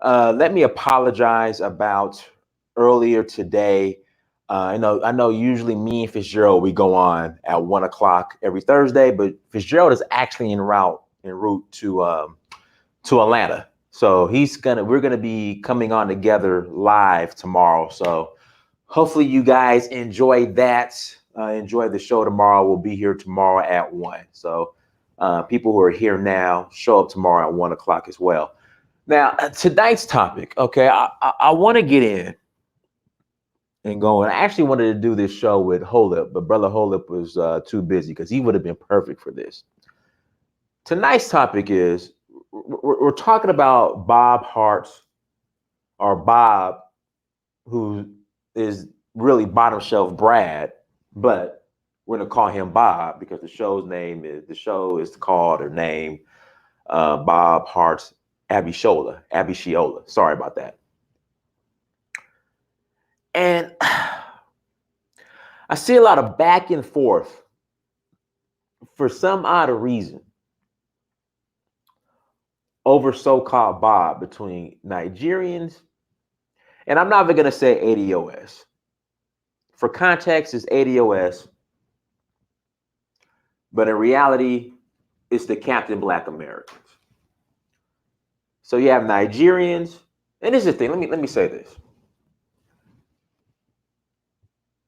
Let me apologize about earlier today. I know usually me and Fitzgerald, we go on at 1 o'clock every Thursday, but Fitzgerald is actually en route to Atlanta. So we're gonna be coming on together live tomorrow. So hopefully you guys enjoy that. Enjoy the show tomorrow. We'll be here tomorrow at 1. So people who are here now, show up tomorrow at 1 o'clock as well. Now, tonight's topic, okay, I want to get in and go. And I actually wanted to do this show with Holip, but Brother Holip was too busy because he would have been perfect for this. Tonight's topic is we're talking about Bob Hart's, or Bob, who is really bottom shelf Brad, but we're gonna call him Bob because the show is called or named Bob Hart's Abishola. Sorry about that. And I see a lot of back and forth for some odd reason over so-called Bob between Nigerians, and I'm not even going to say ADOS. For context, it's ADOS, but in reality, it's the Captain Black Americans. So you have Nigerians, and this is the thing. Let me say this.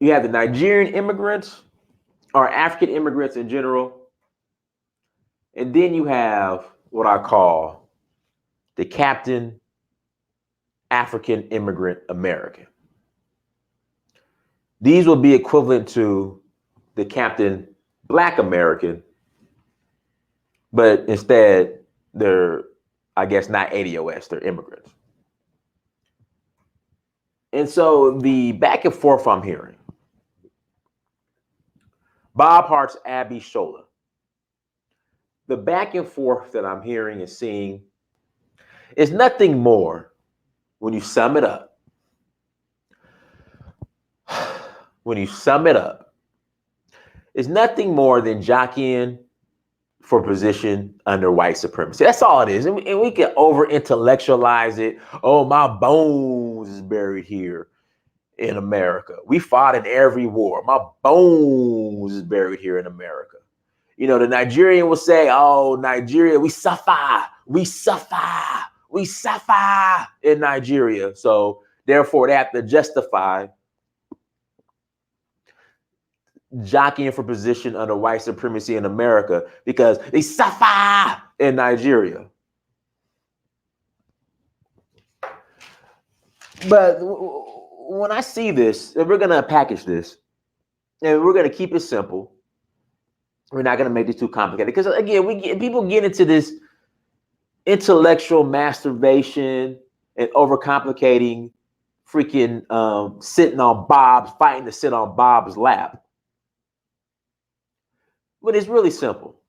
You have the Nigerian immigrants, or African immigrants in general, and then you have what I call the Captain African Immigrant American. These will be equivalent to the Captain Black American, but instead they're, I guess, not ADOS, they're immigrants. And so the back and forth I'm hearing, Bob Hart's Abishola, the back and forth that I'm hearing and seeing is nothing more, when you sum it up, is nothing more than jockeying for position under white supremacy. That's all it is. And we can over intellectualize it. Oh, my bones is buried here in America. We fought in every war. My bones is buried here in America. You know, the Nigerian will say, oh, Nigeria, we suffer in Nigeria. So therefore they have to justify jockeying for position under white supremacy in America because they suffer in Nigeria. But when I see this, and we're going to package this, and we're going to keep it simple. We're not going to make this too complicated because, again, people get into this intellectual masturbation and overcomplicating freaking fighting to sit on Bob's lap. But it's really simple.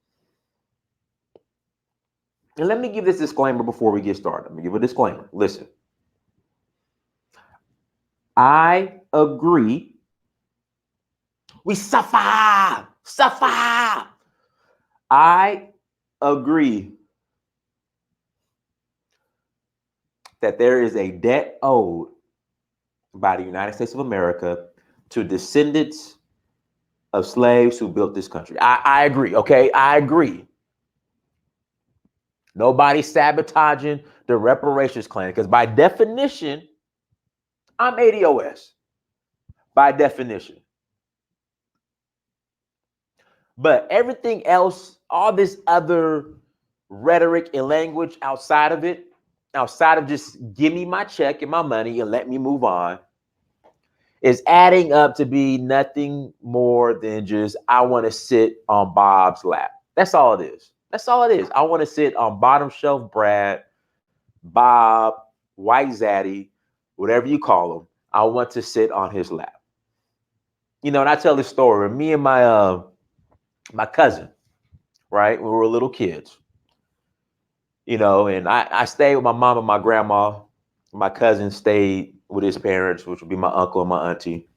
And let me give this disclaimer before we get started. Let me give a disclaimer. Listen. I agree. We suffer. I agree that there is a debt owed by the United States of America to descendants of slaves who built this country. I agree, okay? I agree. Nobody's sabotaging the reparations claim because by definition, I'm ADOS. By definition. But everything else, all this other rhetoric and language outside of just give me my check and my money and let me move on, is adding up to be nothing more than just, I want to sit on Bob's lap. That's all it is. I want to sit on bottom shelf Brad, Bob, White Zaddy, whatever you call him. I want to sit on his lap. You know, and I tell this story. Me and my cousin, right? We were little kids. You know, and I stayed with my mom and my grandma. My cousin stayed with his parents, which would be my uncle and my auntie.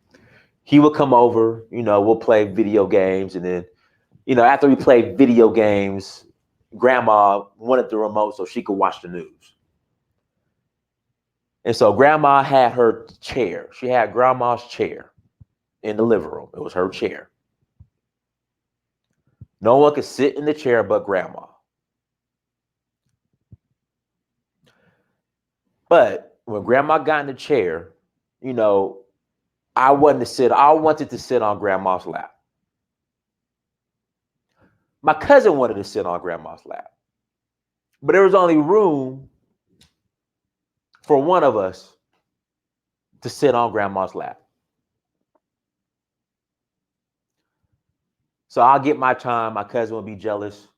He would come over, you know, we'll play video games. And then, you know, after we played video games, grandma wanted the remote so she could watch the news. And so grandma had her chair. She had grandma's chair in the living room. It was her chair. No one could sit in the chair but grandma. But when grandma got in the chair, you know, I wanted to sit on grandma's lap. My cousin wanted to sit on grandma's lap. But there was only room for one of us to sit on grandma's lap. So I'll get my time. My cousin will be jealous.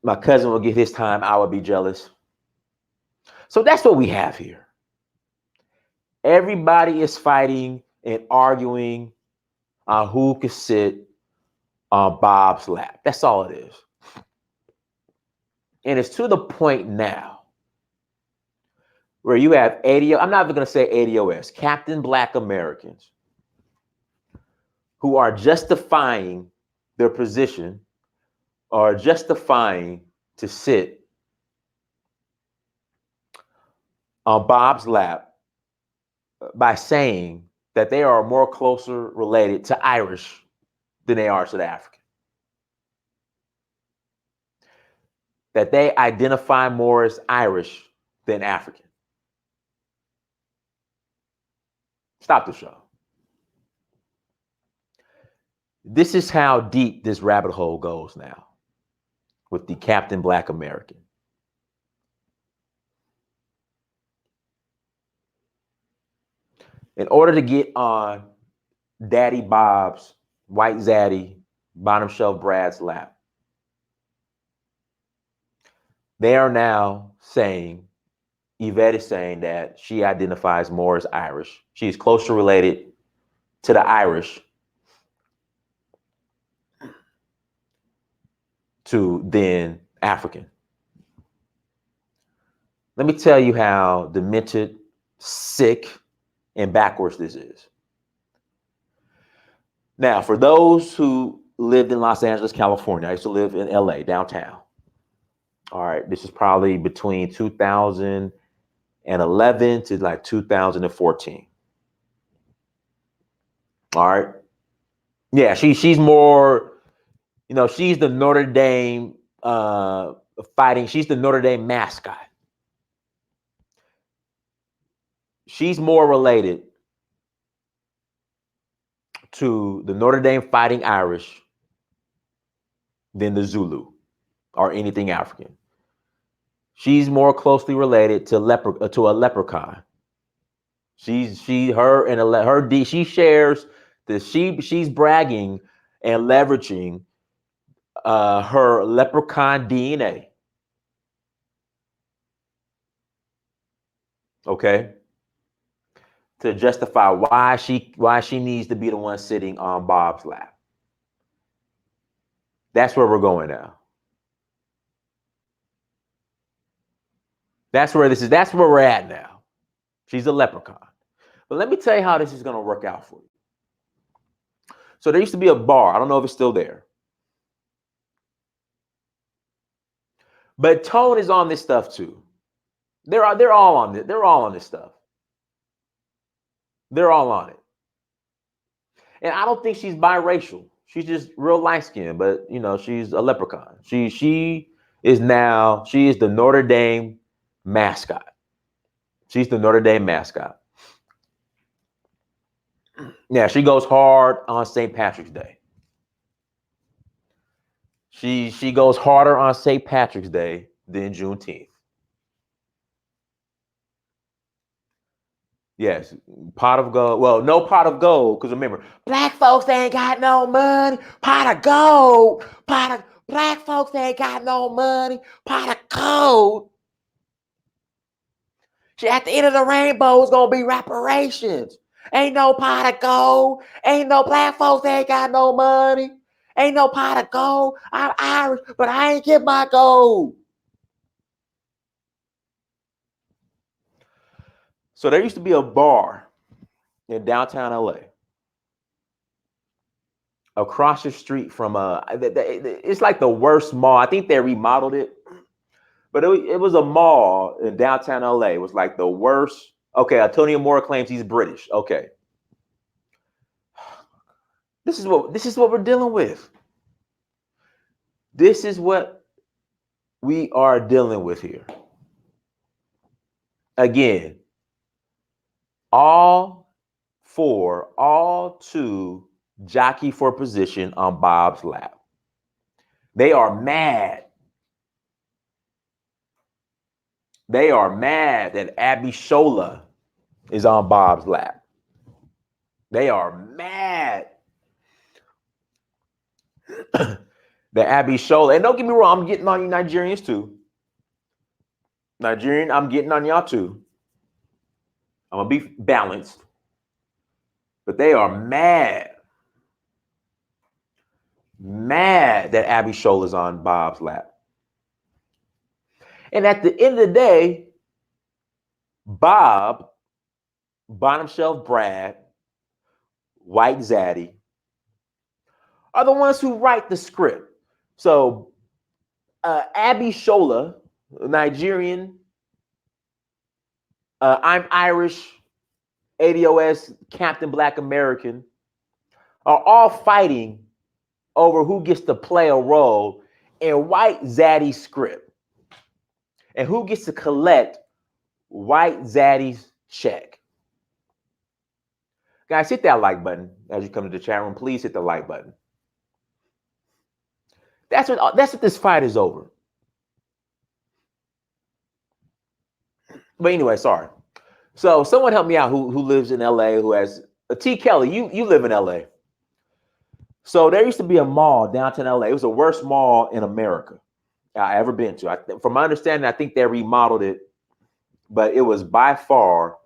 My cousin will get his time. I will be jealous. So that's what we have here. Everybody is fighting and arguing on who could sit on Bob's lap. That's all it is. And it's to the point now where you have ADO, I'm not even going to say ADOS, Captain Black Americans, who are justifying their position or justifying to sit on Bob's lap by saying that they are more closer related to Irish than they are to the African. That they identify more as Irish than African. Stop the show. This is how deep this rabbit hole goes now with the Captain Black American. In order to get on Daddy Bob's, White Zaddy, Bottom Shelf Brad's lap, they are now saying, Yvette is saying that she identifies more as Irish. She is closer related to the Irish than African. Let me tell you how demented, sick, and backwards this is. Now, for those who lived in Los Angeles, California, I used to live in LA, downtown. All right, this is probably between 2011 to like 2014. All right. Yeah, she's more, she's the Notre Dame fighting. She's the Notre Dame mascot. She's more related to the Notre Dame Fighting Irish than the Zulu or anything African. She's more closely related to a leprechaun. She shares she's bragging and leveraging her leprechaun DNA. Okay. To justify why she needs to be the one sitting on Bob's lap. That's where we're going now. That's where we're at now. She's a leprechaun. But let me tell you how this is going to work out for you. So there used to be a bar. I don't know if it's still there. But Tone is on this stuff too. They're all on it. They're all on this stuff. They're all on it. And I don't think she's biracial. She's just real light skinned, but she's a leprechaun. She is the Notre Dame mascot. She's the Notre Dame mascot. Yeah, she goes hard on St. Patrick's Day. She goes harder on St. Patrick's Day than Juneteenth. Yes, pot of gold. Well, no pot of gold, because remember, black folks ain't got no money. Pot of gold. Black folks ain't got no money. Pot of gold. At the end of the rainbow is gonna be reparations. Ain't no pot of gold. Ain't no black folks ain't got no money. Ain't no pot of gold. I'm Irish, but I ain't get my gold. So there used to be a bar in downtown LA across the street from it's like the worst mall. I think they remodeled it, But it was a mall in downtown LA. It was like the worst. Okay, Antonio Moore claims he's British. Okay. This is what we're dealing with. This is what we are dealing with here. Again, all to jockey for position on Bob's lap. They are mad. They are mad that Abishola is on Bob's lap. They are mad that Abishola, and don't get me wrong, I'm getting on you Nigerians too. Nigerian, I'm getting on y'all too. I'm gonna be balanced. But they are mad that Abishola is on Bob's lap. And at the end of the day, Bob, bottom shelf Brad, White Zaddy are the ones who write the script. So Abishola, Nigerian, I'm Irish, ADOS, Captain Black American, are all fighting over who gets to play a role in White Zaddy's script and who gets to collect White Zaddy's check. Guys, hit that like button as you come to the chat room. Please hit the like button. That's what this fight is over. But anyway, sorry. So someone help me out who lives in LA, who has T. Kelly, you live in LA. So there used to be a mall downtown LA. It was the worst mall in America I ever been to. From my understanding, I think they remodeled it, but it was by far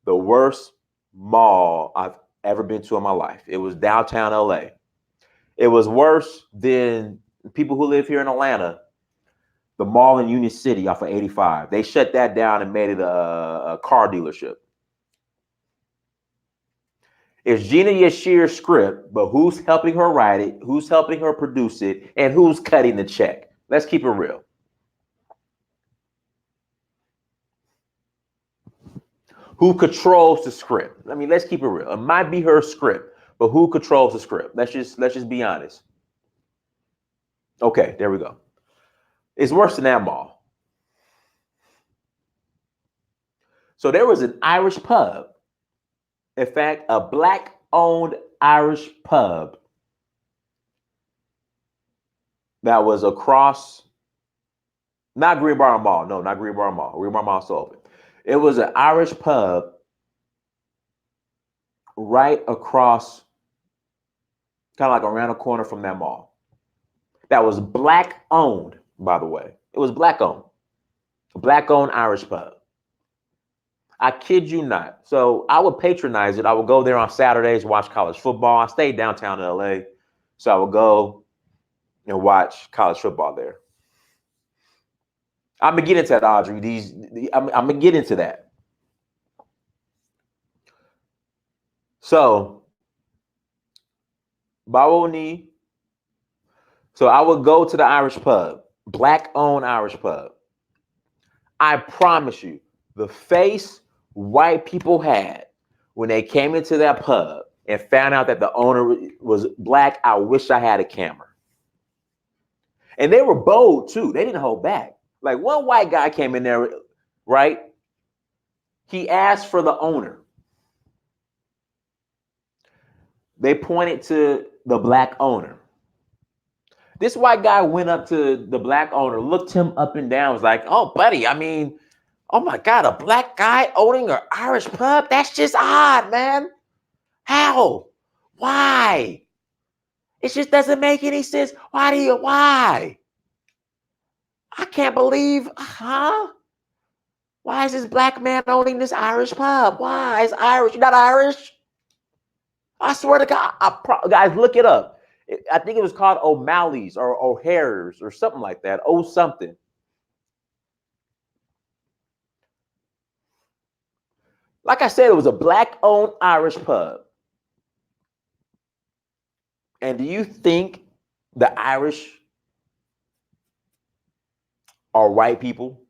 the worst mall I've ever been to in my life. It was downtown LA. It was worse than people who live here in Atlanta, the mall in Union City off of 85. They shut that down and made it a car dealership. It's Gina Yashir's script, but who's helping her write it, who's helping her produce it, and who's cutting the check? Let's keep it real. Who controls the script? I mean, let's keep it real. It might be her script, but who controls the script? Let's just be honest. Okay, there we go. It's worse than that mall. So there was an Irish pub. In fact, a Black-owned Irish pub that was across, not Greenbrier Mall. No, not Greenbrier Mall. Greenbrier Mall still open. It was an Irish pub right across, kind of like around the corner from that mall. That was Black-owned, by the way. It was Black-owned. Black-owned Irish pub. I kid you not. So I would patronize it. I would go there on Saturdays, watch college football. I stayed downtown in LA, so I would go and watch college football there. I'm gonna get into that, Audrey. I'm gonna get into that. So, Bawoni. So I would go to the Irish pub, Black-owned Irish pub. I promise you, the face white people had when they came into that pub and found out that the owner was Black, I wish I had a camera. And they were bold too. They didn't hold back. Like one white guy came in there, right? He asked for the owner. They pointed to the Black owner. This white guy went up to the Black owner, looked him up and down, was like, oh, buddy, I mean, oh my God, a Black guy owning an Irish pub? That's just odd, man. How? Why? It just doesn't make any sense. Why? I can't believe, Why is this Black man owning this Irish pub? Why? It's Irish. You're not Irish? I swear to God. Guys, look it up. I think it was called O'Malley's or O'Hare's or something like that. Oh, something. Like I said, it was a Black-owned Irish pub. And do you think the Irish are white people.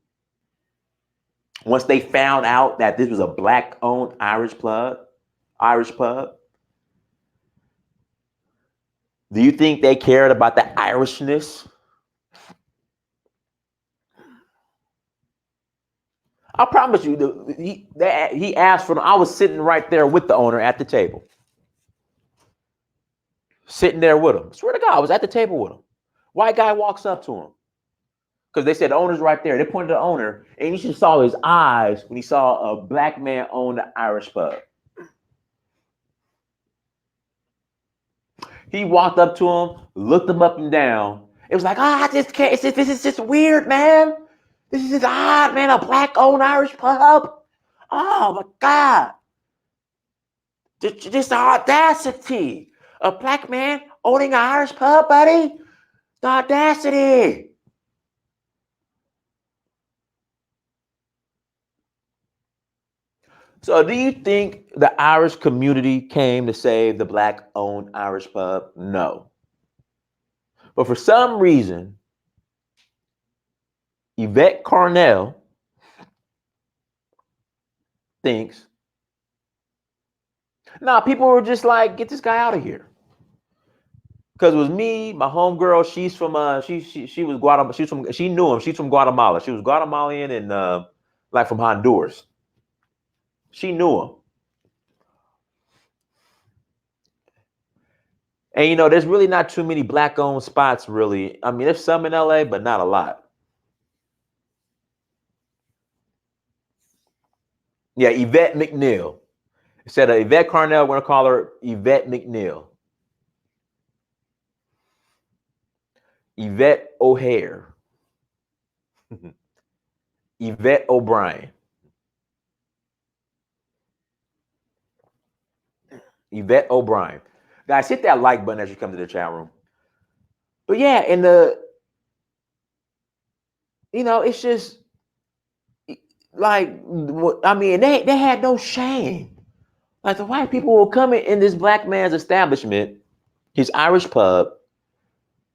Once they found out that this was a black-owned Irish pub, do you think they cared about the Irishness? I promise you, he asked for them. I was sitting right there with the owner at the table, sitting there with him. I swear to God, I was at the table with him. White guy walks up to him because they said the owner's right there. They pointed to the owner, and you should saw his eyes when he saw a black man own the Irish pub. He walked up to him, looked him up and down. It was like, I just can't. This is just weird, man. This is just odd, man. A black-owned Irish pub. Oh my God. Just the audacity. A black man owning an Irish pub, buddy. The audacity. So do you think the Irish community came to save the black-owned Irish pub? No. But for some reason, Yvette Carnell thinks, nah, people were just like, get this guy out of here. Because it was me, my homegirl. She's from she was Guatemala. She knew him. She's from Guatemala. She was Guatemalan and like from Honduras. She knew him. And there's really not too many black-owned spots, really. I mean, there's some in LA, but not a lot. Yeah, Yvette McNeil. Instead of Yvette Carnell, we're gonna call her Yvette McNeil. Yvette O'Hare. Yvette O'Brien. Yvette O'Brien. Guys, hit that like button as you come to the chat room. But yeah, and it's just like, I mean, they had no shame. Like the white people will come in this black man's establishment, his Irish pub,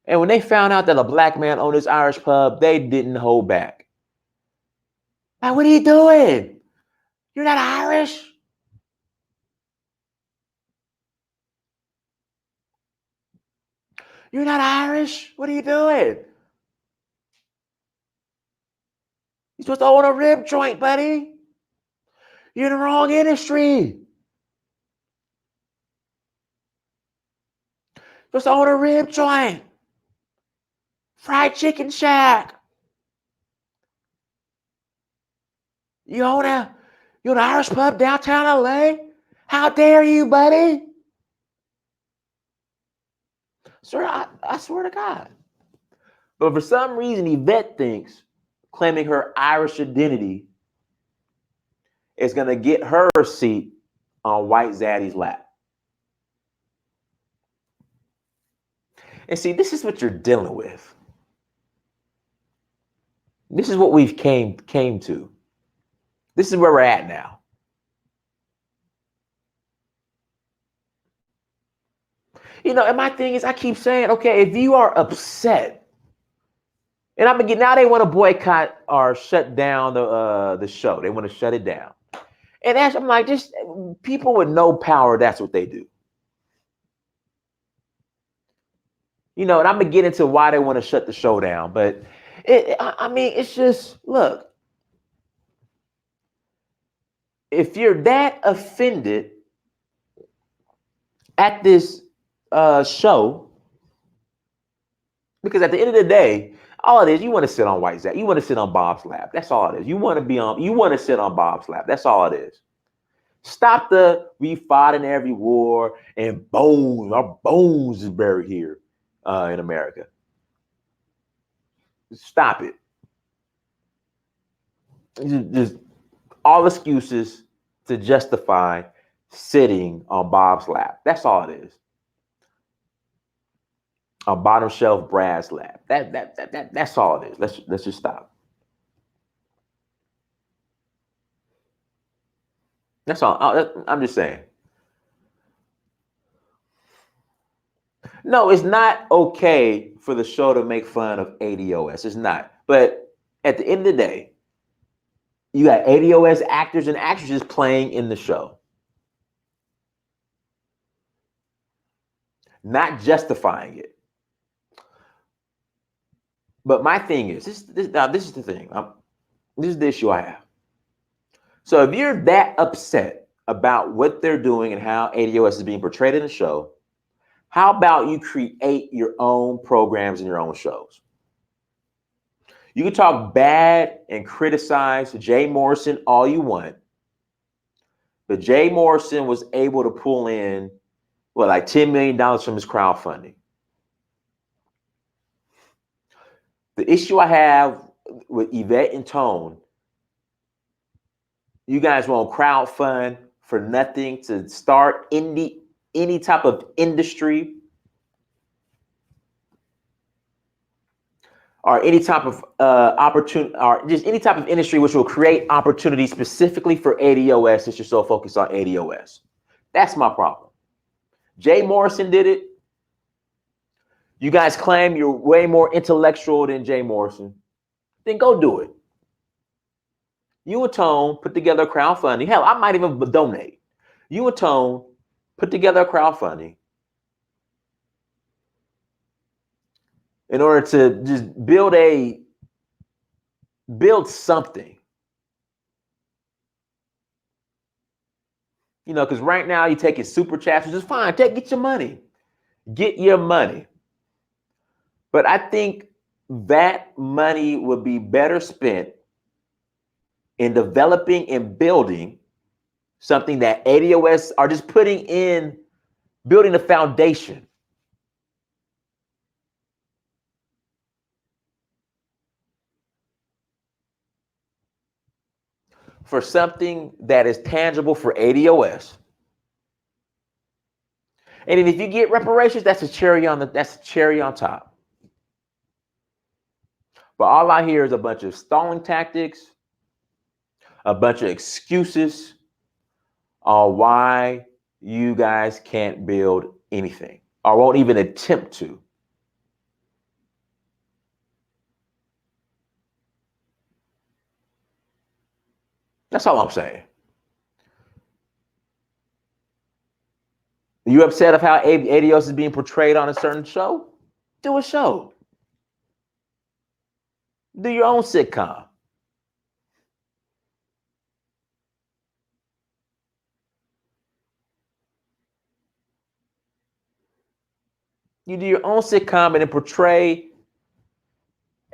and when they found out that a black man owned this Irish pub, they didn't hold back. Like, what are you doing? You're not Irish? You're not Irish? What are you doing? You're supposed to own a rib joint, buddy. You're in the wrong industry. You're supposed to own a rib joint. Fried chicken shack. You own an Irish pub downtown LA? How dare you, buddy? Sir, I swear to God. But for some reason, Yvette thinks claiming her Irish identity is going to get her a seat on White Zaddy's lap. And see, this is what you're dealing with. This is what we've came to. This is where we're at now. And my thing is, I keep saying, okay, if you are upset, and now they want to boycott or shut down the show. They want to shut it down. And I'm like, just people with no power, that's what they do. And I'm gonna get into why they want to shut the show down, but it's just, look, if you're that offended at this show, because at the end of the day, all it is, you want to sit on White Zach. You want to sit on Bob's lap. That's all it is. You want to sit on Bob's lap. That's all it is. Stop we fought in every war and our bones is buried here in America. Stop it. Just all excuses to justify sitting on Bob's lap. That's all it is. On bottom shelf brass lap. That's all it is. Let's just stop. That's all. I'm just saying. No, it's not okay for the show to make fun of ADOS. It's not. But At the end of the day, you got ADOS actors and actresses playing in the show, not justifying it. But my thing is, this is the thing. This is the issue I have. So if you're that upset about what they're doing and how ADOS is being portrayed in the show, how about you create your own programs and your own shows? You can talk bad and criticize Jay Morrison all you want, but Jay Morrison was able to pull in, like $10 million from his crowdfunding. The issue I have with Yvette and Tone, you guys won't crowdfund for nothing to start any type of industry or any type of opportunity, or just any type of industry which will create opportunities specifically for ADOS since you're so focused on ADOS. That's my problem. Jay Morrison did it. You guys claim you're way more intellectual than Jay Morrison. Then go do it. You and Tone put together a crowdfunding. Hell, I might even donate. You and Tone put together a crowdfunding in order to just build something. You know, because right now you're taking super chats, which is fine. Get your money. Get your money. But I think that money would be better spent in developing and building something that ADOS are just building a foundation. For something that is tangible for ADOS. And then if you get reparations, that's a cherry on top. But all I hear is a bunch of stalling tactics, a bunch of excuses on why you guys can't build anything or won't even attempt to. That's all I'm saying. You upset of how ADOS is being portrayed on a certain show? Do a show. Do your own sitcom. You do your own sitcom and then portray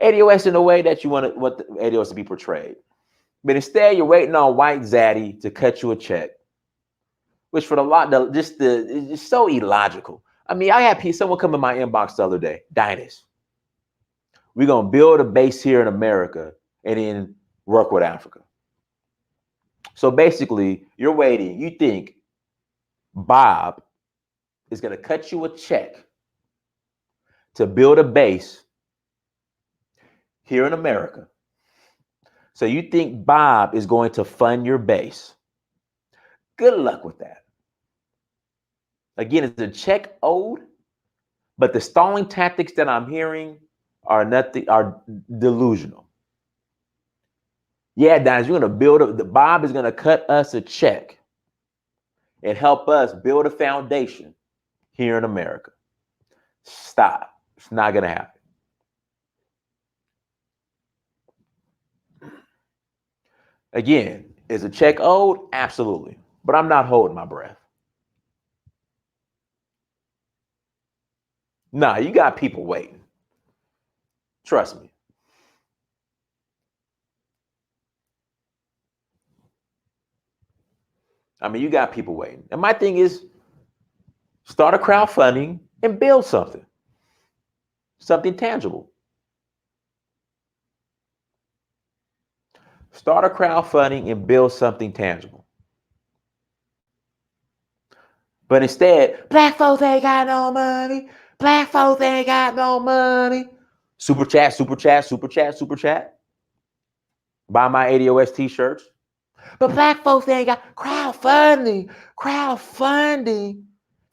ADOS in a way that you want the ADOS to be portrayed. But instead, you're waiting on White Zaddy to cut you a check, which it's so illogical. I mean, I had someone come in my inbox the other day, Dynas. We're going to build a base here in America and then work with Africa. So basically, you're waiting. You think Bob is going to cut you a check to build a base here in America. So you think Bob is going to fund your base. Good luck with that. Again, it's a check owed, but the stalling tactics that I'm hearing are delusional. Yeah, Dennis, you're going to Bob is going to cut us a check and help us build a foundation here in America. Stop. It's not going to happen. Again, is a check owed? Absolutely. But I'm not holding my breath. Nah, you got people waiting. Trust me. I mean, you got people waiting. And my thing is, start a crowdfunding and build something tangible. Start a crowdfunding and build something tangible. But instead, black folks ain't got no money. Black folks ain't got no money. Super chat, super chat, super chat, super chat. Buy my ADOS t-shirts. But black folks ain't got crowdfunding.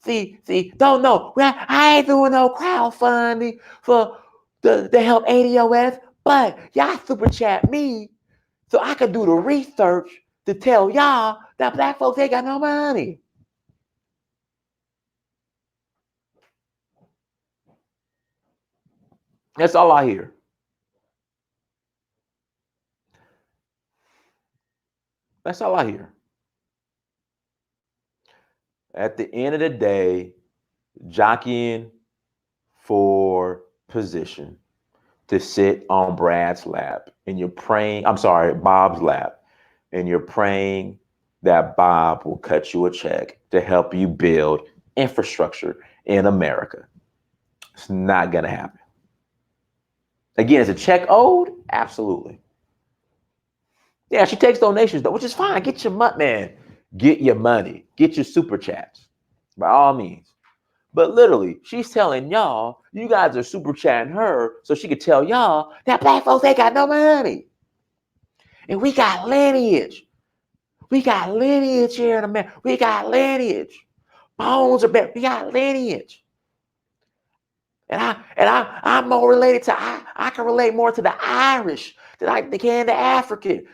See, don't know. I ain't doing no crowdfunding to help ADOS. But y'all super chat me so I could do the research to tell y'all that black folks ain't got no money. That's all I hear. That's all I hear. At the end of the day, jockeying for position to sit on Brad's lap and you're praying, I'm sorry, Bob's lap, and you're praying that Bob will cut you a check to help you build infrastructure in America. It's not going to happen. Again, is a check owed? Absolutely. Yeah, she takes donations though, which is fine. Get your money, man. Get your money. Get your super chats by all means. But literally, she's telling y'all, you guys are super chatting her so she could tell y'all that black folks ain't got no money. And we got lineage. We got lineage here in America. We got lineage. Bones are better. We got lineage. I'm more related to, I can relate more to the Irish than I can the African.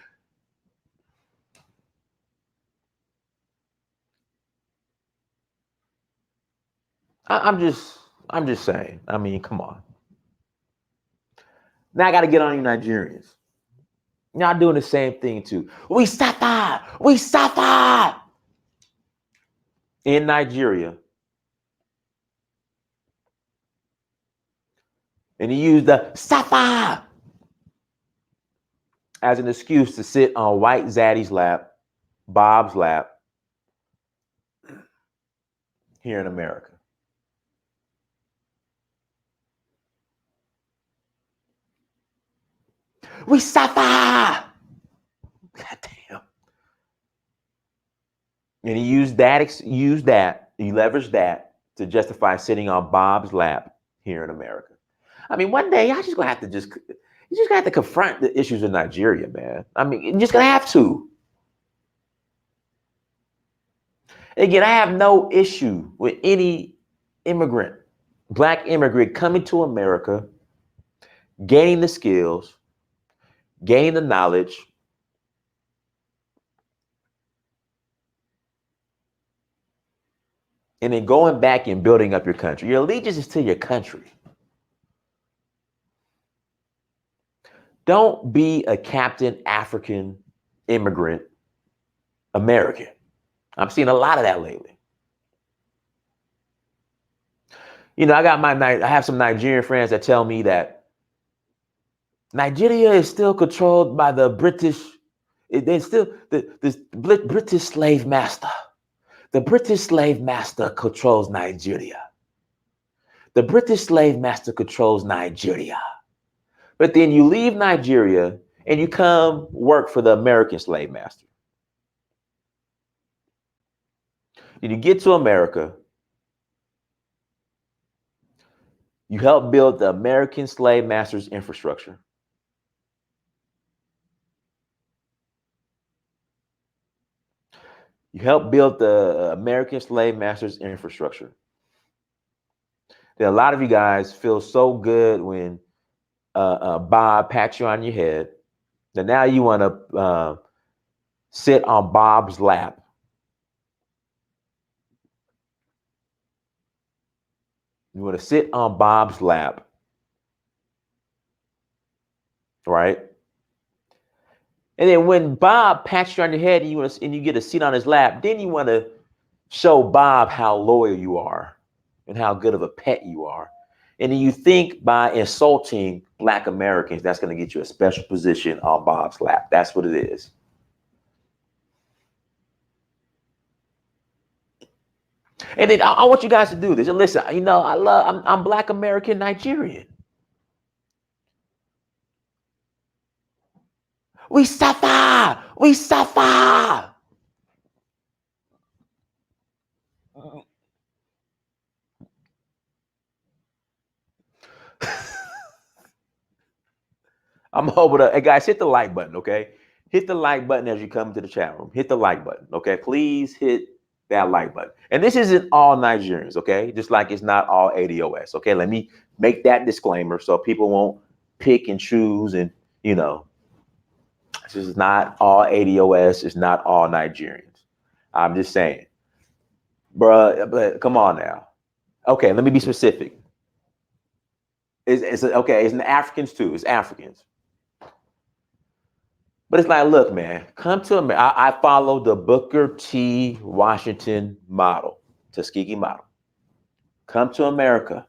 I'm just saying. I mean, come on. Now I got to get on you Nigerians. Y'all doing the same thing too. We suffer. We suffer. In Nigeria. And he used the suffer as an excuse to sit on white Zaddy's lap, Bob's lap, here in America. We suffer. God damn. And he used that, he leveraged that to justify sitting on Bob's lap here in America. I mean, one day y'all just gonna have to you just gonna have to confront the issues in Nigeria, man. I mean, you're just gonna have to. Again, I have no issue with any immigrant, black immigrant coming to America, gaining the skills, gaining the knowledge, and then going back and building up your country. Your allegiance is to your country. Don't be a Captain African immigrant American. I'm seeing a lot of that lately. You know, I have some Nigerian friends that tell me that Nigeria is still controlled by the British. There's still the British slave master. The British slave master controls Nigeria. The British slave master controls Nigeria. But then you leave Nigeria and you come work for the American slave master. And you get to America, you help build the American slave master's infrastructure. You help build the American slave master's infrastructure. Then a lot of you guys feel so good when Bob pats you on your head that now you want to sit on Bob's lap. You want to sit on Bob's lap, right? And then when Bob pats you on your head and you get a seat on his lap, then you want to show Bob how loyal you are and how good of a pet you are. And then you think by insulting Black Americans, that's going to get you a special position on Bob's lap. That's what it is. And then I want you guys to do this. And listen, you know, I'm Black American Nigerian. We suffer. We suffer. I'm hoping to, hey guys, hit the like button, okay? Hit the like button as you come to the chat room. Hit the like button, okay? Please hit that like button. And this isn't all Nigerians, okay? Just like it's not all ADOS, okay? Let me make that disclaimer so people won't pick and choose, and you know, this is not all ADOS, it's not all Nigerians. I'm just saying, bruh, but come on now. Okay, let me be specific. It's okay, it's Africans too, it's Africans. But it's like, look, man, come to America. I follow the Booker T. Washington model, Tuskegee model. Come to America,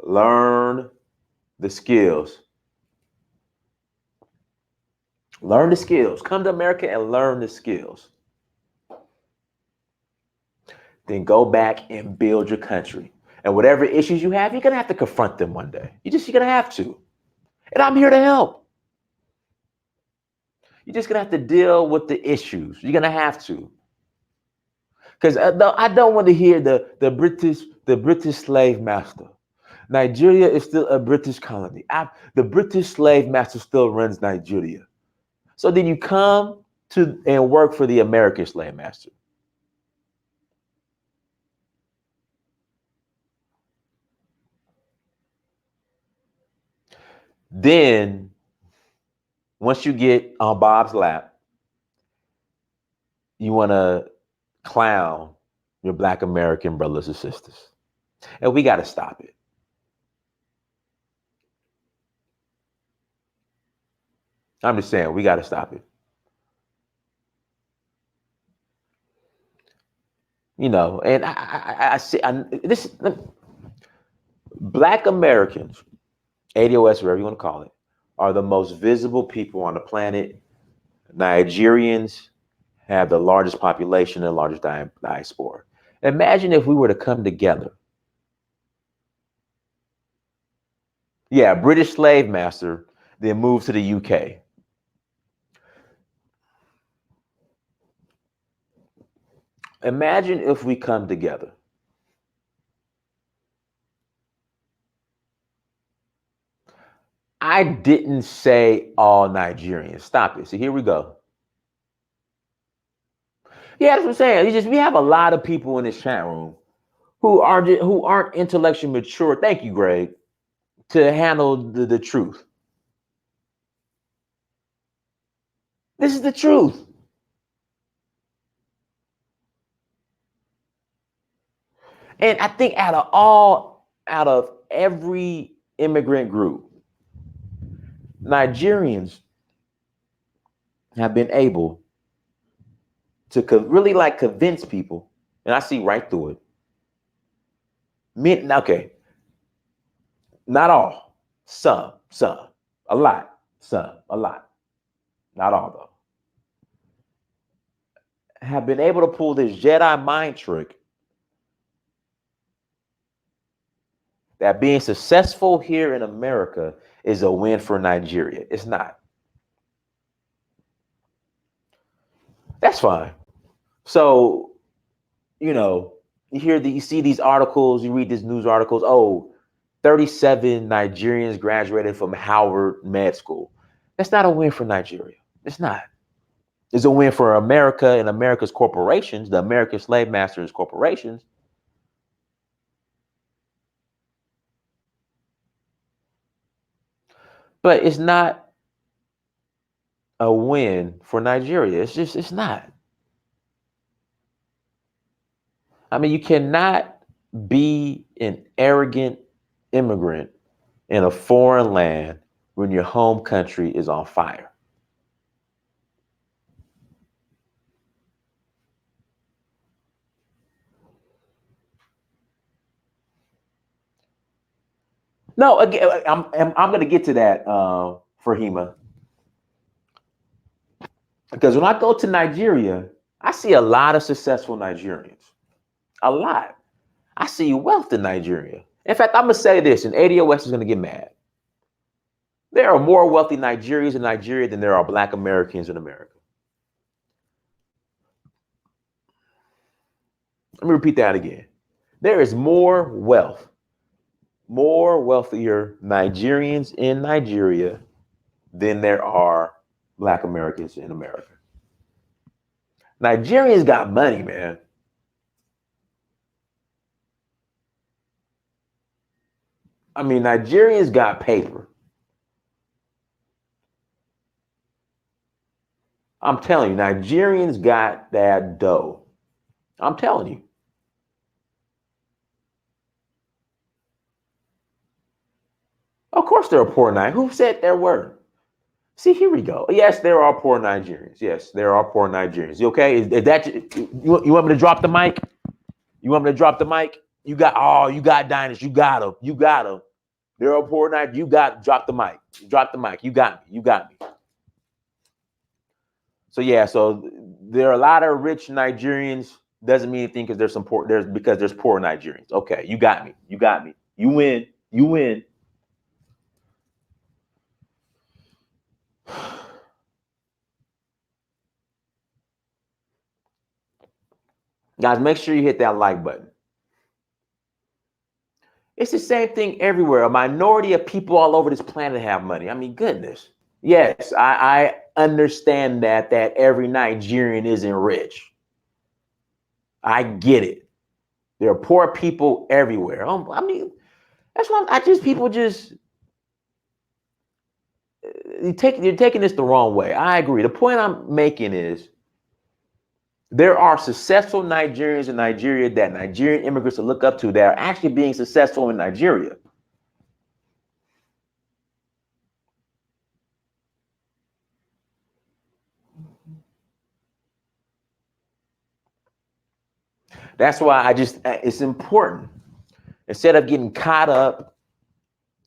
learn the skills. Learn the skills. Come to America and learn the skills. Then go back and build your country. And whatever issues you have, you're gonna have to confront them one day. You're gonna have to. And I'm here to help. You're just gonna have to deal with the issues. You're gonna have to. Because I don't want to hear the British slave master. Nigeria is still a British colony. The British slave master still runs Nigeria. So then you come to and work for the American slave master. Then, once you get on Bob's lap, you want to clown your Black American brothers and sisters. And we got to stop it. I'm just saying, we got to stop it. You know, and I see this. Black Americans, ADOS, whatever you want to call it, are the most visible people on the planet. Nigerians have the largest population and largest diaspora. Imagine if we were to come together. Yeah, British slave master, then move to the UK. Imagine if we come together. I didn't say all Nigerians. Stop it. See, here we go. Yeah, that's what I'm saying. We have a lot of people in this chat room who aren't intellectually mature. Thank you, Greg, to handle the truth. This is the truth. And I think out of every immigrant group, Nigerians have been able to really like convince people, and I see right through it. Okay, not all, some, a lot, some, a lot, not all though, have been able to pull this Jedi mind trick that being successful here in America is a win for Nigeria. It's not. That's fine. So, you see these articles, you read these news articles. Oh, 37 Nigerians graduated from Howard Med School. That's not a win for Nigeria. It's not. It's a win for America and America's corporations, the American slave masters corporations. But it's not a win for Nigeria. It's not. I mean, you cannot be an arrogant immigrant in a foreign land when your home country is on fire. No, again, I'm going to get to that, Fahima. Because when I go to Nigeria, I see a lot of successful Nigerians. A lot. I see wealth in Nigeria. In fact, I'm going to say this, and ADOS is going to get mad. There are more wealthy Nigerians in Nigeria than there are Black Americans in America. Let me repeat that again. There is more wealthier Nigerians in Nigeria than there are Black Americans in America. Nigerians got money, man. I mean, Nigerians got paper. I'm telling you, Nigerians got that dough. I'm telling you. Of course, there are poor Nigerians. Who said there were? See, here we go. Yes, there are poor Nigerians. Yes, there are poor Nigerians. You okay? Is that you want me to drop the mic? You want me to drop the mic? You got Diners. You got them. You got them. There are poor Nigerians. You got drop the mic. Drop the mic. You got me. You got me. So yeah, so there are a lot of rich Nigerians. Doesn't mean anything because there's poor Nigerians. Okay, you got me. You got me. You win. You win. Guys, make sure you hit that like button. It's the same thing everywhere. A minority of people all over this planet have money. I mean, goodness. Yes, I understand that every Nigerian isn't rich. I get it. There are poor people everywhere. I mean, that's why people just you're taking this the wrong way. I agree. The point I'm making is there are successful Nigerians in Nigeria that Nigerian immigrants will look up to that are actually being successful in Nigeria. That's why it's important. Instead of getting caught up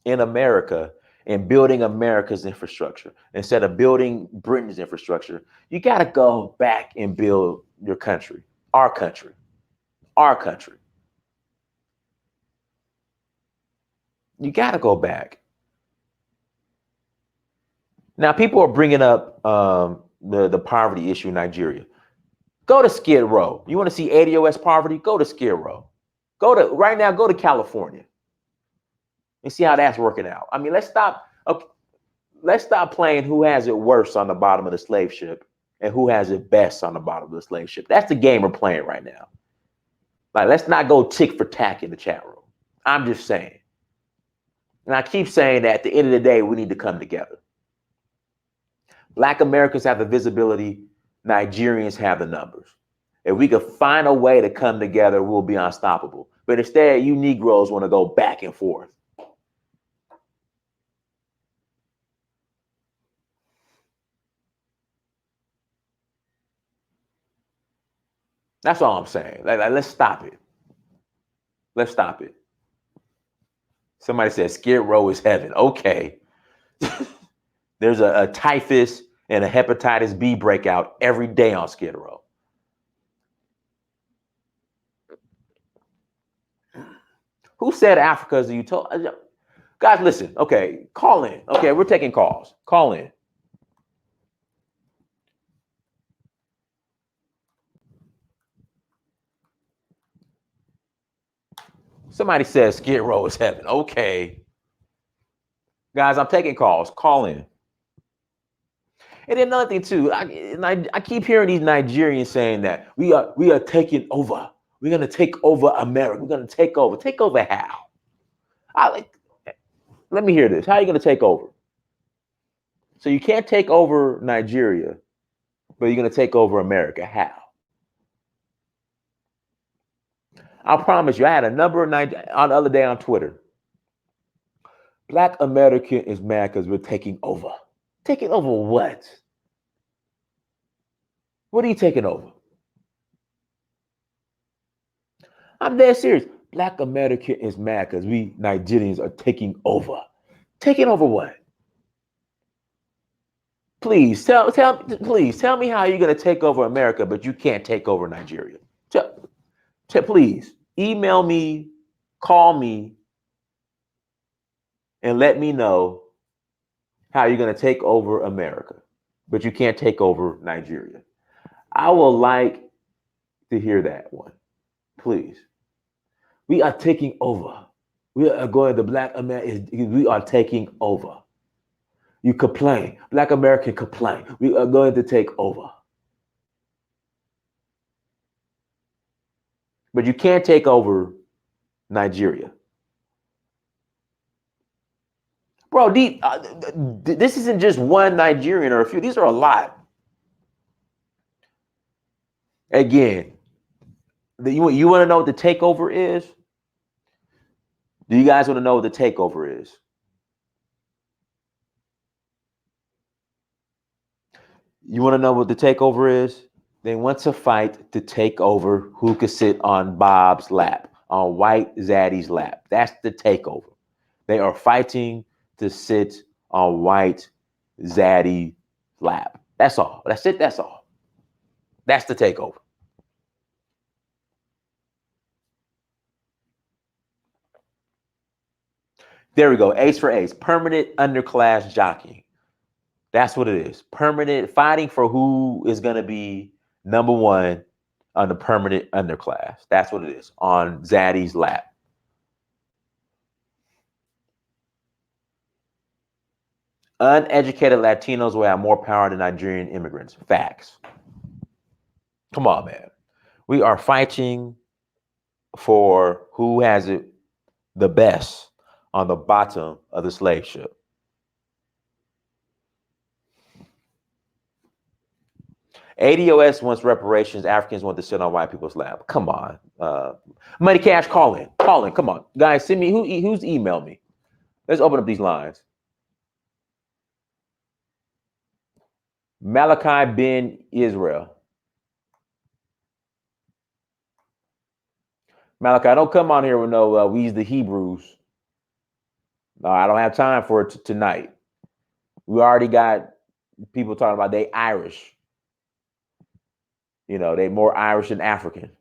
in America and building America's infrastructure, instead of building Britain's infrastructure, you got to go back and build your country, our country, our country. You got to go back. Now, people are bringing up the poverty issue in Nigeria. Go to Skid Row. You want to see ADOS poverty? Go to Skid Row. Right now, go to California and see how that's working out. I mean, let's stop. Okay, let's stop playing who has it worse on the bottom of the slave ship and who has it best on the bottom of the slave ship. That's the game we're playing right now. Like, let's not go tick for tack in the chat room. I'm just saying. And I keep saying that at the end of the day, we need to come together. Black Americans have the visibility. Nigerians have the numbers. If we could find a way to come together, we'll be unstoppable. But instead, you Negroes want to go back and forth. That's all I'm saying. Like, let's stop it. Let's stop it. Somebody said Skid Row is heaven. Okay. There's a typhus and a hepatitis B breakout every day on Skid Row. Who said Africa is a utopia? Guys, listen. Okay, call in. Okay, we're taking calls. Call in. Somebody says Skid Row is heaven. Okay. Guys, I'm taking calls. Call in. And then another thing too, I keep hearing these Nigerians saying that we are taking over. We're gonna take over America. We're gonna take over. Take over how? Let me hear this. How are you gonna take over? So you can't take over Nigeria, but you're gonna take over America. How? I promise you, I had a number of on the other day on Twitter. Black American is mad because we're taking over. Taking over what? What are you taking over? I'm dead serious. Black American is mad because we Nigerians are taking over. Taking over what? Please tell me how you're gonna take over America, but you can't take over Nigeria. Please email me, call me, and let me know how you're gonna take over America, but you can't take over Nigeria. I would like to hear that one, please. We are taking over. We are going to Black America. We are taking over. You complain. Black American complain. We are going to take over. But you can't take over Nigeria. Bro, this isn't just one Nigerian or a few. These are a lot. Again, you want to know what the takeover is? Do you guys want to know what the takeover is? You want to know what the takeover is? They want to fight to take over who could sit on Bob's lap, on White Zaddy's lap. That's the takeover. They are fighting to sit on White Zaddy's lap. That's all. That's it. That's all. That's the takeover. There we go. Ace for ace. Permanent underclass jockeying. That's what it is. Permanent fighting for who is going to be number one on the permanent underclass. That's what it is on Zaddy's lap. Uneducated Latinos will have more power than Nigerian immigrants. Facts. Come on, man. We are fighting for who has it the best on the bottom of the slave ship. ADOS wants reparations. Africans want to sit on white people's lap. Come on. Money Cash, call in. Call in. Come on. Guys, send me. Who's emailed me? Let's open up these lines. Malachi Ben Israel. Malachi, don't come on here with no we's the Hebrews. No, I don't have time for it tonight. We already got people talking about they Irish. You know, they more Irish than African.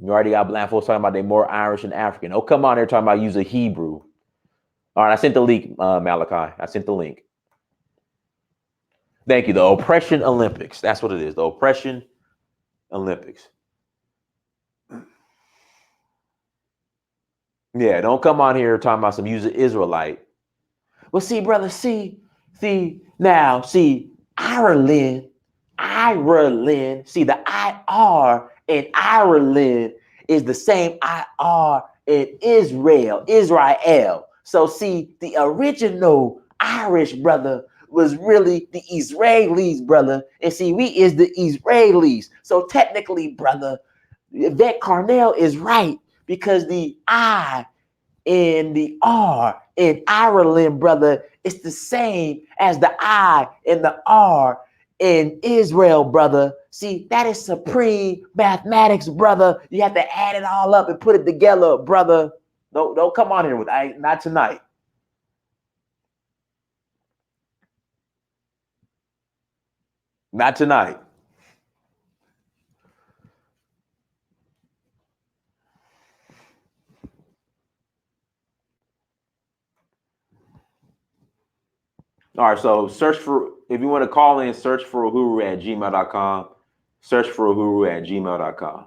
You already got black folks talking about they more Irish than African. Oh, come on here talking about use a Hebrew. All right, I sent the link, Malachi. I sent the link. Thank you. The Oppression Olympics. That's what it is. The Oppression Olympics. Yeah, don't come on here talking about some use of Israelite. Well, see, brother, see, Ireland, see, the IR in Ireland is the same IR in Israel. So, see, the original Irish, brother, was really the Israelis, brother. And see, we is the Israelis. So technically, brother, Yvette Carnell is right because the I and the R in Ireland, brother, it's the same as the I and the R in Israel, brother. See, that is supreme mathematics, brother. You have to add it all up and put it together, brother. Don't come on here with not tonight. Not tonight. All right, so search for, if you want to call in, search for uhuru@gmail.com. Search for uhuru@gmail.com.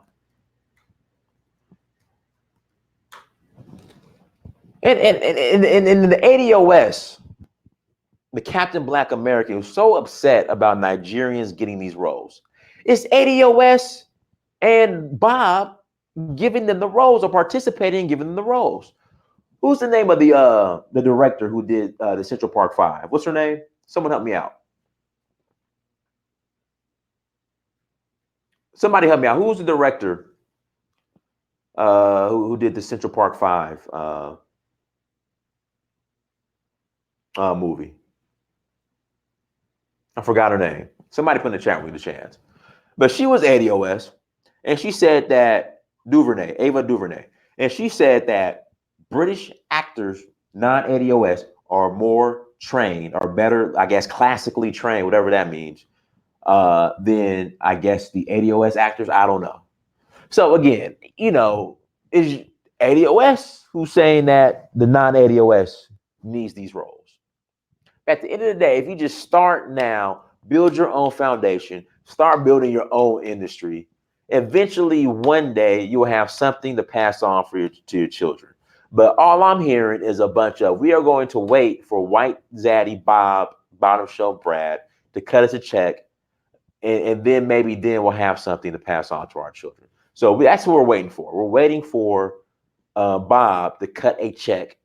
And in the ADOS, the Captain Black American was so upset about Nigerians getting these roles. It's ADOS and Bob giving them the roles or participating and giving them the roles. Who's the name of the director who did the Central Park Five? What's her name? Someone help me out. Somebody help me out. Who's the director who did the Central Park Five movie? I forgot her name. Somebody put in the chat with a chance. But she was ADOS, and she said that Ava DuVernay, and she said that British actors, non-ADOS, are more trained or better, I guess, classically trained, whatever that means, than I guess the ADOS actors. I don't know. So again, you know, is ADOS who's saying that the non-ADOS needs these roles? At the end of the day, if you just start now, build your own foundation, start building your own industry, eventually one day you will have something to pass on to your children. But all I'm hearing is a bunch of, we are going to wait for White Zaddy Bob, Bottom Shelf Brad to cut us a check, and then maybe then we'll have something to pass on to our children. So that's what we're waiting for. We're waiting for Bob to cut a check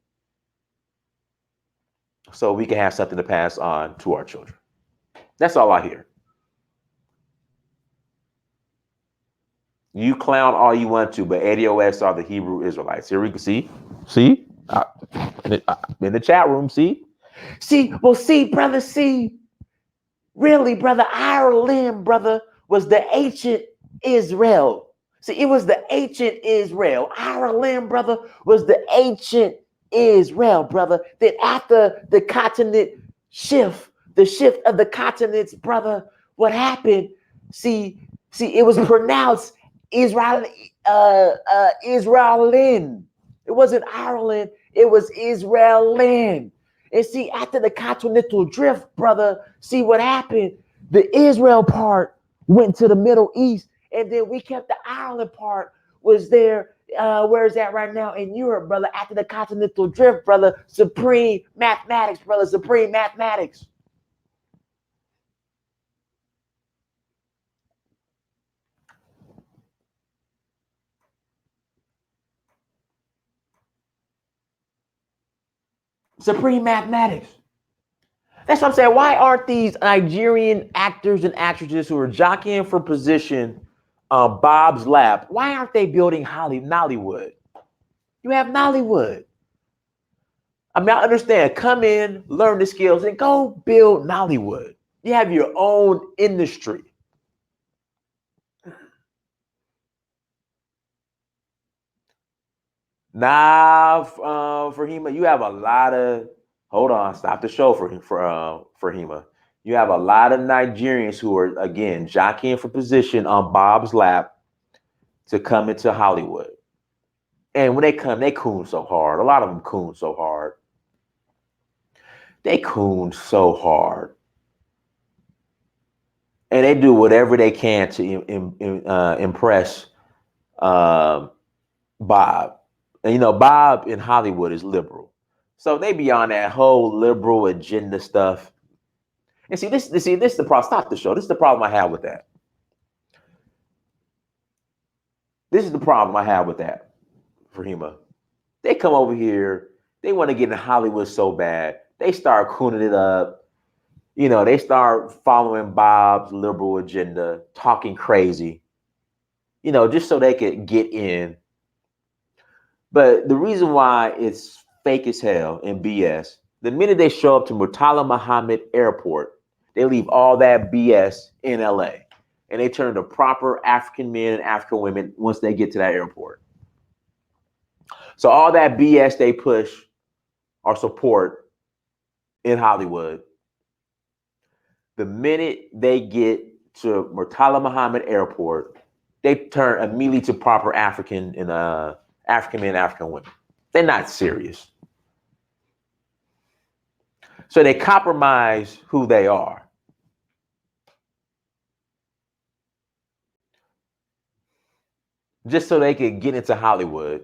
so we can have something to pass on to our children. That's all I hear. You clown all you want to, but ADOS are the Hebrew Israelites. Here we go. See, in the chat room. See, brother. Really, brother. Ireland, brother, was the ancient Israel. See, it was the ancient Israel. Ireland, brother, was the ancient Israel, brother. Then after the continent shift, the shift of the continents, brother, what happened? See, it was pronounced Israel, Israelin. It wasn't Ireland. It was Israelin. And see, after the continental drift, brother, see what happened? The Israel part went to the Middle East, and then we kept the Ireland part was there. Where is that right now in Europe, brother? After the continental drift, brother, supreme mathematics, brother, supreme mathematics. Supreme mathematics. That's what I'm saying. Why aren't these Nigerian actors and actresses who are jockeying for position on Bob's lap, why aren't they building Nollywood? You have Nollywood. I mean, I understand. Come in, learn the skills, and go build Nollywood. You have your own industry. Nah, Fahima, you have a lot of. Hold on, stop the show for Fahima. You have a lot of Nigerians who are again jockeying for position on Bob's lap to come into Hollywood. And when they come, they coon so hard. A lot of them coon so hard. They coon so hard. And they do whatever they can to impress Bob. And you know, Bob in Hollywood is liberal. So they be on that whole liberal agenda stuff. And this is the problem. Stop the show. This is the problem I have with that. This is the problem I have with that, Fahima. They come over here, they want to get in Hollywood so bad. They start cooning it up. You know, they start following Bob's liberal agenda, talking crazy, you know, just so they could get in. But the reason why it's fake as hell and BS, the minute they show up to Murtala Muhammad Airport, they leave all that BS in LA and they turn to proper African men and African women once they get to that airport. So all that BS they push or support in Hollywood, the minute they get to Murtala Muhammad Airport, they turn immediately to proper African and African men, African women. They're not serious. So they compromise who they are. Just so they could get into Hollywood.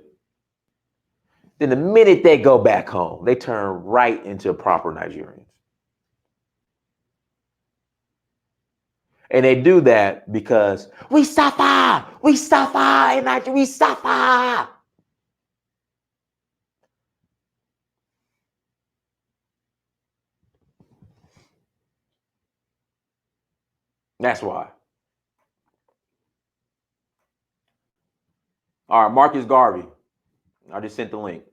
Then the minute they go back home, they turn right into proper Nigerians. And they do that because we suffer in Nigeria, we suffer. That's why. All right, Marcus Garvey. I just sent the link.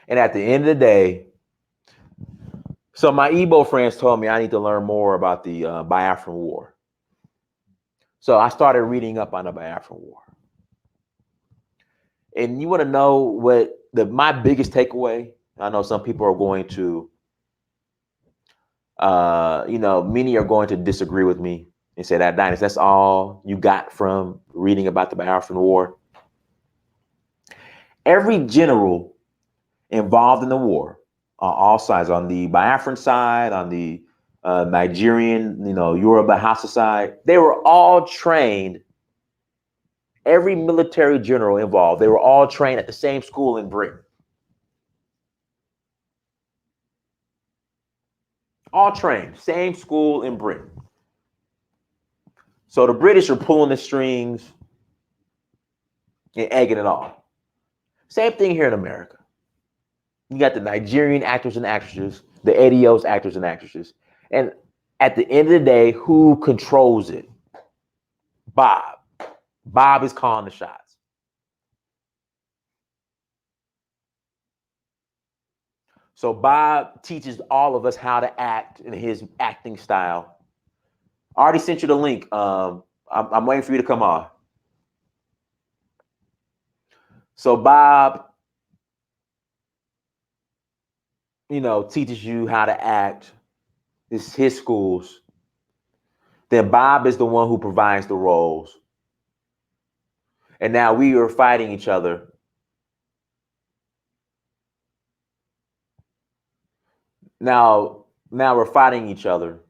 And at the end of the day, so my Igbo friends told me I need to learn more about the Biafran War. So I started reading up on the Biafran War. And you want to know what my biggest takeaway? I know some people are going to, many are going to disagree with me and say that, Dinas, that's all you got from reading about the Biafran War. Every general involved in the war, on all sides, on the Biafran side, on the Nigerian, Yoruba Hausa side, they were all trained. Every military general involved, they were all trained at the same school in Britain. All trained, same school in Britain. So the British are pulling the strings and egging it on. Same thing here in America. You got the Nigerian actors and actresses, the ADOS actors and actresses. And at the end of the day, who controls it? Bob. Bob is calling the shots. So Bob teaches all of us how to act in his acting style. I already sent you the link. I'm waiting for you to come on. So Bob, teaches you how to act. This is his schools. Then Bob is the one who provides the roles. And now we are fighting each other. Now we're fighting each other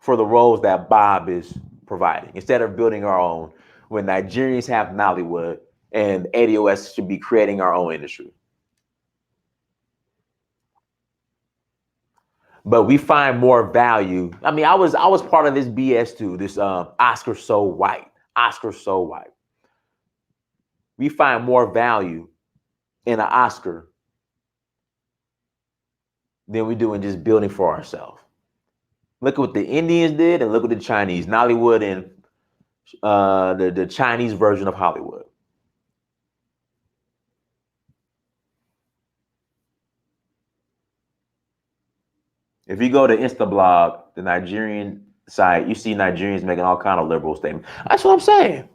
for the roles that Bob is providing instead of building our own. When Nigerians have Nollywood and ADOS should be creating our own industry. But we find more value. I mean, I was part of this BS too. This Oscar so white. Oscar so white. We find more value in an Oscar than we do in just building for ourselves. Look at what the Indians did, and look what the Chinese, Nollywood, and the Chinese version of Hollywood. If you go to Instablog, the Nigerian site, you see Nigerians making all kind of liberal statements. That's what I'm saying.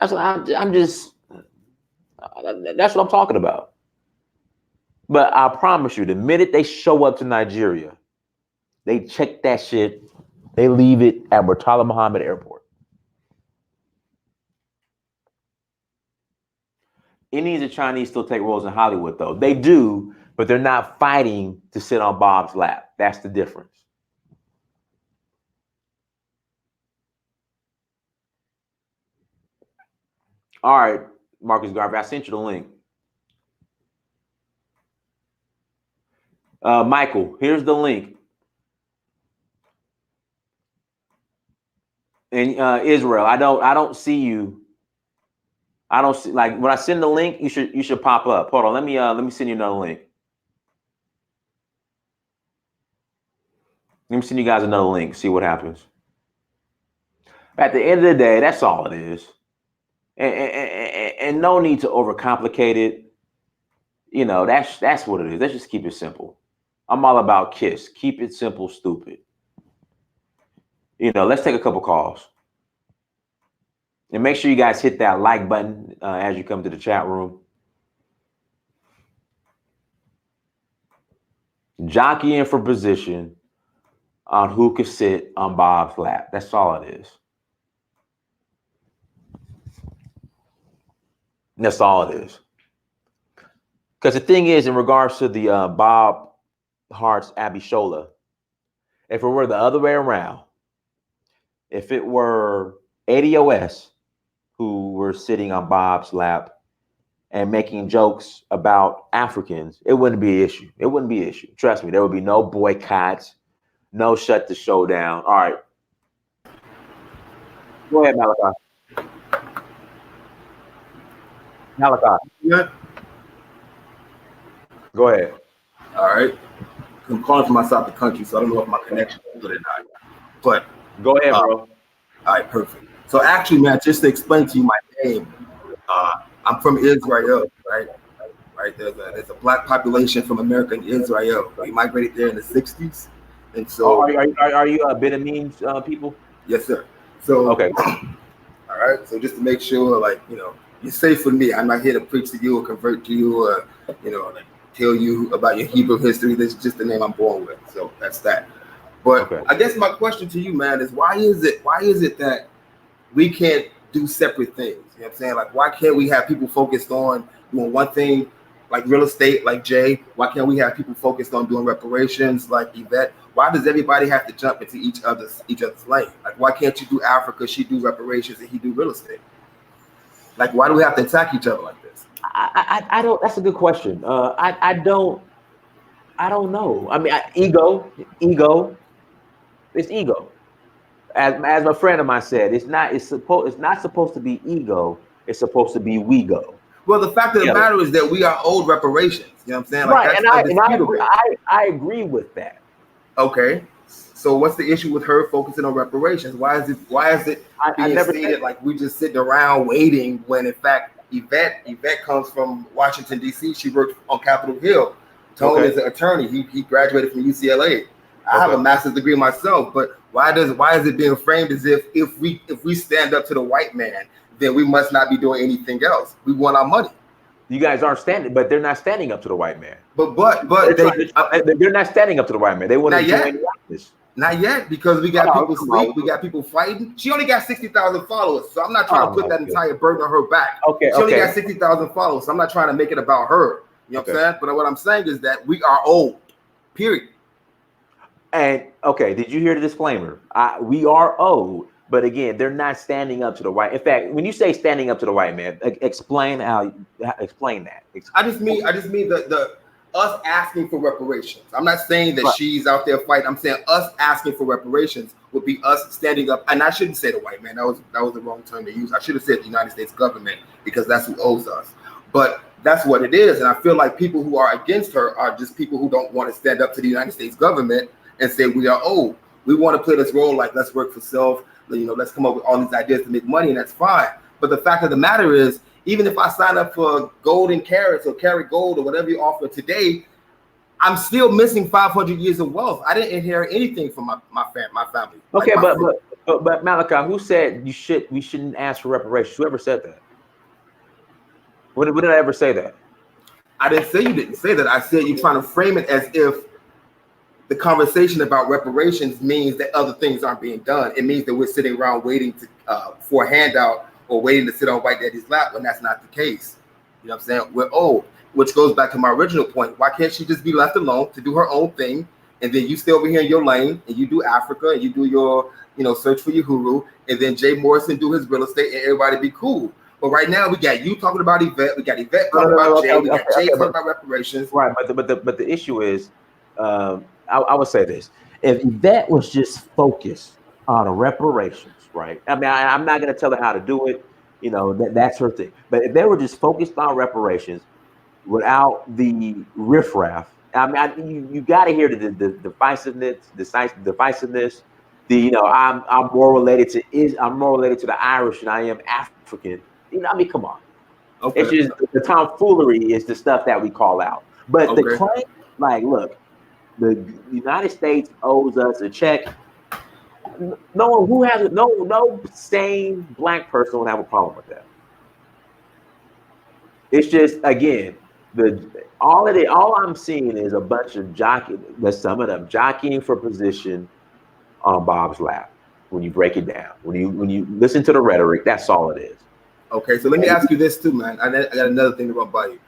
That's what I'm just. That's what I'm talking about. But I promise you, the minute they show up to Nigeria, they check that shit. They leave it at Murtala Muhammad Airport. Indians and Chinese still take roles in Hollywood, though. They do, but they're not fighting to sit on Bob's lap. That's the difference. All right, Marcus Garvey, I sent you the link. Michael, here's the link. And Israel, I don't see you. I don't see, like, when I send the link, you should pop up. Hold on, let me send you another link. Let me send you guys another link. See what happens. At the end of the day, that's all it is. And no need to overcomplicate it. That's what it is. Let's just keep it simple. I'm all about KISS. Keep it simple, stupid. Let's take a couple calls. And make sure you guys hit that like button as you come to the chat room. Jockeying for position on who could sit on Bob's lap. That's all it is. That's all it is. Because the thing is, in regards to the Bob Hart's Abishola, if it were the other way around, if it were ADOS who were sitting on Bob's lap and making jokes about Africans, it wouldn't be an issue. It wouldn't be an issue. Trust me, there would be no boycotts, no shut the show down. All right. Go ahead, Malachi. Malachi. Yeah. Go ahead. All right. I'm calling from outside the country, so I don't know if my connection is good or not. But go ahead, bro. All right, perfect. So actually, man, just to explain to you my name, I'm from Israel, right? Right. There's a black population from America in Israel. We migrated there in the '60s, and so are you Beninese people? Yes, sir. So okay. All right. So just to make sure, like, you're safe with me. I'm not here to preach to you or convert to you or like tell you about your Hebrew history. This is just the name I'm born with. So that's that. But okay. I guess my question to you, man, is why is it that we can't do separate things? You know what I'm saying? Like, why can't we have people focused on doing one thing, like real estate, like Jay? Why can't we have people focused on doing reparations, like Yvette? Why does everybody have to jump into each other's lane? Like, why can't you do Africa, she do reparations, and he do real estate? Like, why do we have to attack each other like this? I don't. That's a good question. I don't know. I mean, ego. It's ego. As my friend of mine said, it's not supposed to be ego. It's supposed to be we go. Well, the fact of the matter is that we are owed reparations. You know what I'm saying? Like, Right, that's and undisputable. I agree with that. Okay. So what's the issue with her focusing on reparations? Why is it I being never stated like we just sitting around waiting when in fact Yvette comes from Washington D.C. She worked on Capitol Hill. Tone is an attorney. He graduated from UCLA. I have a master's degree myself, but why is it being framed as if we stand up to the white man, then we must not be doing anything else? We want our money. You guys aren't standing, but they're not standing up to the white man. But they're not standing up to the white man. They want to join this. Not yet, because we got people asleep, we got people fighting. She only got 60,000 followers, so I'm not trying to put that entire burden on her back. She only got 60,000 followers, so I'm not trying to make it about her. You know what I'm saying? But what I'm saying is that we are old, period. And did you hear the disclaimer? We are owed, but again, they're not standing up to the white. In fact, when you say standing up to the white man, explain that. I just mean the us asking for reparations. I'm not saying that she's out there fighting. I'm saying us asking for reparations would be us standing up. And I shouldn't say the white man. That was the wrong term to use. I should have said the United States government, because that's who owes us. But that's what it is. And I feel like people who are against her are just people who don't want to stand up to the United States government and say we are owed. We want to play this role like let's work for self. Let's come up with all these ideas to make money, and that's fine. But the fact of the matter is, even if I sign up for golden carrots or carrot gold or whatever you offer today, I'm still missing 500 years of wealth. I didn't inherit anything from my family. Okay, but Malachi, who said we shouldn't ask for reparations? Whoever said that? When did I ever say that? I didn't say you didn't say that. I said you're trying to frame it as if the conversation about reparations means that other things aren't being done. It means that we're sitting around waiting for a handout or waiting to sit on white daddy's lap, when that's not the case. You know what I'm saying? We're old, which goes back to my original point. Why can't she just be left alone to do her own thing, and then you stay over here in your lane and you do Africa and you do your search for your Uhuru, and then Jay Morrison do his real estate, and everybody be cool. But right now we got you talking about Yvette, we got Yvette talking about Jay, we got Jay talking about reparations. Right, but the issue is, I would say this: if Yvette was just focused on reparations, right? I mean, I'm not going to tell her how to do it. That's her thing. But if they were just focused on reparations without the riffraff, I mean, you got to hear the divisiveness. I'm more related to the Irish than I am African. I mean, come on. Okay. It's just the tomfoolery is the stuff that we call out. But the claim, like, look, the United States owes us a check. No sane black person would have a problem with that. It's just, again, all I'm seeing is a bunch of some of them jockeying for position on Bob's lap. When you break it down, when you listen to the rhetoric, that's all it is. Okay, so let me ask you this too, man. I got another thing to run by you.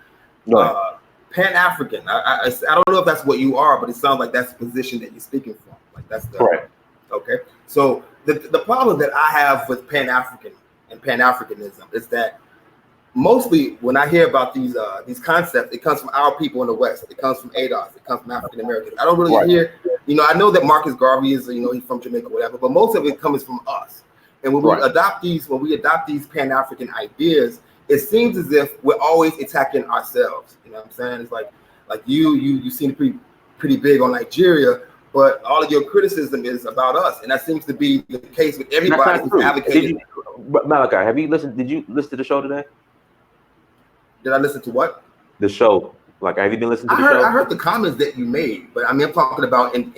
Pan-African. I don't know if that's what you are, but it sounds like that's the position that you're speaking from. Like that's the correct. Okay, so the problem that I have with Pan-African and Pan-Africanism is that mostly when I hear about these concepts, it comes from our people in the West. It comes from ADOS. It comes from African Americans. I don't really hear, I know that Marcus Garvey is, he's from Jamaica, whatever, but most of it comes from us. And when we adopt these Pan-African ideas, it seems as if we're always attacking ourselves. You know what I'm saying? It's like you seem pretty big on Nigeria, but all of your criticism is about us, and that seems to be the case with everybody who's advocating. Malachi, have you listened? Did you listen to the show today? Did I listen to what? The show. Like, have you been listening to the show? I heard the comments that you made, but I mean, I'm talking about in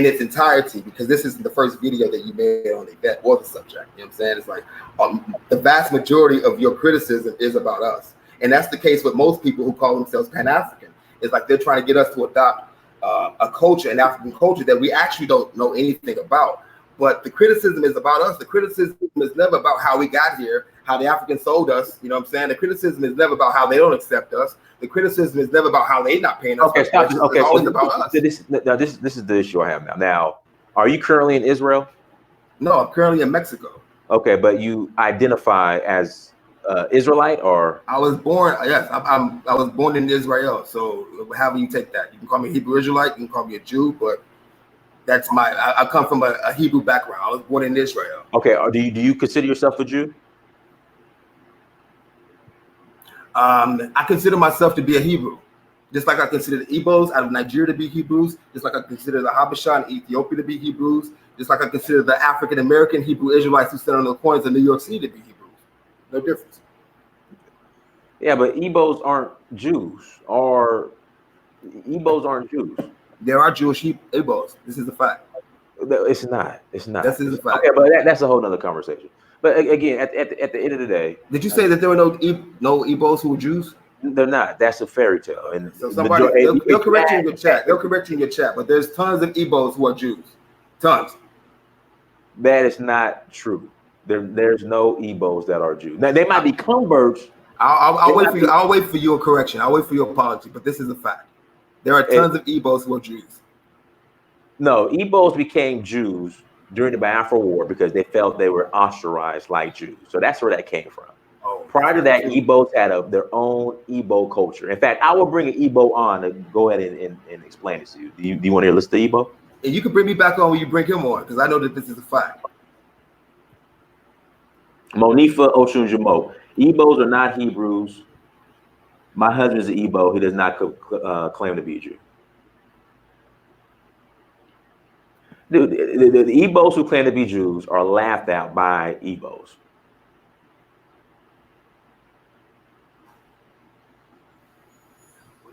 its entirety, because this is the first video that you made on that or the subject. You know what I'm saying? It's like the vast majority of your criticism is about us, and that's the case with most people who call themselves Pan-African. It's like they're trying to get us to adopt a culture, an African culture that we actually don't know anything about. But the criticism is about us. The criticism is never about how we got here, how the Africans sold us. You know what I'm saying? The criticism is never about how they don't accept us. The criticism is never about how they not paying us. Okay, stop. Okay, it's always about us. This is the issue I have now. Now, are you currently in Israel? No, I'm currently in Mexico. Okay, but you identify as Israelite, or? I was born. Yes, I was born in Israel. So however you take that, you can call me Hebrew Israelite. You can call me a Jew, but that's I come from a Hebrew background. I was born in Israel. Okay, do you consider yourself a Jew? I consider myself to be a Hebrew, just like I consider the Igbos out of Nigeria to be Hebrews, just like I consider the Abishola in Ethiopia to be Hebrews, just like I consider the African American Hebrew Israelites who stand on the corners of New York City to be Hebrews. No difference. Yeah, but Igbos aren't Jews, or Igbos aren't Jews. There are Jewish Igbos. This is a fact. It's not. It's not. This is a fact. Okay, but that's a whole nother conversation. But again, at the end of the day, did you say that there were no Igbos who were Jews? They're not. That's a fairy tale. And so somebody they'll correct you in your chat. They'll correct you in your chat. But there's tons of Igbos who are Jews. Tons. That is not true. There's no Igbos that are Jews. Now they might be converts. I'll wait for you. I'll wait for your correction. I'll wait for your apology. But this is a fact. There are tons of Igbos who are Jews. No, Igbos became Jews during the Biafra War because they felt they were ostracized like Jews. So that's where that came from. Oh, prior to that, Igbos had their own Igbo culture. In fact, I will bring an Igbo on to go ahead and explain it to you. Do you want to hear listen to Igbo? And you can bring me back on when you bring him on, because I know that this is a fact. Monifa Oshunjimo. Igbos are not Hebrews. My husband is an Igbo. He does not claim to be a Jew. Dude, the Igbos who claim to be Jews are laughed at by Igbos.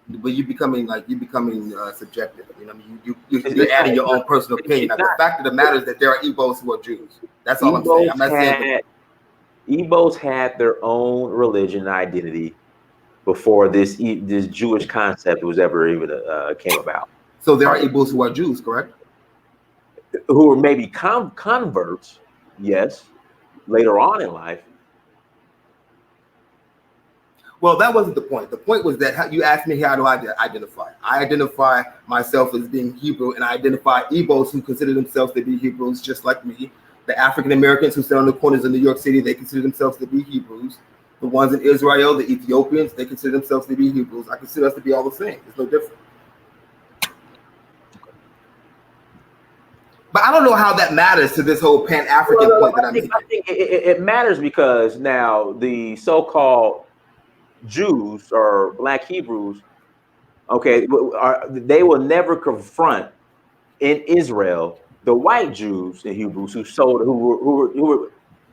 But you're becoming subjective. You know, you're adding your own personal opinion. Now, the fact of the matter is that there are Igbos who are Jews. That's all I'm saying. I'm not saying Igbos had their own religion and identity before this Jewish concept was ever even came about. So there are Igbos who are Jews, correct? Who are maybe converts, yes, later on in life. Well, that wasn't the point. The point was that you asked me how do I identify. I identify myself as being Hebrew, and I identify Igbos who consider themselves to be Hebrews just like me. The African Americans who sit on the corners of New York City, they consider themselves to be Hebrews. The ones in Israel, the Ethiopians, they consider themselves to be Hebrews. I consider us to be all the same. It's no different. But I don't know how that matters to this whole Pan-African point that I'm making. I think it matters because now the so-called Jews or Black Hebrews, okay, they will never confront in Israel the white Jews and Hebrews who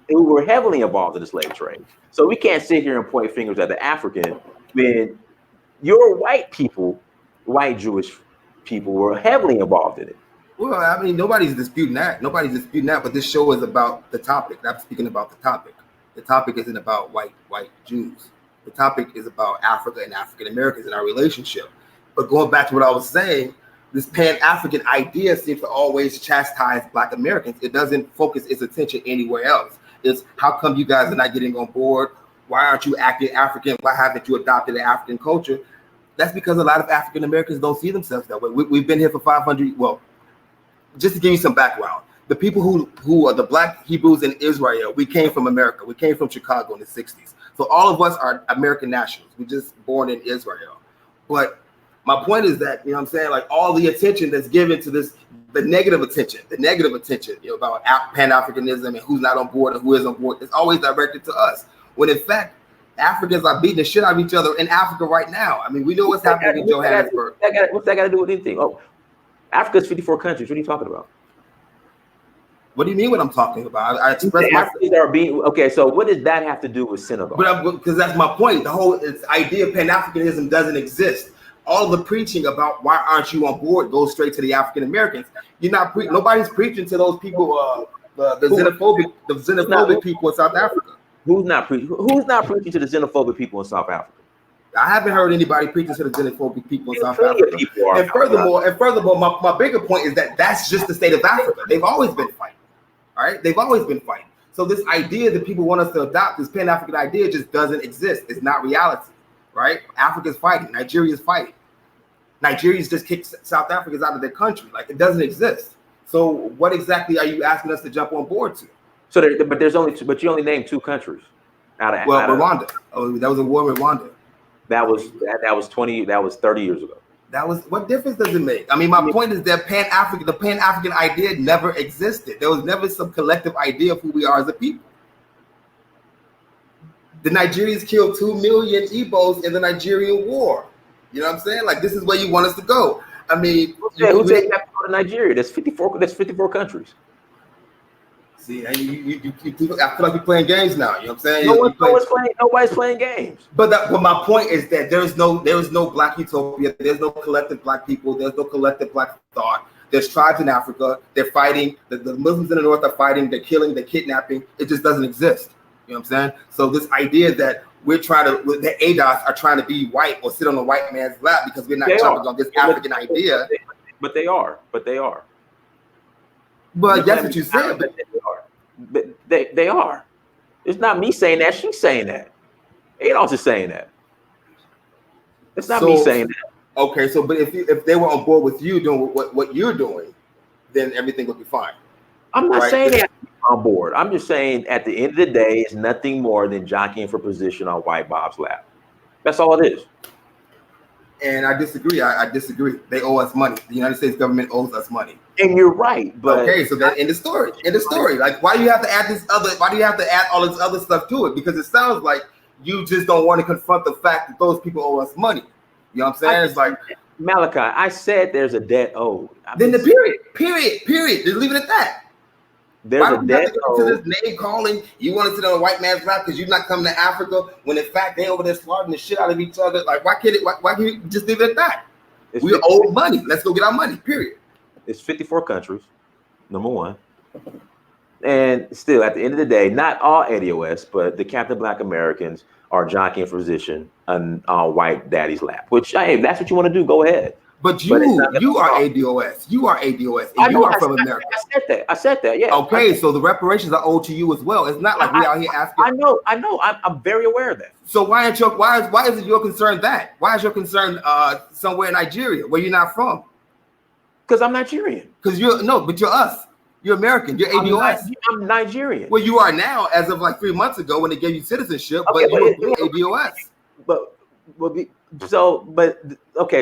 were heavily involved in the slave trade. So we can't sit here and point fingers at the African when your white Jewish people were heavily involved in it. Well, I mean, nobody's disputing that. But this show is about the topic. I'm speaking about the topic. The topic isn't about white Jews. The topic is about Africa and African Americans and our relationship. But going back to what I was saying, this Pan-African idea seems to always chastise Black Americans. It doesn't focus its attention anywhere else. It's how come you guys are not getting on board? Why aren't you acting African? Why haven't you adopted the African culture? That's because a lot of African Americans don't see themselves that way. We've been here for 500. Well, just to give you some background, the people who are the Black Hebrews in Israel, we came from America. We came from Chicago in the 60s. So all of us are American nationals. We're just born in Israel. But my point is that, you know what I'm saying, like all the attention that's given to this, the negative attention, you know, about Pan-Africanism and who's not on board and who is on board, is always directed to us. When in fact, Africans are beating the shit out of each other in Africa right now. I mean, we know what's happening in Johannesburg. What's that got to do with anything? Oh, Africa's 54 countries. What are you talking about? What do you mean what I'm talking about? I express okay, so what does that have to do with Senegal? Because that's my point. The whole idea of Pan-Africanism doesn't exist. All of the preaching about why aren't you on board goes straight to the African Americans. You're not nobody's preaching to those people, the xenophobic people in South Africa. Who's not preaching to the xenophobic people in South Africa? I haven't heard anybody preaching to the xenophobic people in South Africa. And furthermore, my bigger point is that that's just the state of Africa. They've always been fighting. All right, they've always been fighting. So this idea that people want us to adopt, this Pan-African idea, just doesn't exist. It's not reality, right? Africa's fighting. Nigeria's fighting. Nigeria's just kicked South Africans out of their country. Like, it doesn't exist. So what exactly are you asking us to jump on board to? So, but you only named 2 countries out of Rwanda. Oh, that was a war with Rwanda. That was 30 years ago. What difference does it make? I mean, my point is that the Pan-African idea never existed. There was never some collective idea of who we are as a people. The Nigerians killed 2 million Igbos in the Nigerian war. You know what I'm saying? Like, this is where you want us to go. I mean, who said you have to go to Nigeria? That's 54. That's 54 countries. See, I feel like you're playing games now. You know what I'm saying? Nobody's playing games. But my point is that there is no black utopia. There's no collective black people. There's no collective black thought. There's tribes in Africa. They're fighting. The Muslims in the north are fighting. They're killing. They're kidnapping. It just doesn't exist. You know what I'm saying? So this idea that the ADOS are trying to be white or sit on the white man's lap because we're not jumping on this African idea. But they are. But that's what you said. But they are. It's not me saying that. She's saying that. ADOS is saying that. It's not me saying that. Okay, so but if they were on board with you doing what you're doing, then everything would be fine. I'm not saying that on board. I'm just saying at the end of the day, it's nothing more than jockeying for position on white Bob's lap. That's all it is. And I disagree. I disagree. They owe us money. The United States government owes us money. And you're right. But okay, so that in the story. Like, why do you have to add why do you have to add all this other stuff to it? Because it sounds like you just don't want to confront the fact that those people owe us money. You know what I'm saying? It's like, Malachi, I said there's a debt owed. Then the period. Just leave it at that. There's a debt owed. To this name calling, you want to sit on a white man's lap because you're not coming to Africa when in fact they over there slaughtering the shit out of each other. Like, why can't you just leave it at that? We owe money. Let's go get our money. Period. It's 54 countries, number one. And still, at the end of the day, not all ADOS, but the Captain Black Americans are jockeying for position on white daddy's lap. Which, hey, if that's what you want to do, go ahead. But you are ADOS. You are ADOS. And you are from America. I said that. Yeah. Okay, so the reparations are owed to you as well. It's not like we out here asking. I know. I'm very aware of that. So why is it your concern that? Why is your concern somewhere in Nigeria where you're not from? Because I'm Nigerian. But you're us. You're American. You're ADOS. I'm Nigerian. Well, you are now, as of like 3 months ago when they gave you citizenship, okay, but you're ADOS.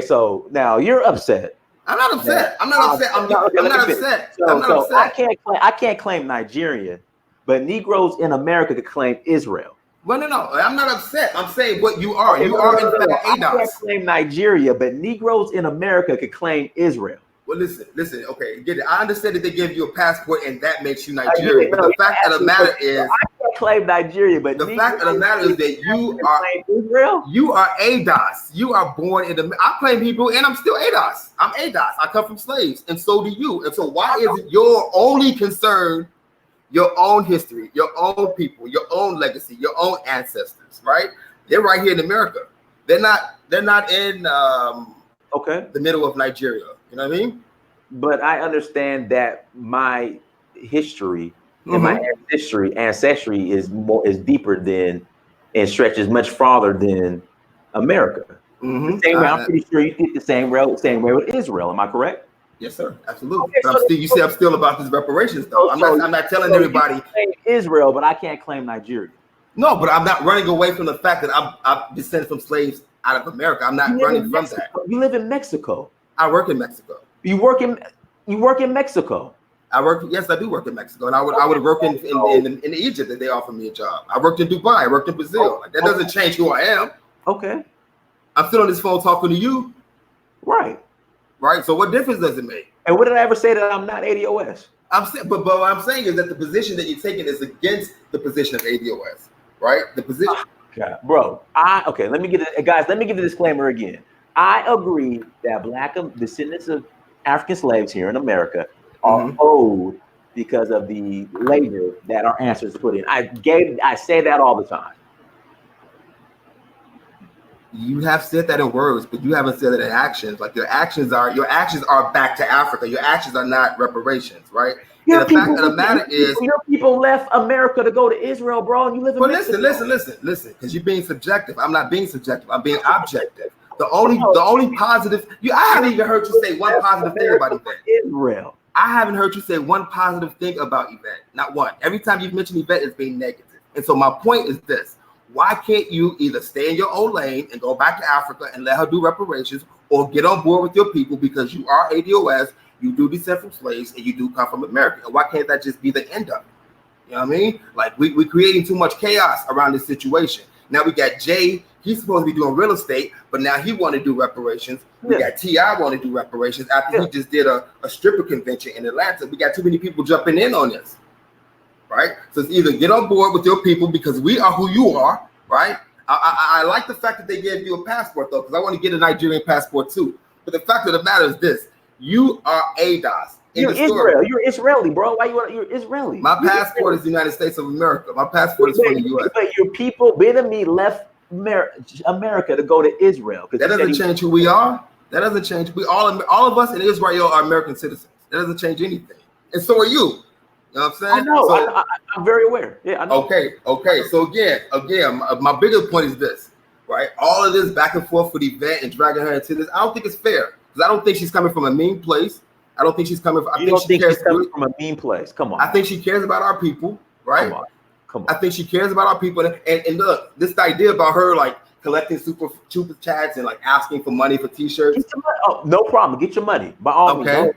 So now you're upset. I'm not upset. I'm not upset. I'm not upset. I can't claim Nigerian, but Negroes in America could claim Israel. Well, no. I'm not upset. I'm saying what you are. You are in fact ADOS. I can't claim Nigeria, but Negroes in America could claim Israel. Well, listen. Okay, get it. I understand that they give you a passport and that makes you Nigerian. But the fact of the matter is, I can't claim Nigeria, but the fact of the matter is that you are Israel. You are ADOS. You are born in the. I claim Hebrew and I'm still ADOS. I'm ADOS. I come from slaves, and so do you. And so, why is it your only concern? Your own history, your own people, your own legacy, your own ancestors, right? They're right here in America. They're not in the middle of Nigeria. You know what I mean? But I understand that my history and my ancestry is deeper than and stretches much farther than America. The same way, I'm pretty sure you think the same way with Israel. Am I correct? Yes, sir. Absolutely. Okay, but you say I'm still about this reparations, though. I'm not telling everybody. You claim Israel, but I can't claim Nigeria. No, but I'm not running away from the fact that I'm descended from slaves out of America. I'm not running from that. You live in Mexico. I work in Mexico. You work in Mexico. Yes, I do work in Mexico, and I would work in Egypt if they offered me a job. I worked in Dubai. I worked in Brazil. That doesn't change who I am. Okay. I'm still on this phone talking to you. Right. So what difference does it make? And what did I ever say that I'm not ADOS? But what I'm saying is that the position that you're taking is against the position of ADOS, right? The position. Bro. Let me give the disclaimer again. I agree that Black descendants of African slaves here in America are owed because of the labor that our ancestors put in. I say that all the time. You have said that in words, but you haven't said it in actions. Like your actions are back to Africa. Your actions are not reparations, right? And the fact of the matter is, your people left America to go to Israel, bro. And you live in Mexico. Listen, because you're being subjective. I'm not being subjective. I'm being objective. The only positive. I haven't even heard you say one positive thing about Yvette. Israel. I haven't heard you say one positive thing about Yvette. Not one. Every time you've mentioned Yvette, it's being negative. And so my point is this. Why can't you either stay in your own lane and go back to Africa and let her do reparations, or get on board with your people because you are ADOS, you do descend from slaves, and you do come from America? And why can't that just be the end of it? You know what I mean? Like we're creating too much chaos around this situation. Now we got Jay. He's supposed to be doing real estate, but now he want to do reparations. We got T.I. want to do reparations after he just did a stripper convention in Atlanta. We got too many people jumping in on this, right? So it's either get on board with your people because we are who you are, right? I like the fact that they gave you a passport though, because I want to get a Nigerian passport too. But the fact of the matter is this: you are ADOS. You're Israel. You're Israeli, bro. Why you're Israeli? My passport is the United States of America. My passport is from the U.S. But your people, Benami, left America to go to Israel. That doesn't change who we are. That doesn't change. We all of us in Israel are American citizens. That doesn't change anything. And so are you. You know what I'm saying? I know. So, I'm very aware. Yeah, I know. Okay. So again, my bigger point is this, right? All of this back and forth with Yvette and dragging her into this, I don't think it's fair because I don't think she's coming from a mean place. I don't think she's coming from. She's coming from a mean place. Come on. I think she cares about our people, right? Come on. I think she cares about our people. And look, this idea about her like collecting super chats and like asking for money for T-shirts. Oh, no problem. Get your money. By all means.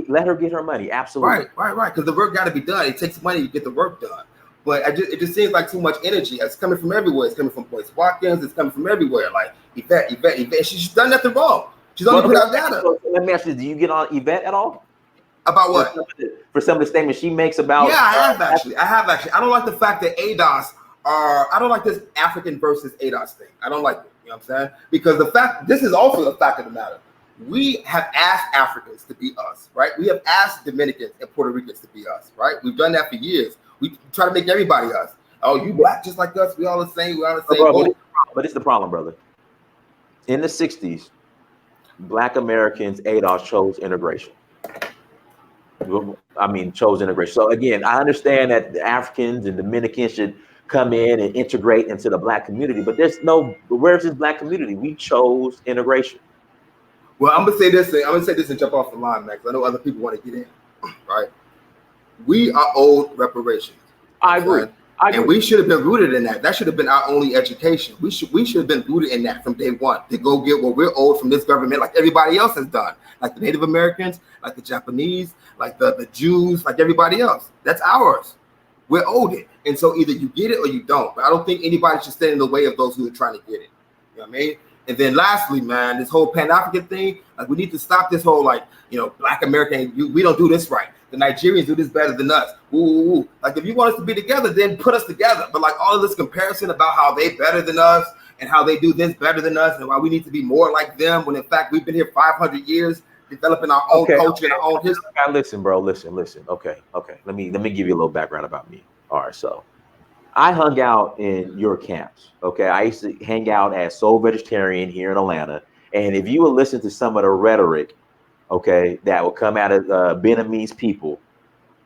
Let her get her money. Absolutely. Right. Because the work got to be done. It takes money to get the work done. But it just seems like too much energy. It's coming from everywhere. It's coming from Boyce Watkins. It's coming from everywhere. Like Yvette. She's done nothing wrong. She's only put out data. So let me ask you: do you get on Yvette at all? About what? For some of the statements she makes about. Yeah, I have actually. I don't like the fact that ADOS are. I don't like this African versus ADOS thing. I don't like it. You know what I'm saying? Because this is also the fact of the matter. We have asked Africans to be us, right? We have asked Dominicans and Puerto Ricans to be us, right? We've done that for years. We try to make everybody us. Oh, you black just like us. We all the same. We all the same. But it's the problem, brother. In the 60s, Black Americans, ADOS chose integration. Chose integration. So again, I understand that the Africans and Dominicans should come in and integrate into the Black community, but where's this Black community? We chose integration. Well, I'm gonna say this and jump off the line, Max. I know other people want to get in, right? We are owed reparations. I agree. And we should have been rooted in that. That should have been our only education. We should have been rooted in that from day one to go get what we're owed from this government, like everybody else has done, like the Native Americans, like the Japanese, like the Jews, like everybody else. That's ours. We're owed it. And so either you get it or you don't. But I don't think anybody should stand in the way of those who are trying to get it. You know what I mean? And then lastly, man, this whole Pan-African thing, like we need to stop this whole Black American, we don't do this right. The Nigerians do this better than us. Ooh. Like if you want us to be together, then put us together. But like all of this comparison about how they better than us and how they do this better than us and why we need to be more like them when in fact we've been here 500 years developing our own culture and our own history. Listen, bro. Listen. Okay. Let me give you a little background about me. All right, so I hung out in your camps. Okay, I used to hang out as Soul Vegetarian here in Atlanta, and if you would listen to some of the rhetoric, okay, that will come out of Beninese people,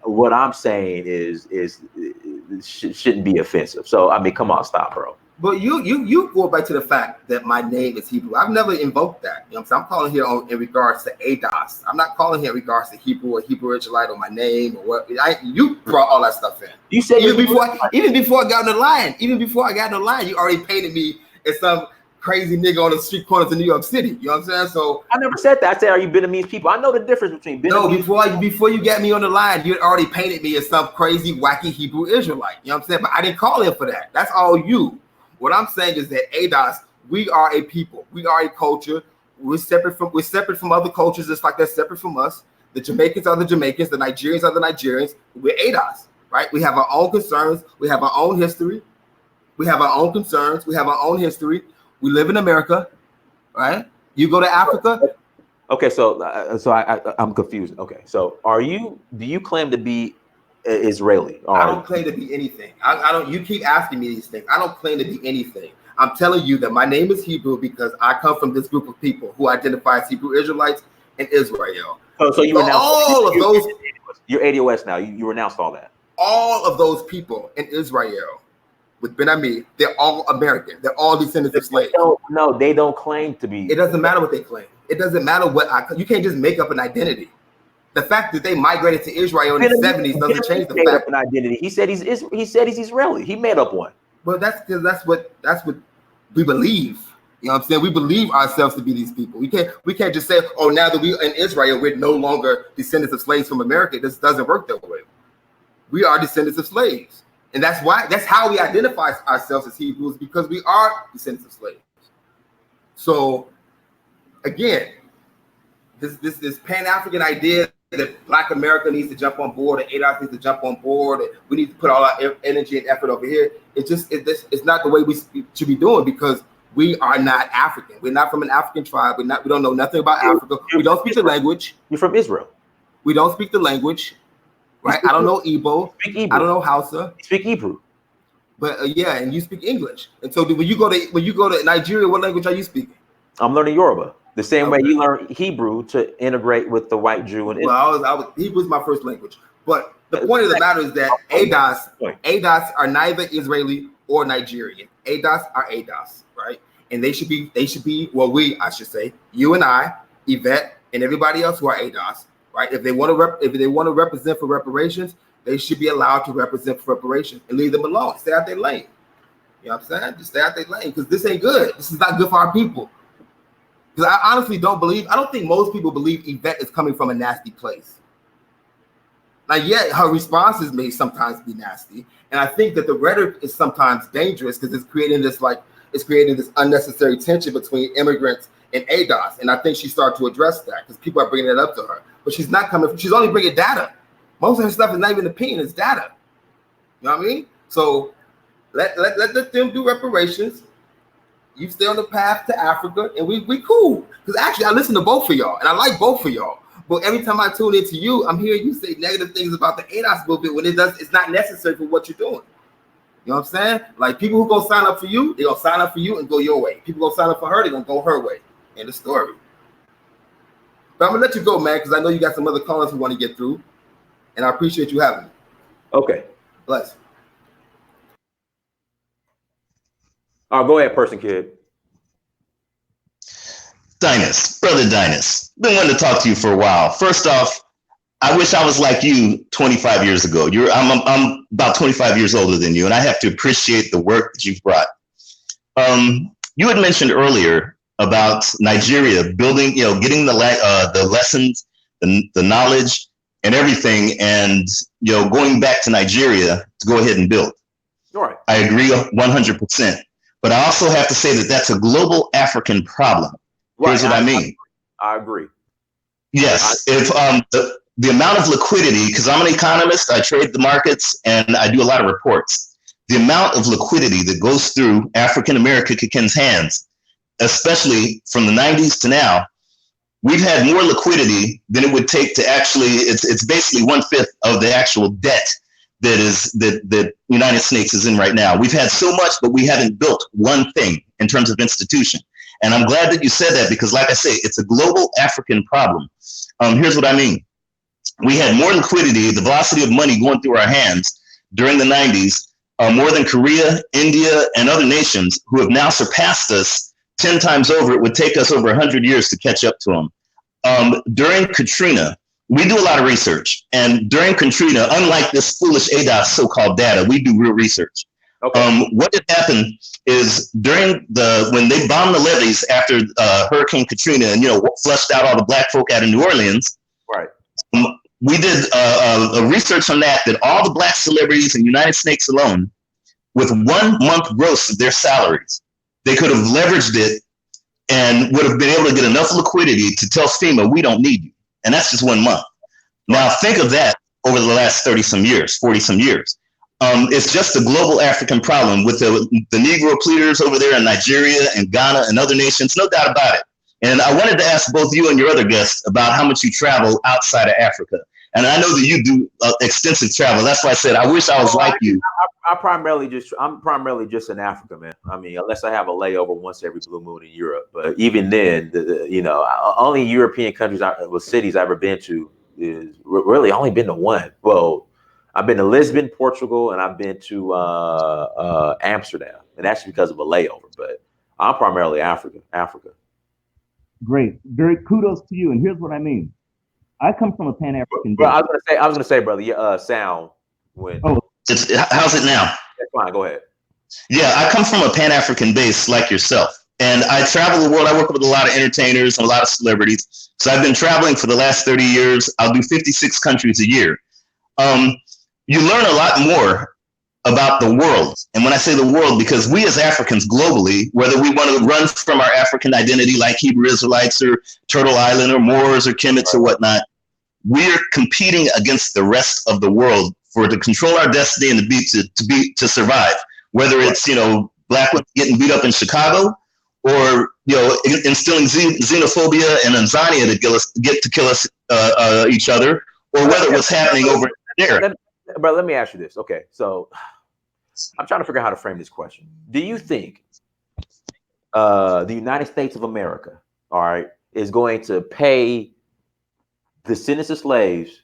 what I'm saying is shouldn't be offensive. So I mean, come on, stop, bro. But you go back to the fact that my name is Hebrew. I've never invoked that. You know what I'm saying? I'm calling here in regards to ADOS. I'm not calling here in regards to Hebrew or Hebrew Israelite or my name or what. You brought all that stuff in. You said even before I got in the line. Even before I got in the line, you already painted me as some crazy nigga on the street corners of New York City. You know what I'm saying? So I never said that. I said, are you Beninese people? I know the difference between Beninese. No, before you got me on the line, you had already painted me as some crazy, wacky Hebrew Israelite. You know what I'm saying? But I didn't call him for that. That's all you. What I'm saying is that ADOS, we are a people. We are a culture. We're separate from other cultures, just like they're separate from us. The Jamaicans are the Jamaicans. The Nigerians are the Nigerians. We're ADOS, right? We have our own concerns. We have our own history. We have our own concerns. We have our own history. We live in America, right? You go to Africa. Okay, so I'm confused. Okay, so do you claim to be Israeli? I don't claim to be anything. I don't. You keep asking me these things. I don't claim to be anything. I'm telling you that my name is Hebrew because I come from this group of people who identify as Hebrew Israelites in Israel. So you renounce all of those. You're ADOS now. You renounced all that. All of those people in Israel with Ben Ami, they're all American. They're all descendants of slaves. No, they don't claim to be. It doesn't matter what they claim. It doesn't matter you can't just make up an identity. The fact that they migrated to Israel in the 70s doesn't change the fact. An identity. He said he's Israeli. He made up one. Well, that's because that's what we believe. You know what I'm saying? We believe ourselves to be these people. We can't just say, oh, now that we're in Israel, we're no longer descendants of slaves from America. This doesn't work that way. We are descendants of slaves. And that's how we identify ourselves as Hebrews, because we are descendants of slaves. So again, this Pan-African idea that Black America needs to jump on board, and ADOS needs to jump on board, and we need to put all our energy and effort over here. It's not the way we should be doing, because we are not African. We're not from an African tribe. We don't know nothing about Africa. We don't speak the language. You're from Israel. We don't speak the language, right? I don't know Igbo. I don't know Hausa. You speak Hebrew. But yeah, and you speak English. And so when you go to Nigeria, what language are you speaking? I'm learning Yoruba. The same way you learn Hebrew to integrate with the white Jew. And Hebrew was my first language. But the point of the matter is that ADOS are neither Israeli or Nigerian. ADOS are ADOS, right? And they should be, I should say, you and I, Yvette, and everybody else who are ADOS, right? If they want to represent for reparations, they should be allowed to represent for reparations, and leave them alone. Stay out their lane. You know what I'm saying? Just stay out their lane, because this ain't good. This is not good for our people. Because I honestly don't think most people believe Yvette is coming from a nasty place. Now, yet her responses may sometimes be nasty, and I think that the rhetoric is sometimes dangerous, because it's creating this unnecessary tension between immigrants and ADOS. And I think she started to address that, because people are bringing it up to her. But she's only bringing data. Most of her stuff is not even opinion, it's data. You know what I mean? So let them do reparations. You stay on the path to Africa, and we cool. Because actually, I listen to both of y'all, and I like both of y'all. But every time I tune into you, I'm hearing you say negative things about the ADOS movement when it's not necessary for what you're doing. You know what I'm saying? Like, people who go sign up for you, they're going to sign up for you and go your way. People go sign up for her, they're going to go her way. End of story. But I'm going to let you go, man, because I know you got some other callers who want to get through. And I appreciate you having me. Okay. Bless. Go ahead, person kid. Brother Dynas, been wanting to talk to you for a while. First off, I wish I was like you 25 years ago. I'm about 25 years older than you, and I have to appreciate the work that you've brought. You had mentioned earlier about Nigeria building, getting the lessons, the knowledge, and everything, and going back to Nigeria to go ahead and build. All right. I agree 100%. But I also have to say that that's a global African problem. Right. Here's what I mean. I agree. Yes. If the amount of liquidity, because I'm an economist, I trade the markets, and I do a lot of reports. The amount of liquidity that goes through African Americans' hands, especially from the 90s to now, we've had more liquidity than it would take to actually, it's basically 1/5 of the actual debt that United States is in right now. We've had so much, but we haven't built one thing in terms of institution. And I'm glad that you said that, because like I say, it's a global African problem. Here's what I mean. We had more liquidity, the velocity of money going through our hands during the 90s, more than Korea, India, and other nations who have now surpassed us 10 times over. It would take us over 100 years to catch up to them. During Katrina, we do a lot of research. And during Katrina, unlike this foolish ADOS so-called data, we do real research. Okay. What had happened is when they bombed the levees after Hurricane Katrina and, flushed out all the black folk out of New Orleans. Right. We did a research on that all the black celebrities in the United States alone, with 1 month gross of their salaries, they could have leveraged it and would have been able to get enough liquidity to tell FEMA, we don't need you. And that's just 1 month. Now think of that over the last 40 some years. It's just a global African problem with the Negro pleaders over there in Nigeria and Ghana and other nations, no doubt about it. And I wanted to ask both you and your other guests about how much you travel outside of Africa. And I know that you do extensive travel. That's why I said I wish I was like you. I'm primarily just in Africa, man. I mean, unless I have a layover once every blue moon in Europe. But even then, only European countries cities I've ever been to is really only been to one. Well, I've been to Lisbon, Portugal, and I've been to Amsterdam, and that's because of a layover. But I'm primarily Africa. Great, very kudos to you. And here's what I mean. I come from a Pan-African. But I was gonna say, brother, your sound went. Oh, how's it now? That's fine. Go ahead. Yeah, I come from a Pan-African base like yourself, and I travel the world. I work with a lot of entertainers and a lot of celebrities. So I've been traveling for the last 30 years. I'll do 56 countries a year. You learn a lot more about the world. And when I say the world, because we as Africans globally, whether we want to run from our African identity like Hebrew Israelites or Turtle Island or Moors or Kemet or whatnot, we're competing against the rest of the world to control our destiny and to survive. Whether it's, black women getting beat up in Chicago, or instilling xenophobia and anxiety to kill us each other, or whether what's happening over there. But let me ask you this. Okay, so I'm trying to figure out how to frame this question. Do you think the United States of America, all right, is going to pay the descendants of slaves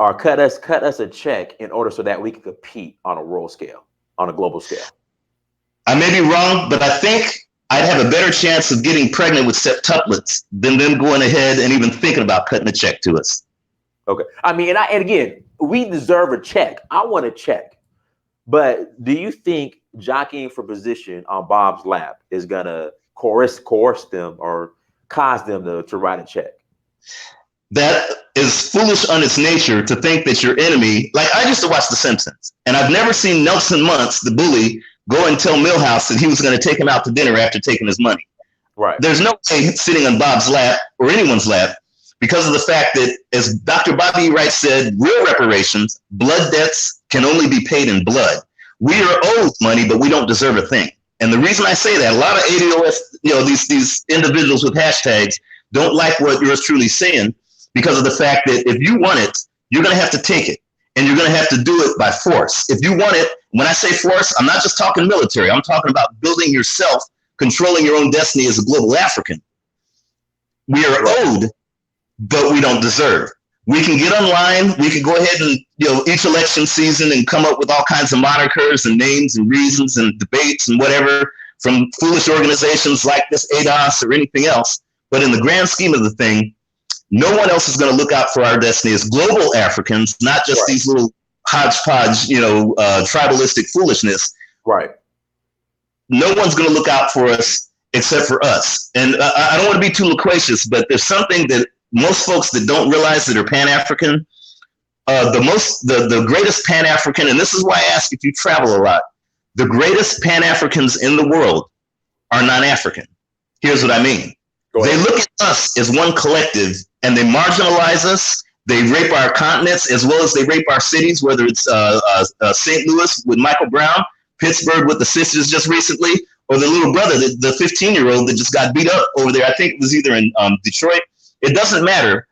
or cut us a check in order so that we can compete on a world scale, on a global scale? I may be wrong, but I think I'd have a better chance of getting pregnant with septuplets than them going ahead and even thinking about cutting a check to us. Okay. I mean, and again, we deserve a check. I want a check. But do you think jockeying for position on Bob's lap is going to coerce them or cause them to write a check? That is foolish on its nature to think that your enemy, like I used to watch The Simpsons, and I've never seen Nelson Muntz, the bully, go and tell Milhouse that he was going to take him out to dinner after taking his money. Right. There's no way sitting on Bob's lap or anyone's lap, because of the fact that, as Dr. Bobby Wright said, real reparations, blood debts can only be paid in blood. We are owed money, but we don't deserve a thing. And the reason I say that, a lot of ADOS, these individuals with hashtags don't like what yours truly saying, because of the fact that if you want it, you're going to have to take it. And you're going to have to do it by force. If you want it, when I say force, I'm not just talking military. I'm talking about building yourself, controlling your own destiny as a global African. We are owed, but we don't deserve. We can get online. We can go ahead and, each election season and come up with all kinds of monikers and names and reasons and debates and whatever from foolish organizations like this ADOS or anything else. But in the grand scheme of the thing, no one else is going to look out for our destiny as global Africans, not just these little hodgepodge, tribalistic foolishness. Right. No one's going to look out for us except for us. And I don't want to be too loquacious, but there's something that most folks that don't realize that are Pan-African, the greatest Pan-African, and this is why I ask if you travel a lot, the greatest Pan-Africans in the world are non-African. Here's what I mean. They look at us as one collective, and they marginalize us. They rape our continents as well as they rape our cities, whether it's St. Louis with Michael Brown, Pittsburgh with the sisters just recently, or the little brother, the 15-year-old that just got beat up over there. I think it was either in Detroit. It doesn't matter.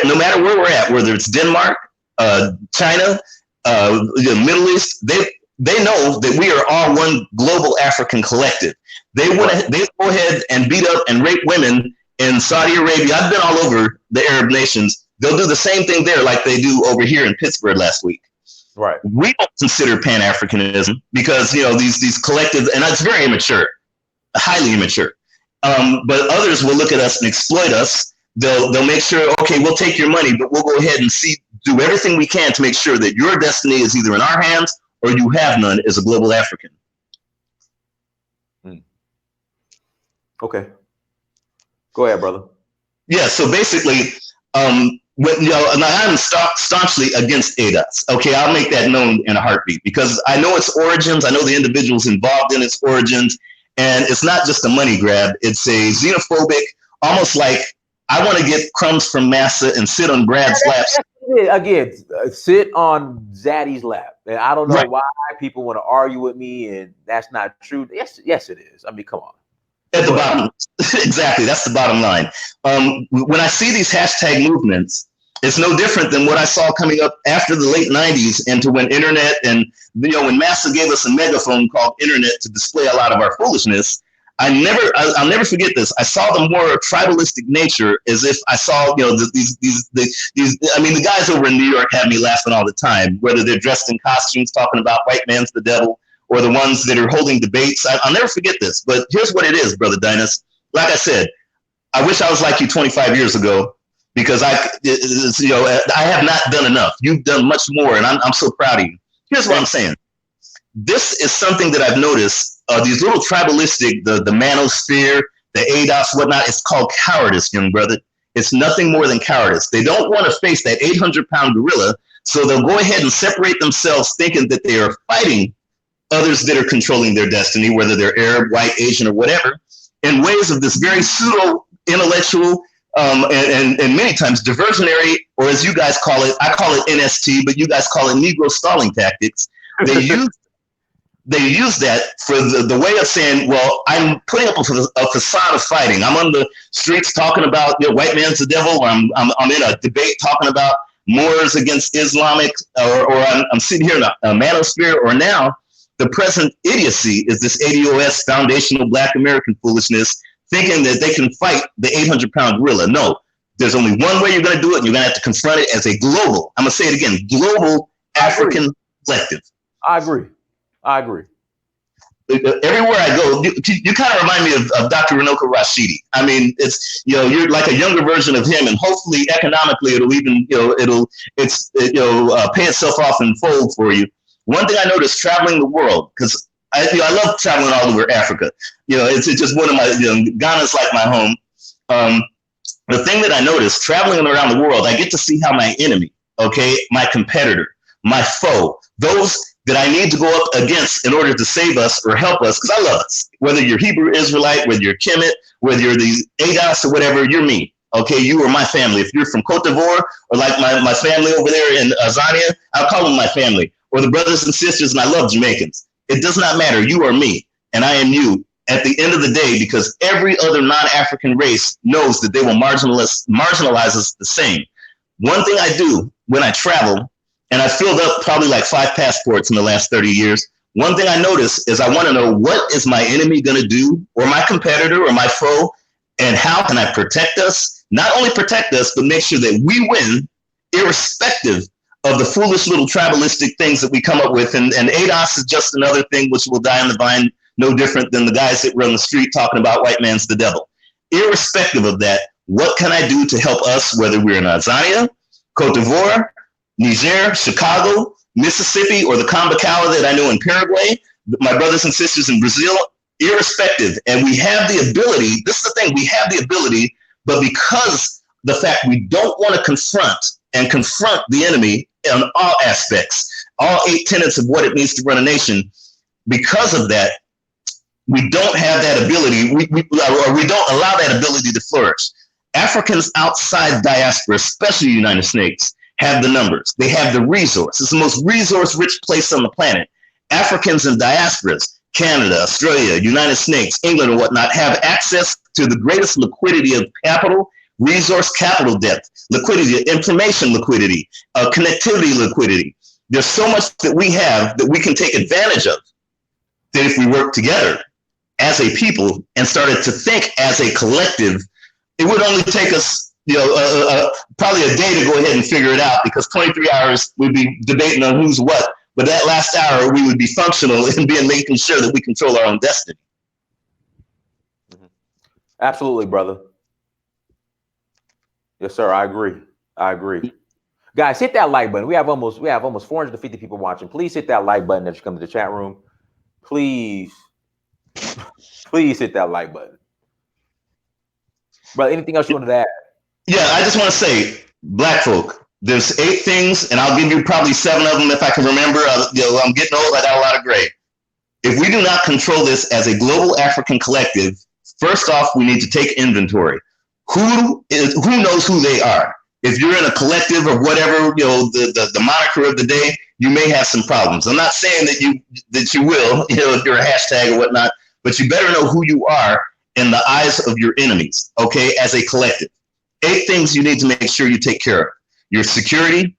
No matter where we're at, whether it's Denmark, China, the Middle East, they know that we are all one global African collective. They go ahead and beat up and rape women in Saudi Arabia. I've been all over the Arab nations. They'll do the same thing there like they do over here in Pittsburgh last week. Right. We don't consider Pan-Africanism because, these collective, and it's very immature, highly immature. But others will look at us and exploit us. They'll make sure, okay, we'll take your money, but we'll go ahead and do everything we can to make sure that your destiny is either in our hands or you have none as a global African. Okay. Go ahead, brother. Yeah, so basically, I'm staunchly against ADOS. Okay, I'll make that known in a heartbeat because I know its origins. I know the individuals involved in its origins. And it's not just a money grab. It's a xenophobic, almost like I want to get crumbs from massa and sit on Brad's lap. Again, sit on Zaddy's lap. And I don't know why people want to argue with me, and that's not true. Yes, it is. I mean, come on. At the bottom, exactly. That's the bottom line. When I see these hashtag movements, it's no different than what I saw coming up after the late 90s into when internet and, when NASA gave us a megaphone called internet to display a lot of our foolishness. I'll never forget this. I saw the more tribalistic nature as if I saw, the guys over in New York have me laughing all the time, whether they're dressed in costumes talking about white man's the devil, or the ones that are holding debates. I'll never forget this, but here's what it is, Brother Dinas. Like I said, I wish I was like you 25 years ago because I have not done enough. You've done much more, and I'm so proud of you. Here's what I'm saying. This is something that I've noticed. These little tribalistic, the manosphere, the ADOS, whatnot, it's called cowardice, young brother. It's nothing more than cowardice. They don't want to face that 800-pound gorilla So they'll go ahead and separate themselves thinking that they are fighting others that are controlling their destiny, whether they're Arab, white, Asian, or whatever, in ways of this very pseudo-intellectual and many times diversionary, or as you guys call it, I call it NST, but you guys call it Negro stalling tactics. They use that for the way of saying, well, I'm putting up a facade of fighting. I'm on the streets talking about white man's the devil, or I'm in a debate talking about Moors against Islamic, or I'm sitting here in a manosphere, or now the present idiocy is this ADOS foundational Black American foolishness, thinking that they can fight the 800-pound gorilla. No, there's only one way you're going to do it, and you're going to have to confront it as a global, I'm going to say it again, global African collective. I agree. Everywhere I go, you kind of remind me of Dr. Runoko Rashidi. I mean, it's, you're like a younger version of him, and hopefully economically it'll even, pay itself off and fold for you. One thing I noticed traveling the world, because I love traveling all over Africa. It's just one of my, Ghana's like my home. The thing that I noticed traveling around the world, I get to see how my enemy, my competitor, my foe, those that I need to go up against in order to save us or help us, because I love us. Whether you're Hebrew Israelite, whether you're Kemet, whether you're the ADOS or whatever, you're me. You are my family. If you're from Cote d'Ivoire, or like my family over there in Zania, I'll call them my family. Or the brothers and sisters, and I love Jamaicans. It does not matter. You are me, and I am you at the end of the day, because every other non-African race knows that they will marginalize us the same. One thing I do when I travel, and I filled up probably like 5 passports in the last 30 years. One thing I notice is I want to know, what is my enemy going to do, or my competitor or my foe, and how can I protect us? Not only protect us, but make sure that we win, irrespective of the foolish little tribalistic things that we come up with. And ADOS is just another thing which will die on the vine, no different than the guys that run the street talking about white man's the devil. Irrespective of that, what can I do to help us, whether we're in Tanzania, Cote d'Ivoire, Niger, Chicago, Mississippi, or the Kambakawa that I know in Paraguay, my brothers and sisters in Brazil, irrespective. And we have the ability, this is the thing, we have the ability, but because the fact we don't want to confront the enemy on all aspects, all 8 tenets of what it means to run a nation, because of that, we don't have that ability, we don't allow that ability to flourish. Africans outside diaspora, especially the United States, have the numbers. They have the resource. It's the most resource-rich place on the planet. Africans in diasporas, Canada, Australia, United States, England, and whatnot, have access to the greatest liquidity of capital, resource capital depth, liquidity, information liquidity, connectivity liquidity. There's so much that we have that we can take advantage of, that if we work together as a people and started to think as a collective, it would only take us probably a day to go ahead and figure it out, because 23 hours we'd be debating on who's what, but that last hour we would be functional and making sure that we control our own destiny. Absolutely, brother. Yes, sir. I agree. Guys, hit that like button. We have almost 450 people watching. Please hit that like button as you come to the chat room. Please hit that like button. Brother, anything else you wanted to add? Yeah, I just want to say, Black folk, there's 8 things, and I'll give you probably 7 of them if I can remember. I'm getting old, I got a lot of gray. If we do not control this as a global African collective, first off, we need to take inventory. Who knows who they are? If you're in a collective or whatever, the moniker of the day, you may have some problems. I'm not saying that you will, if you're a hashtag or whatnot, but you better know who you are in the eyes of your enemies, as a collective. 8 things you need to make sure you take care of. Your security,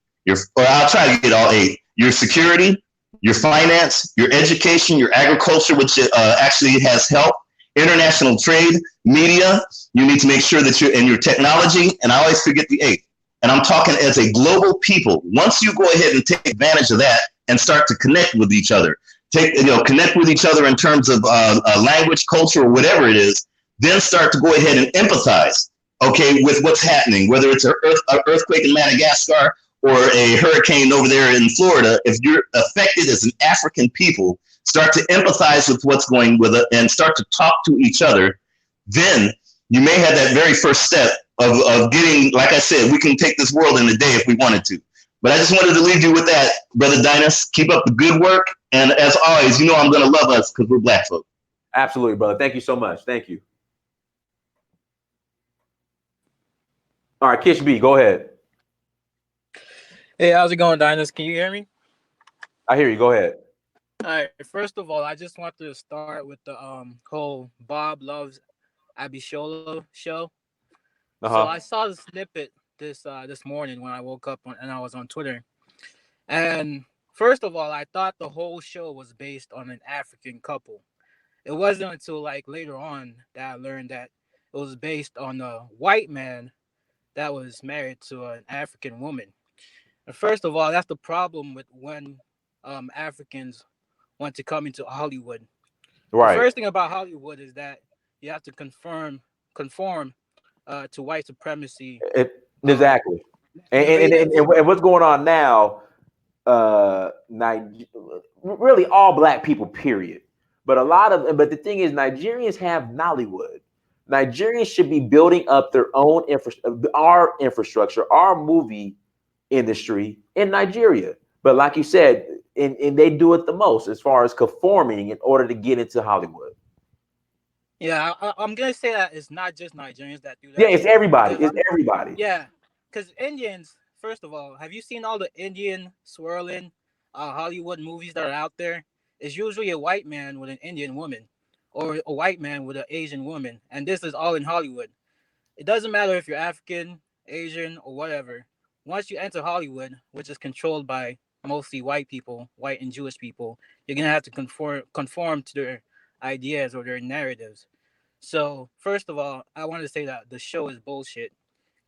I'll try to get all 8. Your security, your finance, your education, your agriculture, which actually has health, international trade, media. You need to make sure that you're in your technology, and I always forget the 8th. And I'm talking as a global people. Once you go ahead and take advantage of that and start to connect with each other, connect with each other in terms of language, culture, or whatever it is, then start to go ahead and empathize, with what's happening, whether it's an earthquake in Madagascar or a hurricane over there in Florida. If you're affected as an African people, start to empathize with what's going with it and start to talk to each other. Then you may have that very first step of getting, like I said, we can take this world in a day if we wanted to. But I just wanted to leave you with that, Brother Dinas. Keep up the good work. And as always, you know I'm going to love us because we're black folk. Absolutely, brother. Thank you so much. Thank you. All right, Kish B, go ahead. Hey, how's it going, Dinus? Can you hear me? I hear you. Go ahead. All right. First of all, I just want to start with the whole Bob loves Abishola show. So I Uh-huh. saw the snippet this morning when I woke up and I was on Twitter. And first of all, I thought the whole show was based on an African couple. It wasn't until like later on that I learned that it was based on a white man that was married to an African woman. And first of all, that's the problem with when Africans want to come into Hollywood. The Right. first thing about Hollywood is that you have to conform to white supremacy. Um, Exactly. Narratives. And what's going on now, really all black people, period. But but the thing is, Nigerians have Nollywood. Nigerians should be building up their own our infrastructure, our movie industry in Nigeria. But like you said, and they do it the most as far as conforming in order to get into Hollywood. Yeah, I'm gonna say that it's not just Nigerians that do Yeah, that. it's everybody. Because It's everybody. yeah, because Indians. First of all, have you seen all the Indian swirling Hollywood movies that are out there? It's usually a white man with an Indian woman, or a white man with an Asian woman, and this is all in Hollywood. It doesn't matter if you're African, Asian, or whatever. Once you enter Hollywood, which is controlled by mostly white people, white and Jewish people, you're gonna have to conform to their ideas or their narratives. So first of all, I want to say that the show is bullshit.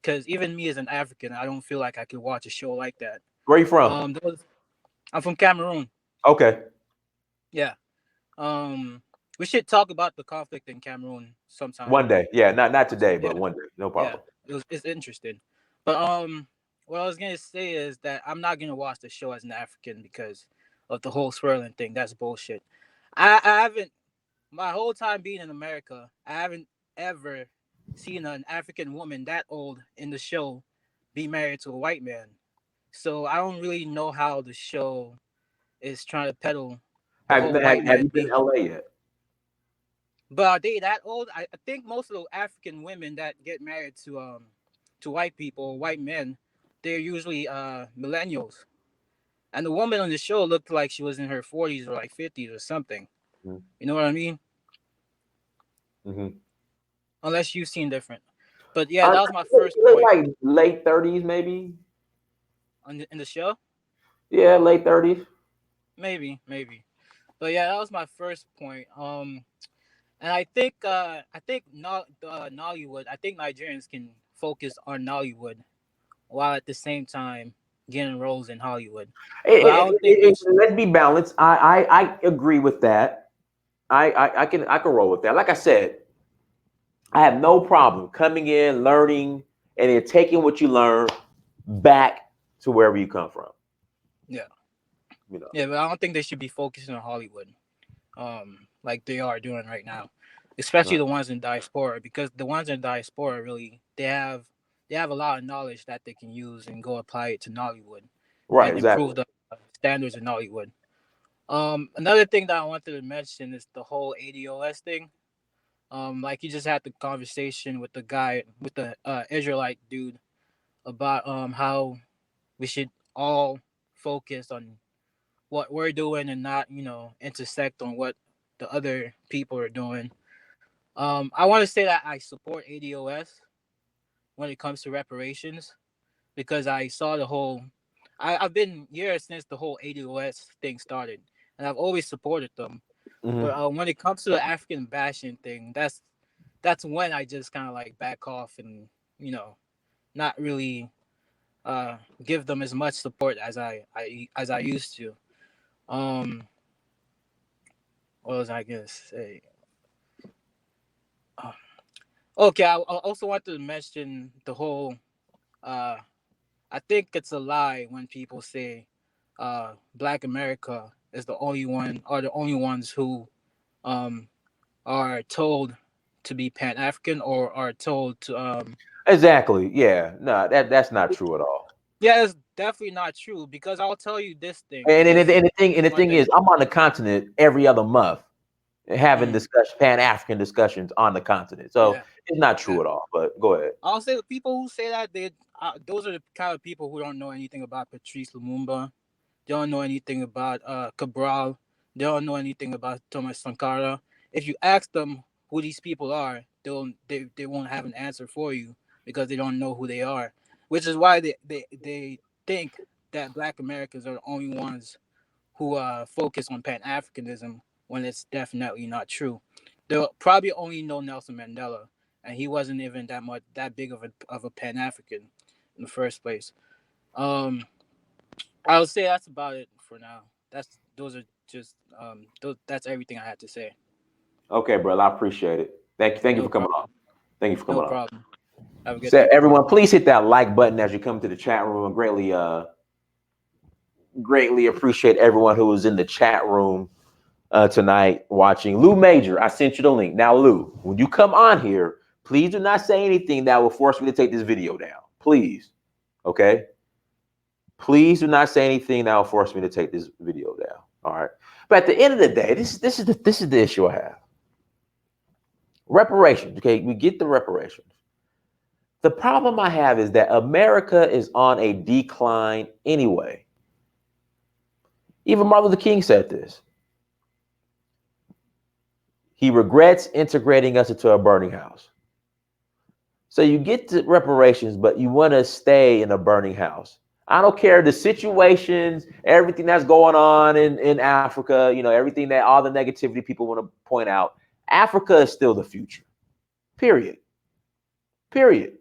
Because even me as an African, I don't feel like I could watch a show like that. Where you from? I'm from Cameroon. Okay. Yeah. Um, we should talk about the conflict in Cameroon sometime. One day. Yeah, not today, Yeah. but one day. No Yeah, problem. it's interesting. But what I was gonna say is that I'm not gonna watch the show as an African because of the whole swirling thing. That's bullshit. I haven't my whole time being in America, I haven't ever seen an African woman that old in the show be married to a white man. So I don't really know how the show is trying to peddle the whole white Have man you been thing. to LA yet? But are they that old? I think most of the African women that get married to white people, white men, they're usually millennials. And the woman on the show looked like she was in her 40s or like 50s or something. Mm-hmm. You know what I mean? Mm-hmm. Unless you've seen different. But yeah, that was my first Look point like late 30s, maybe. in the show. Yeah, late 30s. Maybe. But yeah, that was my first point. And I think Nollywood. I think Nigerians can focus on Nollywood while at the same time getting roles in Hollywood. But I don't think they should. Let's be balanced. I agree with that. I can roll with that. Like I said, I have no problem coming in, learning, and then taking what you learn back to wherever you come from. Yeah. You know. Yeah, but I don't think they should be focusing on Hollywood, like they are doing right now, especially Right. the ones in diaspora. Because the ones in diaspora really they have a lot of knowledge that they can use and go apply it to Nollywood Right, and exactly. improve the standards in Nollywood. Another thing that I wanted to mention is the whole ADOS thing. Like you just had the conversation with the guy with the Israelite dude about how we should all focus on what we're doing and not intersect on what the other people are doing. I want to say that I support ADOS when it comes to reparations because I saw the whole. I've been here since the whole ADOS thing started, and I've always supported them. But Mm-hmm. when it comes to the African bashing thing, that's when I just kind of like back off and not really give them as much support as I used to. Um, what was I gonna say? Uh, okay, I also want to mention the whole. Uh, I think it's a lie when people say, Black America is the only one are the only ones who um are told to be Pan African or are told to Exactly. Yeah. No, that's not true at all. Yeah, it's definitely not true because I'll tell you this thing. The thing is, I'm on the continent every other month having Pan African discussions on the continent. So Yeah, it's not true yeah. at all. But go ahead. I'll say the people who say that those are the kind of people who don't know anything about Patrice Lumumba. They don't know anything about Cabral. They don't know anything about Thomas Sankara. If you ask them who these people are, they won't have an answer for you because they don't know who they are. Which is why they think that Black Americans are the only ones who focus on Pan Africanism when it's definitely not true. They'll probably only know Nelson Mandela, and he wasn't even that big of a Pan African in the first place. Um, I would say that's about it for now. Those are just that's everything I had to say. Okay, brother. I appreciate it. Thank you No for coming on. problem. Thank you for No coming on. problem. Have a good So day. everyone, please hit that like button as you come to the chat room. Greatly appreciate everyone who was in the chat room tonight watching. Lou Major, I sent you the link. Now, Lou, when you come on here, please do not say anything that will force me to take this video down. Please. Okay? Please do not say anything that will force me to take this video down. All right. But at the end of the day, this is the issue I have. Reparations. Okay, we get the reparations. The problem I have is that America is on a decline anyway. Even Martin Luther King said this. He regrets integrating us into a burning house. So you get to reparations, but you want to stay in a burning house. I don't care the situations, everything that's going on in Africa, everything that all the negativity people want to point out. Africa is still the future. Period. Period.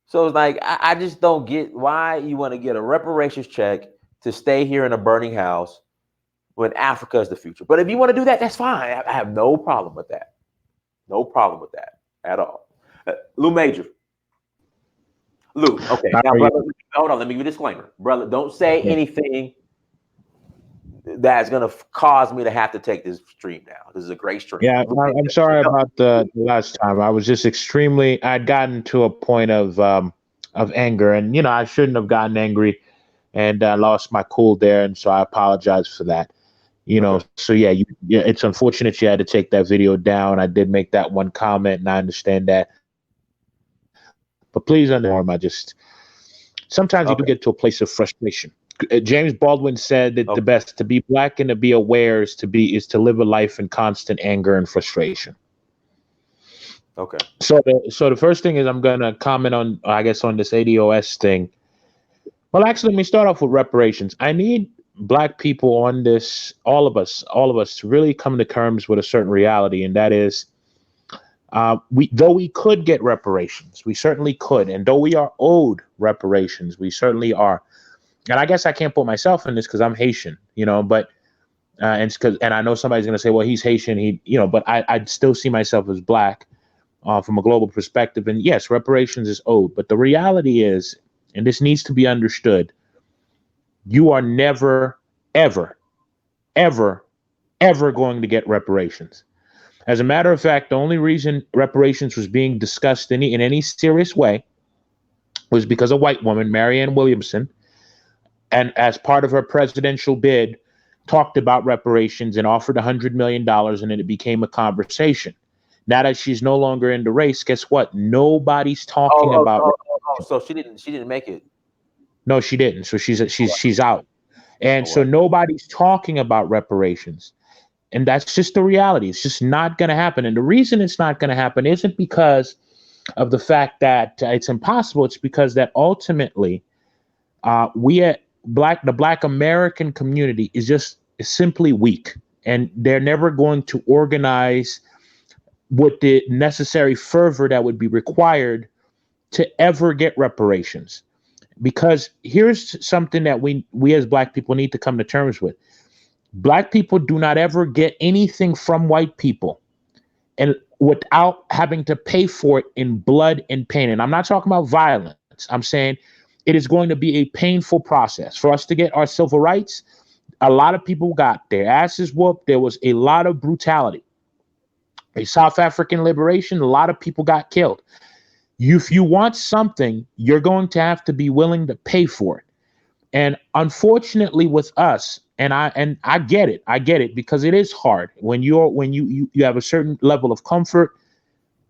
So it's like, I just don't get why you want to get a reparations check to stay here in a burning house when Africa is the future. But if you want to do that, that's fine. I have no problem with that. No problem with that at all. Lou Major. Lou, okay. Now, brother, hold on. Let me give you a disclaimer. Brother, don't say anything that's going to cause me to have to take this stream down. This is a great stream. Yeah, I'm sorry about the last time. I was just I'd gotten to a point of anger, and I shouldn't have gotten angry, and I lost my cool there, and so I apologize for that. So yeah, it's unfortunate you had to take that video down. I did make that one comment, and I understand that, but please understand, sometimes you do get to a place of frustration. James Baldwin said that the best to be Black and to be aware is to live a life in constant anger and frustration. Okay. So the first thing is I'm gonna comment on, I guess, on this ADOS thing. Well, actually, let me start off with reparations. I need Black people on this, all of us, to really come to terms with a certain reality, and that is, though we could get reparations, we certainly could, and though we are owed reparations, we certainly are. And I guess I can't put myself in this because I'm Haitian, but and I know somebody's going to say, well, he's Haitian, but I still see myself as Black from a global perspective. And yes, reparations is owed. But the reality is, and this needs to be understood, you are never, ever, ever, ever going to get reparations. As a matter of fact, the only reason reparations was being discussed in any serious way was because a white woman, Marianne Williamson, and as part of her presidential bid, talked about reparations and offered $100 million, and then it became a conversation. Now that she's no longer in the race, guess what? Nobody's talking about. So she didn't make it. No, she didn't. So she's out, and so nobody's talking about reparations, and that's just the reality. It's just not going to happen. And the reason it's not going to happen isn't because of the fact that it's impossible. It's because that ultimately, the Black American community is simply weak, and they're never going to organize with the necessary fervor that would be required to ever get reparations. Because here's something that we as Black people need to come to terms with. Black people do not ever get anything from white people and without having to pay for it in blood and pain. And I'm not talking about violence. I'm saying it is going to be a painful process. For us to get our civil rights, a lot of people got their asses whooped. There was a lot of brutality. A South African liberation, a lot of people got killed. If you want something, you're going to have to be willing to pay for it. And unfortunately with us, and I get it because it is hard when you have a certain level of comfort.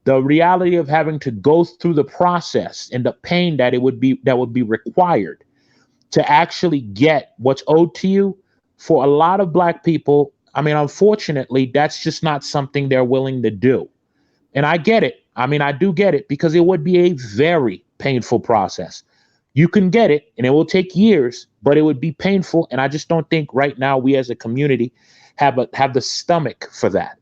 The reality of having to go through the process and the pain that would be required to actually get what's owed to you, for a lot of Black people, I mean, unfortunately, that's just not something they're willing to do. And I get it. I mean, I do get it, because it would be a very painful process. You can get it and it will take years, but it would be painful. And I just don't think right now we as a community have the stomach for that.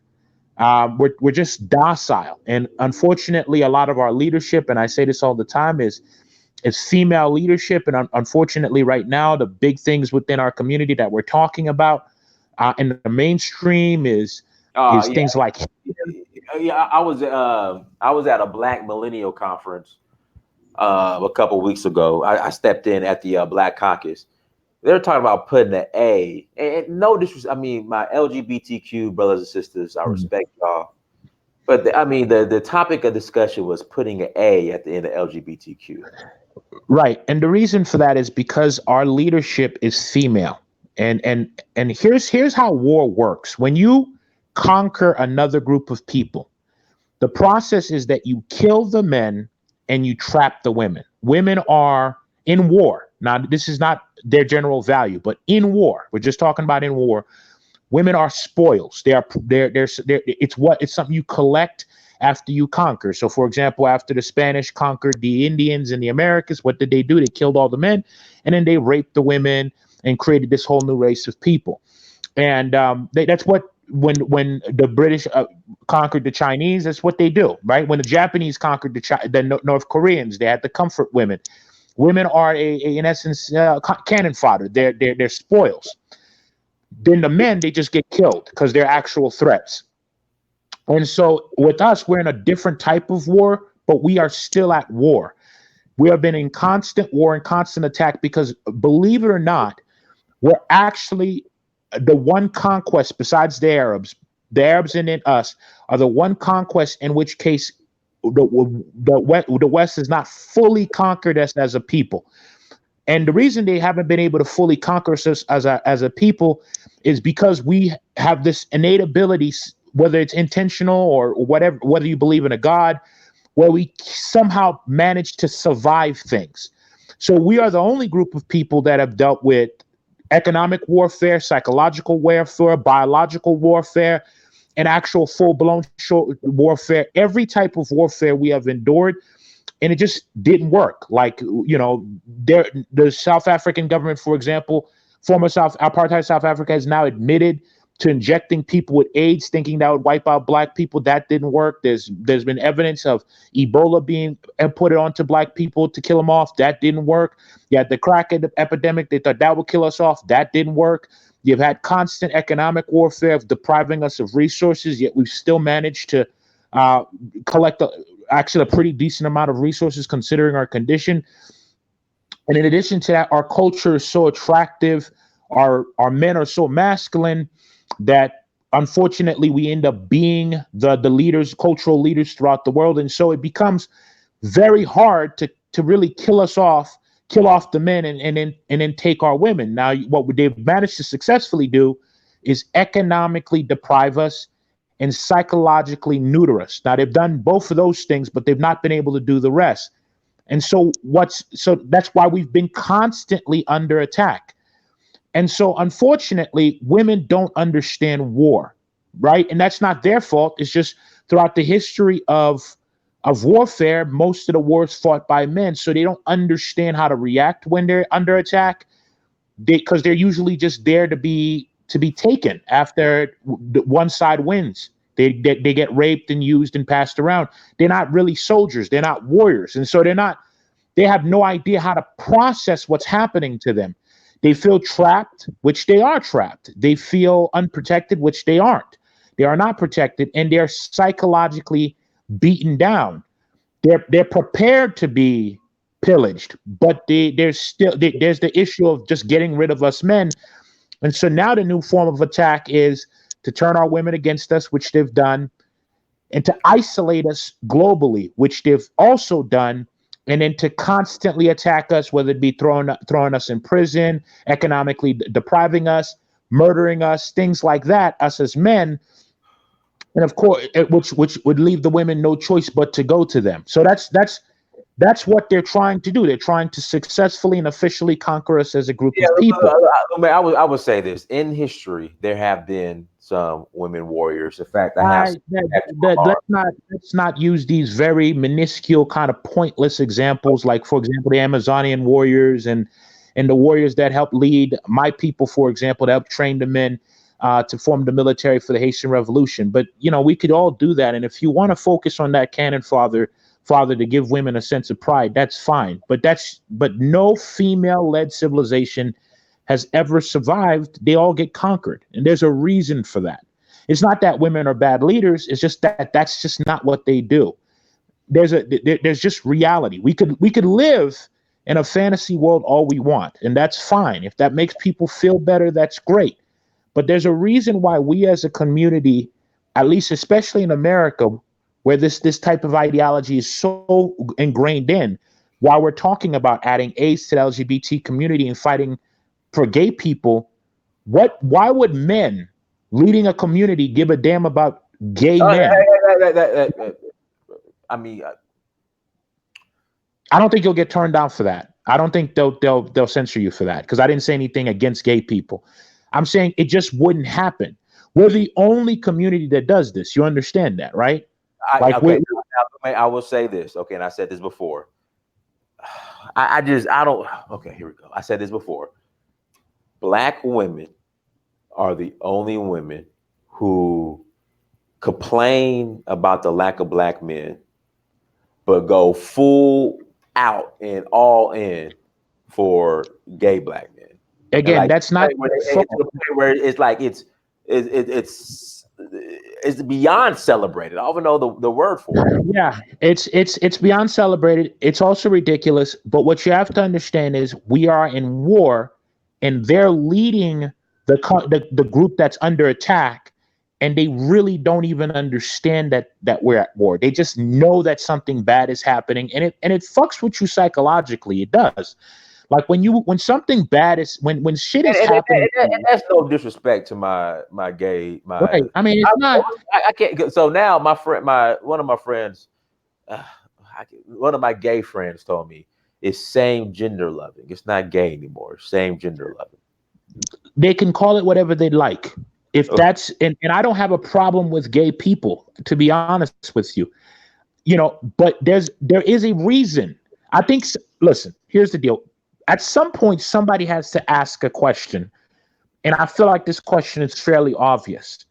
We're just docile. And unfortunately, a lot of our leadership, and I say this all the time, is female leadership. And unfortunately, right now, the big things within our community that we're talking about in the mainstream is Yeah. things like, Yeah, I was at a Black Millennial Conference a couple weeks ago. I stepped in at the Black Caucus. They're talking about putting an A, and no disrespect. I mean, my LGBTQ brothers and sisters, I respect y'all, but the topic of discussion was putting an A at the end of LGBTQ. right. And the reason for that is because our leadership is female. And here's how war works. When you conquer another group of people, the process is that you kill the men and you trap the women. Women are in war. Now, this is not their general value, but in war, we're just talking about in war, women are spoils. It's something you collect after you conquer. So, for example, after the Spanish conquered the Indians in the Americas, what did they do? They killed all the men, and then they raped the women and created this whole new race of people. And that's what, when the British conquered the Chinese, that's what they do, right? When the Japanese conquered the North Koreans, they had the comfort women. Women are in essence cannon fodder. They're spoils. Then the men, they just get killed because they're actual threats. And so with us, we're in a different type of war, but we are still at war. We have been in constant war and constant attack because, believe it or not, we're actually the one conquest besides the Arabs and then us are the one conquest in which case the West is not fully conquered us as a people. And the reason they haven't been able to fully conquer us as a people is because we have this innate ability, whether it's intentional or whatever, whether you believe in a God, where we somehow manage to survive things. So we are the only group of people that have dealt with economic warfare, psychological warfare, biological warfare, and actual full-blown warfare. Apartheid type of warfare we have endured, and it just didn't work. Like, the South African government, for example, former apartheid South Africa has now admitted to injecting people with AIDS, thinking that would wipe out Black people. That didn't work. There's been evidence of Ebola being put onto Black people to kill them off. That didn't work. You had the crack epidemic. They thought that would kill us off. That didn't work. You've had constant economic warfare of depriving us of resources, yet we've still managed to collect actually a pretty decent amount of resources considering our condition. And in addition to that, our culture is so attractive. Our men are so masculine that unfortunately we end up being the leaders, cultural leaders throughout the world. And so it becomes very hard to really kill off the men and then take our women. Now, what they've managed to successfully do is economically deprive us and psychologically neuter us. Now, they've done both of those things, but they've not been able to do the rest. And so that's why we've been constantly under attack. And so, unfortunately, women don't understand war, right? And that's not their fault. It's just throughout the history of warfare, most of the wars fought by men. So they don't understand how to react when they're under attack, because they're usually just there to be taken after one side wins. They get raped and used and passed around. They're not really soldiers. They're not warriors. And so they have no idea how to process what's happening to them. They feel trapped, which they are trapped. They feel unprotected, which they aren't. They are not protected, and they're psychologically beaten down. They're prepared to be pillaged, but there's the issue of just getting rid of us men. And so now the new form of attack is to turn our women against us, which they've done, and to isolate us globally, which they've also done, and then to constantly attack us, whether it be throwing us in prison, economically depriving us, murdering us, things like that, us as men, and of course, which would leave the women no choice but to go to them. So that's what they're trying to do. They're trying to successfully and officially conquer us as a group of people. I would say this: in history, there have been some women warriors. In fact, I have. Let's not use these very minuscule kind of pointless examples, like for example, the Amazonian warriors and the warriors that helped lead my people, for example, that helped train the men to form the military for the Haitian Revolution. But we could all do that, and if you want to focus on that cannon father to give women a sense of pride, that's fine. But no female-led civilization has ever survived. They all get conquered, and there's a reason for that. It's not that women are bad leaders. It's just that's just not what they do. There's just reality. We could live in a fantasy world all we want, and that's fine. If that makes people feel better, that's great. But there's a reason why we as a community, at least especially in America, where this type of ideology is so ingrained in, while we're talking about adding AIDS to the LGBT community and fighting for gay people, why would men leading a community give a damn about gay men? I mean, I don't think you'll get turned down for that. I don't think they'll censor you for that, because I didn't say anything against gay people. I'm saying it just wouldn't happen. We're the only community that does this. You understand that, right? I will say this. Okay, and I said this before. I don't. Okay, here we go. I said this before. Black women are the only women who complain about the lack of black men, but go full out and all in for gay black men. Again, like, that's not where it's like it's beyond celebrated. I don't even know the word for it. Yeah, it's beyond celebrated. It's also ridiculous. But what you have to understand is we are in war, and they're leading the group that's under attack, and they really don't even understand that we're at war. They just know that something bad is happening, and it fucks with you psychologically. It does. Like when something bad is when shit is happening. And that's no disrespect to my gay. Right. I mean, it's not. I can't. So now one of my friends, one of my gay friends told me it's same gender loving. It's not gay anymore. Same gender loving. They can call it whatever they like. If that's and I don't have a problem with gay people, to be honest with you. But there is a reason. I think. Listen, here's the deal. At some point, somebody has to ask a question, and I feel like this question is fairly obvious.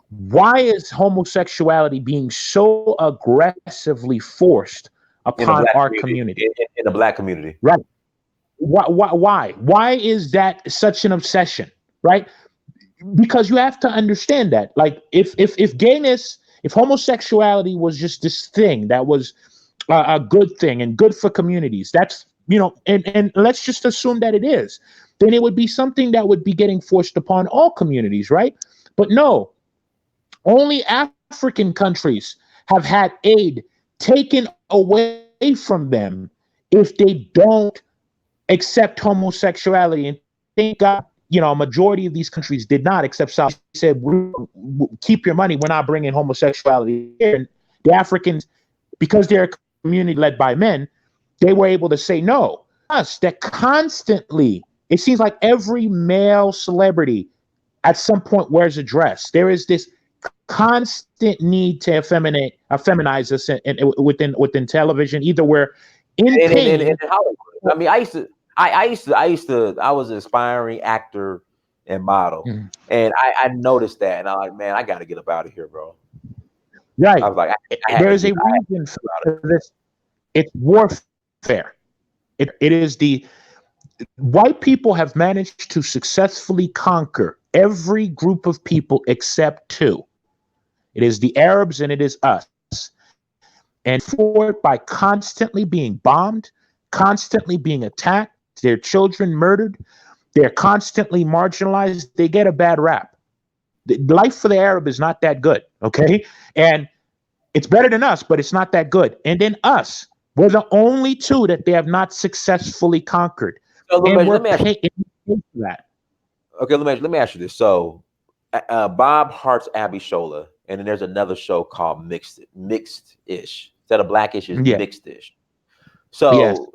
Why is homosexuality being so aggressively forced upon our community? In the black community. Right. Why? Why is that such an obsession? Right? Because you have to understand that. Like, if gayness, if homosexuality was just this thing that was a good thing and good for communities, that's and let's just assume that it is, then it would be something that would be getting forced upon all communities, right? But no, only African countries have had aid taken away from them if they don't accept homosexuality. And thank God, a majority of these countries did not accept. South said, keep your money. We're not bringing homosexuality here. And the Africans, because they're a community led by men, they were able to say no. Us, that constantly, it seems like every male celebrity at some point wears a dress. There is this constant need to feminize us within television. Either we're in pain. In Hollywood. I mean, I was an aspiring actor and model, and I noticed that, and I'm like, man, I got to get up out of here, bro. Right. I was like, there's a reason for this. It's warfare. It is the white people have managed to successfully conquer every group of people except two. It is the Arabs and it is us. And for it, by constantly being bombed, constantly being attacked, their children murdered, they're constantly marginalized, they get a bad rap. The life for the Arab is not that good, okay? And It's better than us, but it's not that good. And then us, we're the only two that they have not successfully conquered. So And we're let me ask you, paying for that. okay, let me ask you this. So Bob Hart's Abishola, and then there's another show called Mixed Ish. Instead of Blackish is Yeah. Mixed Ish. Yes. So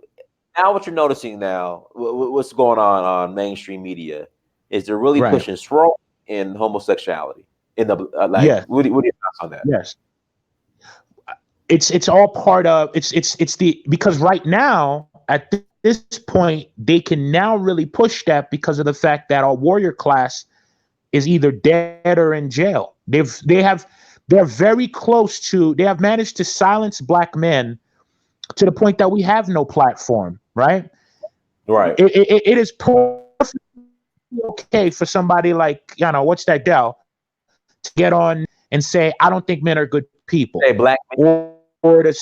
now what you're noticing now, what's going on mainstream media, is they're really Right. pushing swirl in homosexuality. In the like, Yes. what are your thoughts on that? Yes. It's all part of it's the because right now at this point they can now really push that because of the fact that our warrior class is either dead or in jail. They're very close to, they have managed to silence black men to the point that we have no platform, right? Right. It is perfectly okay for somebody like, what's that Dell, to get on and say, I don't think men are good people. Hey, black men, or to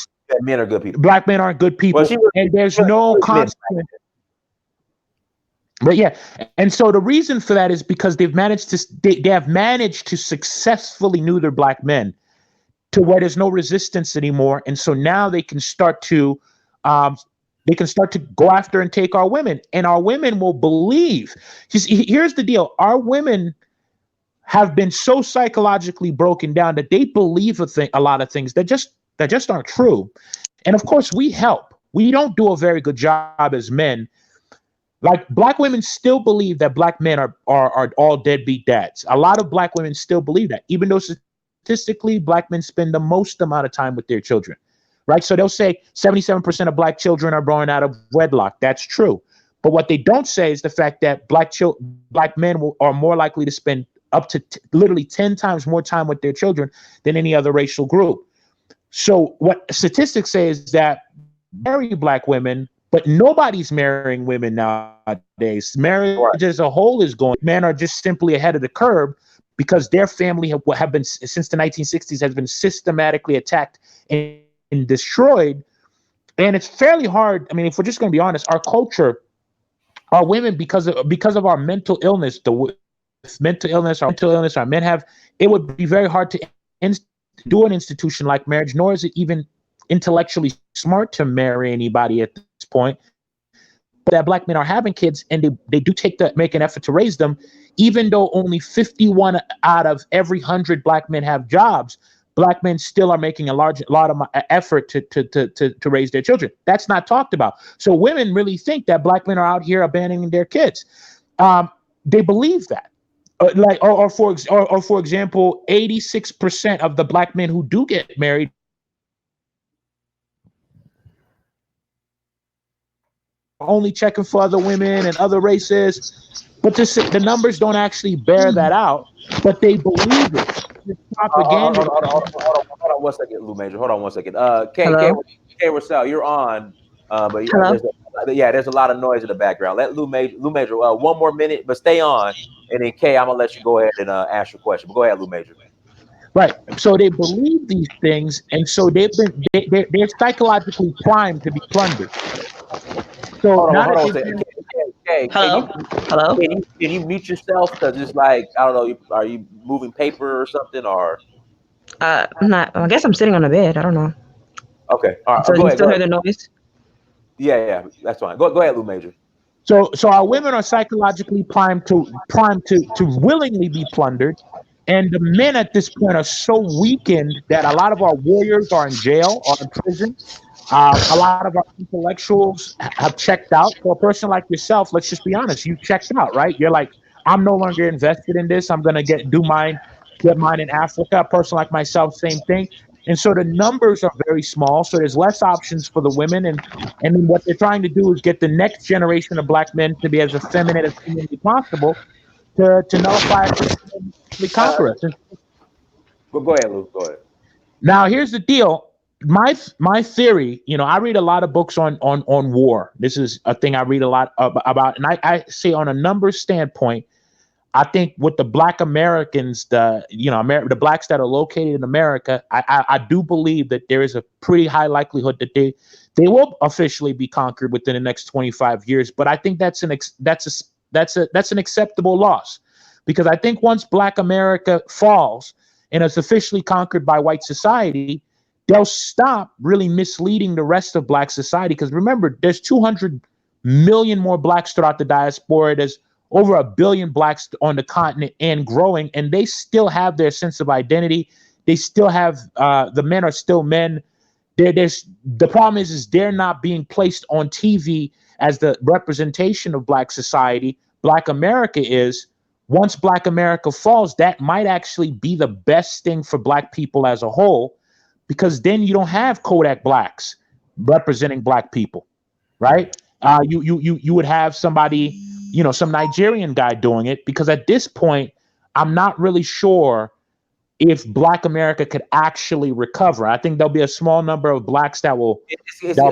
men are good people. Black men aren't good people. Well, and there's no consequence. But yeah, and so the reason for that is because they have managed to successfully neuter black men to where there's no resistance anymore, and so now they can start to go after and take our women, and our women will believe. Here's the deal: our women have been so psychologically broken down that they believe a lot of things that just aren't true, and of course we help. We don't do a very good job as men. Like, black women still believe that black men are all deadbeat dads. A lot of black women still believe that, even though statistically black men spend the most amount of time with their children, right? So they'll say 77% of black children are born out of wedlock. That's true. But what they don't say is the fact that black men are more likely to spend up to literally 10 times more time with their children than any other racial group. So what statistics say is that marry black women, but nobody's marrying women nowadays. Marriage as a whole is going. Men are just simply ahead of the curve because their family have been, since the 1960s, has been systematically attacked and destroyed. And it's fairly hard. I mean, if we're just going to be honest, our culture, our women, because of our mental illness, our men have, it would be very hard to do an institution like marriage, nor is it even intellectually smart to marry anybody at this point. But that black men are having kids, and they do make an effort to raise them, even though only 51 out of every 100 black men have jobs. Black men still are making a lot of effort to raise their children. That's not talked about. So women really think that black men are out here abandoning their kids. They believe that. For example, 86% of the black men who do get married only checking for other women and other races, but the numbers don't actually bear that out. But they believe it. It's propaganda. Hold on 1 second, Lou Major. Hold on 1 second. K Russell, you're on. But there's a lot of noise in the background. Let Lou Major. One more minute, but stay on. And then Kay, I'm gonna let you go ahead and ask your question. But go ahead, Lou Major. Right. So they believe these things, and so they're psychologically primed to be plundered. So hold on 1 second. Hello. Can you mute yourself? Because it's like, I don't know. Are you moving paper or something? Or I'm not. I guess I'm sitting on a bed. I don't know. Okay. All right. So Go you ahead. still hear the noise? Yeah. That's fine. Go ahead, Lou Major. So our women are psychologically primed to willingly be plundered, and the men at this point are so weakened that a lot of our warriors are in jail or in prison. A lot of our intellectuals have checked out. For a person like yourself, let's just be honest, you checked out, right? You're like, I'm no longer invested in this. I'm gonna get mine in Africa. A person like myself, same thing. And so the numbers are very small. So there's less options for the women, and then what they're trying to do is get the next generation of black men to be as effeminate as humanly possible to nullify the conquer us. Go ahead, Lou. Go ahead. Now here's the deal. My theory, I read a lot of books on war. This is a thing I read a lot about, and I say on a numbers standpoint, I think with the black Americans, the blacks that are located in America, I do believe that there is a pretty high likelihood that they will officially be conquered within the next 25 years. But I think that's an acceptable loss, because I think once black America falls and it's officially conquered by white society, they'll stop really misleading the rest of Black society. Because remember, there's 200 million more Blacks throughout the diaspora. There's over 1 billion Blacks on the continent and growing, and they still have their sense of identity. They still have the men are still men. The problem is they're not being placed on TV as the representation of Black society. Black America is. Once Black America falls, that might actually be the best thing for Black people as a whole, because then you don't have Kodak Blacks representing Black people, right? You would have somebody, some Nigerian guy doing it, because at this point, I'm not really sure if Black America could actually recover. I think there'll be a small number of Blacks that'll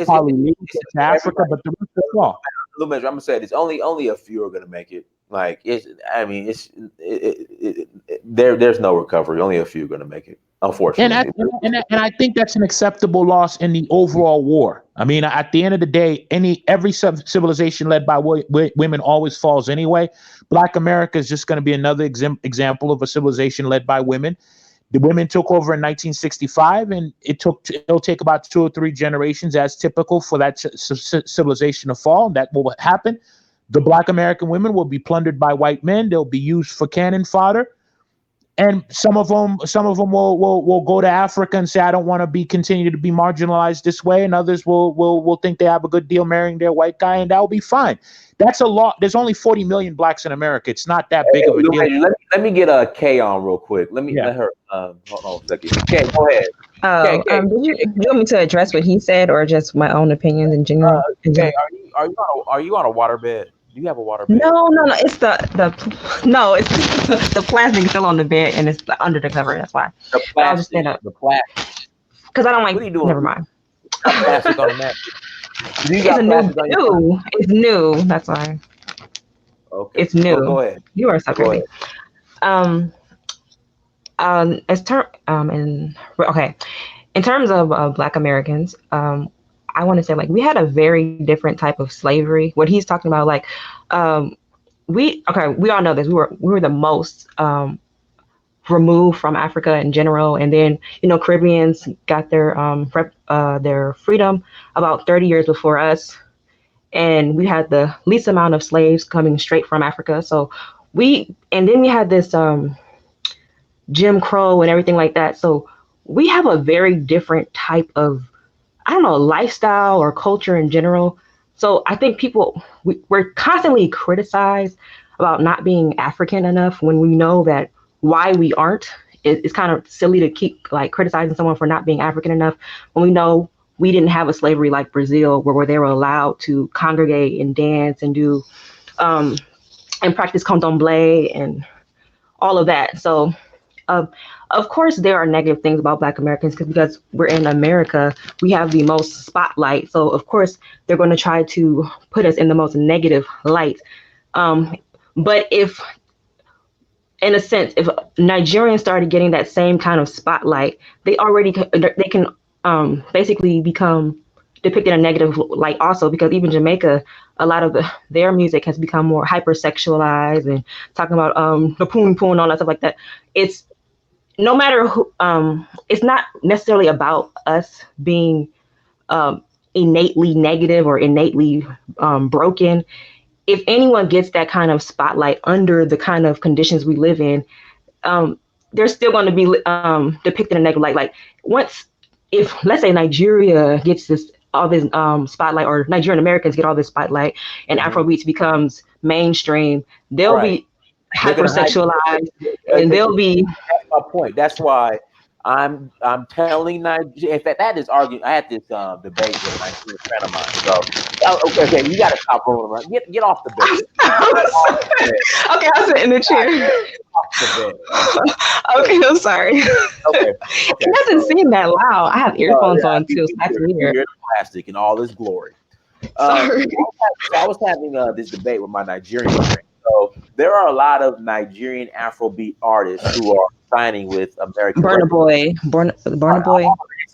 probably leave to Africa, but the rest will fall. I'm gonna say this: only a few are gonna make it. Like there's no recovery. Only a few are gonna make it, unfortunately. And I think that's an acceptable loss in the overall war. I mean, at the end of the day, every civilization led by women always falls anyway. Black America is just going to be another example of a civilization led by women. The women took over in 1965, and it'll take about 2 or 3 generations, as typical, for that civilization to fall. That will happen. The Black American women will be plundered by white men. They'll be used for cannon fodder. And some of them will go to Africa and say, I don't want to continue to be marginalized this way. And others will think they have a good deal marrying their white guy, and that'll be fine. That's a lot. There's only 40 million Blacks in America. It's not that big of a deal. Let me get a Kay on real quick. Let her. Hold on a second. Kay, go ahead. Do you want me to address what he said, or just my own opinions in general? Kay, are you on a waterbed? Do you have a waterbed? No. It's the plastic still on the bed, and it's under the cover. That's why. The plastic. The plastic. Because I don't like. What are you doing? Never mind. Plastic on the mat. It's new. That's why. Okay. It's new. Go ahead. You are so crazy. In terms of Black Americans, I want to say, like, we had a very different type of slavery. What he's talking about, like, we all know this. We were the most removed from Africa in general, and then Caribbeans got their freedom about 30 years before us, and we had the least amount of slaves coming straight from Africa. So then we had this Jim Crow and everything like that. So we have a very different type of, I don't know, lifestyle or culture in general. So I think we're constantly criticized about not being African enough, when we know that why we aren't. It's kind of silly to keep like criticizing someone for not being African enough, when we know we didn't have a slavery like Brazil, where they were allowed to congregate and dance and do and practice candomblé and all of that. So of course, there are negative things about Black Americans, because we're in America, we have the most spotlight. So of course, they're going to try to put us in the most negative light. But if, in a sense, if Nigerians started getting that same kind of spotlight, they can basically become depicted in a negative light also, because even Jamaica, a lot of their music has become more hypersexualized and talking about the poon poon and all that stuff like that. It's no matter who, it's not necessarily about us being innately negative or innately broken. If anyone gets that kind of spotlight under the kind of conditions we live in, they're still going to be depicted in a negative light. Like, if let's say Nigeria gets all this spotlight, or Nigerian Americans get all this spotlight, and Afrobeats becomes mainstream, they'll be hypersexualized, and they'll be. That's my point. That's why I'm telling Nigeria. In fact, I had this argument. I had this debate with a Nigerian friend of mine. So okay, you got to stop rolling around. Get off the bed. Okay, I'll sit in the chair. Okay, I'm sorry. Okay. It doesn't seem that loud. I have earphones on too, so that's weird. Plastic in all its glory. Sorry. I was having this debate with my Nigerian friend. So there are a lot of Nigerian Afrobeat artists who are signing with American. Burna Boy.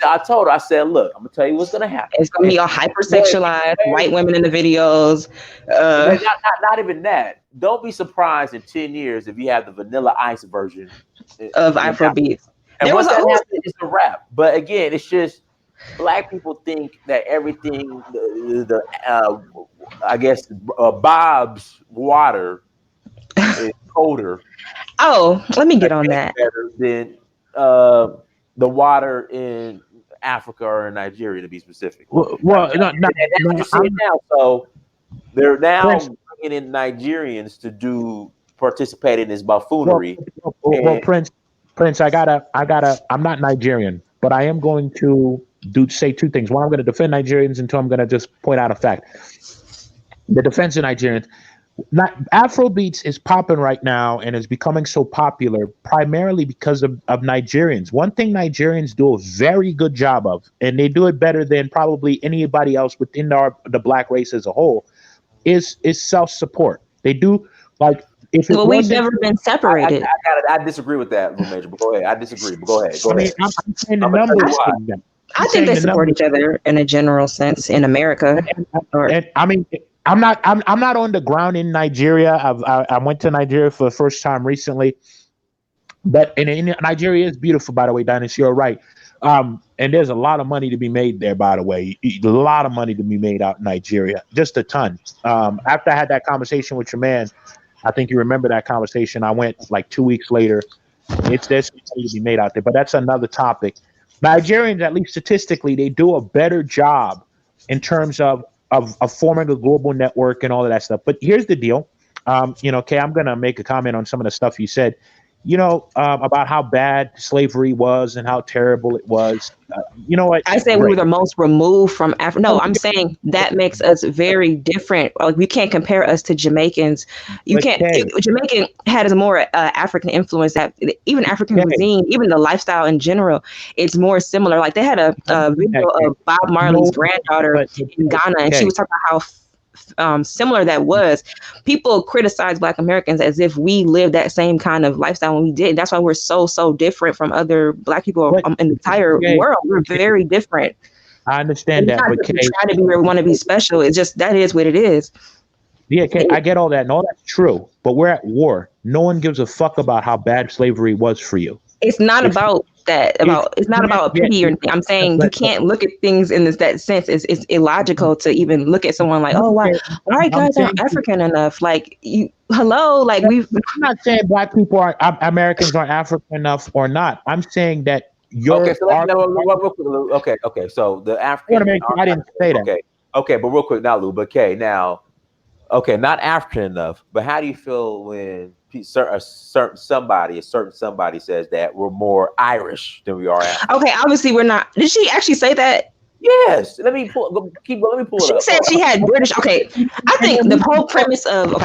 I told her, I said, look, I'm gonna tell you what's gonna happen. It's gonna be all hypersexualized, white women in the videos. Not even that. Don't be surprised in 10 years if you have the Vanilla Ice version of Afrobeats. And There was once a that who was- happens, it's a wrap. But again, it's just black people think that everything, I guess, Bob's water is colder, oh, let me get on tastes that. better than uh, the water in Africa or in Nigeria, to be specific. Well, And that's what you're seeing now. So they're Prince, now bringing in Nigerians to participate in this well, buffoonery. well, And Prince, I'm not Nigerian, but I am going to say two things. One, I'm going to defend Nigerians, and two, I'm going to just point out a fact. The defense of Nigerians. Not Afrobeats is popping right now and is becoming so popular primarily because of Nigerians. One thing Nigerians do a very good job of, and they do it better than probably anybody else within the black race as a whole, is self-support. They do, like, if it Well, we've wasn't, never been separated. I disagree with that, Lil Major. But go ahead. I disagree. But go ahead. Go I mean, ahead. I'm saying the I'm gonna tell numbers. you why. I think they support each other in a general sense in America. And I mean, I'm not on the ground in Nigeria. I went to Nigeria for the first time recently, but in Nigeria is beautiful, by the way, Dennis. You're right. And there's a lot of money to be made there, by the way. A lot of money to be made out in Nigeria, just a ton. After I had that conversation with your man, I think you remember that conversation. I went like 2 weeks later. There's money to be made out there, but that's another topic. Nigerians, at least statistically, they do a better job in terms of forming a global network and all of that stuff. But here's the deal. Kay, I'm gonna make a comment on some of the stuff you said. About how bad slavery was and how terrible it was. You know what? I say we were the most removed from Africa. No, I'm saying that makes us very different. Like, we can't compare us to Jamaicans. You But can't. Kay, Jamaican had a more African influence. That even African Kay, cuisine, even the lifestyle in general, it's more similar. Like, they had a video of Bob Marley's granddaughter but in Ghana, and she was talking about how similar that was. People criticize Black Americans as if we lived that same kind of lifestyle when we did. That's why we're so different from other Black people in the entire world. We're very different. I understand that, but Kay, try to be where we want to be special. It's just that is what it is. yeah, Kay, I get all that, and all that's true. But we're at war. No one gives a fuck about how bad slavery was for you. It's not about that. It's not about pity or anything. I'm saying you can't look at things in that sense. It's illogical to even look at someone like, oh, why guys aren't African enough? Like, hello, like I'm not saying Black people Americans aren't African enough or not. I'm saying that okay. So the African. I didn't say that. Okay, but real quick now, Lou. But Kay, now, okay, not African enough. But how do you feel when a certain somebody says that we're more Irish than we are African? Okay, obviously we're not. Did she actually say that? Yes. Let me pull it up. She said she had British. Okay, I think the whole premise of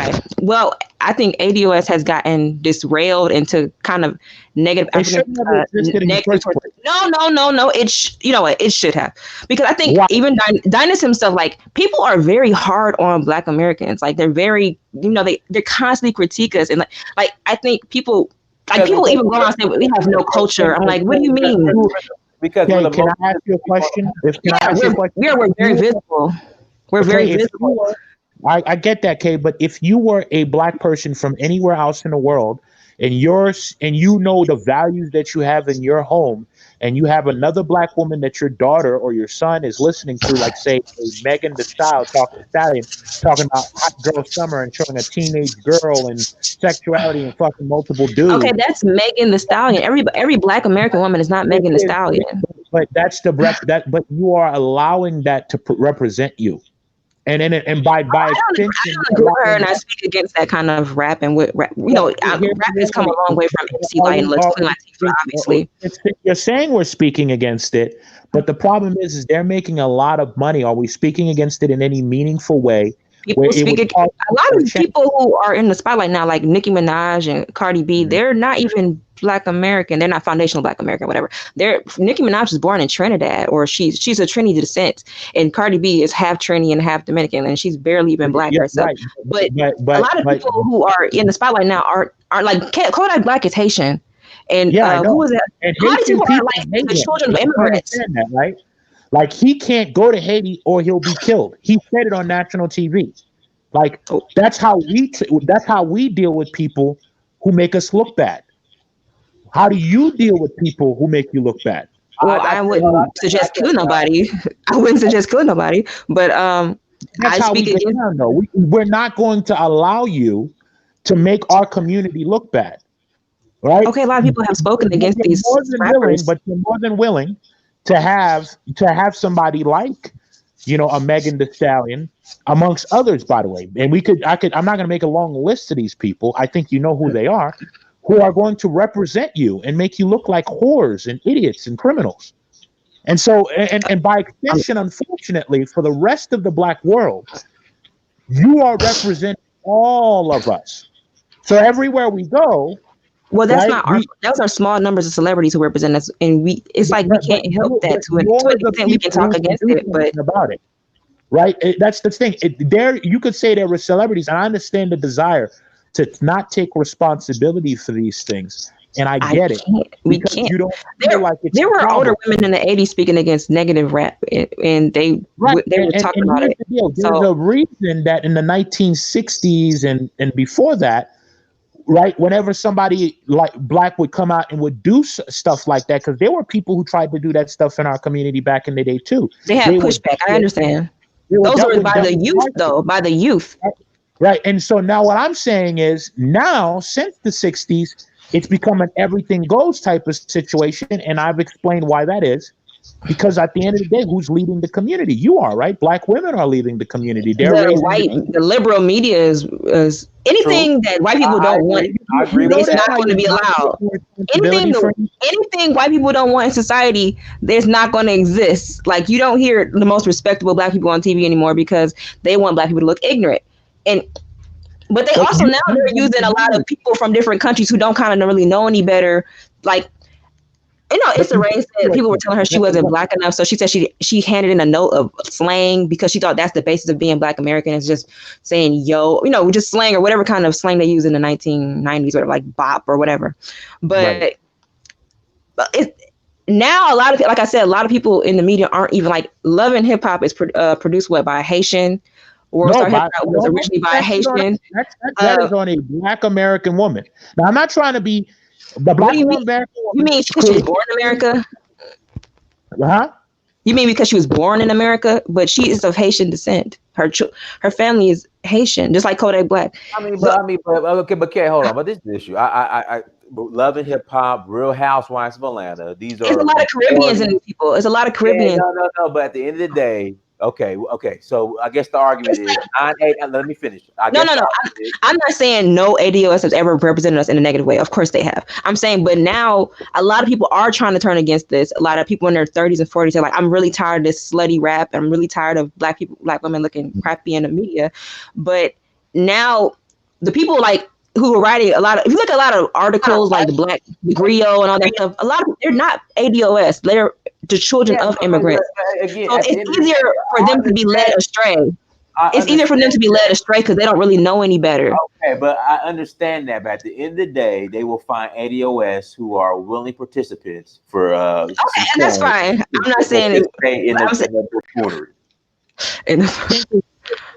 I think ADOS has gotten disrailed into kind of negative. No. It should have, because I think even Dinus himself, like, people are very hard on Black Americans. Like, they're very, they constantly critique us, and like I think people even go around and say we have no culture. I'm like, what do you mean? Because can I ask you a question? We're very visible. We're very visible. I get that, Kay, but if you were a Black person from anywhere else in the world, and you know the values that you have in your home, and you have another Black woman that your daughter or your son is listening to, like, say, Megan Thee Stallion, talking about hot girl summer and showing a teenage girl and sexuality and fucking multiple dudes. Okay, that's Megan Thee Stallion. Every Black American woman is not Megan Thee Stallion. But that's but you are allowing that to represent you. And by extension, I don't agree with her, and I speak against that kind of rap. And rap has come a long way from MC Lyte and Queen Latifah, obviously. You're saying we're speaking against it, but the problem is they're making a lot of money. Are we speaking against it in any meaningful way? A lot of people who are in the spotlight now, like Nicki Minaj and Cardi B, they're not even Black American. They're not foundational Black American, whatever. Nicki Minaj was born in Trinidad, or she's a Trini descent, and Cardi B is half Trini and half Dominican, and she's barely even Black herself. Right. But a lot of people who are in the spotlight now are like Kodak Black is Haitian, and who is that? And a lot of people are like the children of immigrants. That, right? Like, he can't go to Haiti or he'll be killed. He said it on national TV. Like, that's how we deal with people who make us look bad. How do you deal with people who make you look bad? Well, I wouldn't suggest killing nobody. I wouldn't suggest killing nobody, but That's I how we speak get against. down, though. We're not going to allow you to make our community look bad, right? Okay, a lot of people have spoken against You're these more than willing, rappers. but you're more than willing to have somebody like, a Megan Thee Stallion, amongst others, by the way. And I'm not going to make a long list of these people. I think you know who they are, who are going to represent you and make you look like whores and idiots and criminals. And so, and by extension, unfortunately, for the rest of the Black world, you are representing all of us. So everywhere we go, Well, that's right? not our. Those are small numbers of celebrities who represent us, and it's like we can't help that. To an extent, we can talk against it, but about it, right? That's the thing. There, you could say there were celebrities, and I understand the desire to not take responsibility for these things, and I get it. We can't. You don't feel like it's there a were problem. older women in the '80s speaking against negative rap, and they were talking about it. The deal. There's a reason that in the 1960s and before that, right, whenever somebody like Black would come out and would do stuff like that, because there were people who tried to do that stuff in our community back in the day too. They had pushback. I understand. Those were by the youth, though, by the youth. Right. And so now what I'm saying is, now since the 60s, it's become an everything goes type of situation. And I've explained why that is. Because at the end of the day, who's leading the community? You are, right? Black women are leading the community. The liberal media is anything that white people don't want. It's not going to be allowed. Anything white people don't want in society, there's not going to exist. Like, you don't hear the most respectable Black people on TV anymore because they want Black people to look ignorant. But they also now they're using a lot of people from different countries who don't kind of really know any better. Like, Issa Rae said people were telling her she wasn't Black enough, so she said she handed in a note of slang because she thought that's the basis of being Black American, is just saying yo, just slang or whatever kind of slang they used in the 1990s, or like bop or whatever. But now a lot of, like I said, a lot of people in the media aren't even like Love and Hip Hop is produced by a Haitian. World Star Hip Hop was originally by a Haitian. That is on a Black American woman. Now I'm not trying to be. The Black American woman. You mean because she was born in America? Huh? You mean because she was born in America, but she is of Haitian descent. Her family is Haitian, just like Kodak Black. Okay, hold on. But this is the issue. I Love and Hip Hop, Real Housewives of Atlanta. These are. There's a lot of Caribbeans in these people. There's a lot of Caribbeans. No. But at the end of the day. Okay. So I guess the argument is 9-8. Let me finish. No. I'm not saying no ADOS has ever represented us in a negative way. Of course they have. I'm saying, but now a lot of people are trying to turn against this. A lot of people in their 30s and 40s are like, I'm really tired of this slutty rap. I'm really tired of Black women looking crappy in the media. But now the people like who are writing a lot of, if you look at a lot of articles like the Griot and all that stuff, a lot of they're not ADOS. They're the children of immigrants. Again, so it's easier for them to be led astray. It's easier for them to be led astray because they don't really know any better. Okay, but I understand that. But at the end of the day, they will find ADOS who are willing participants for. Okay, and that's fine. I'm not saying it.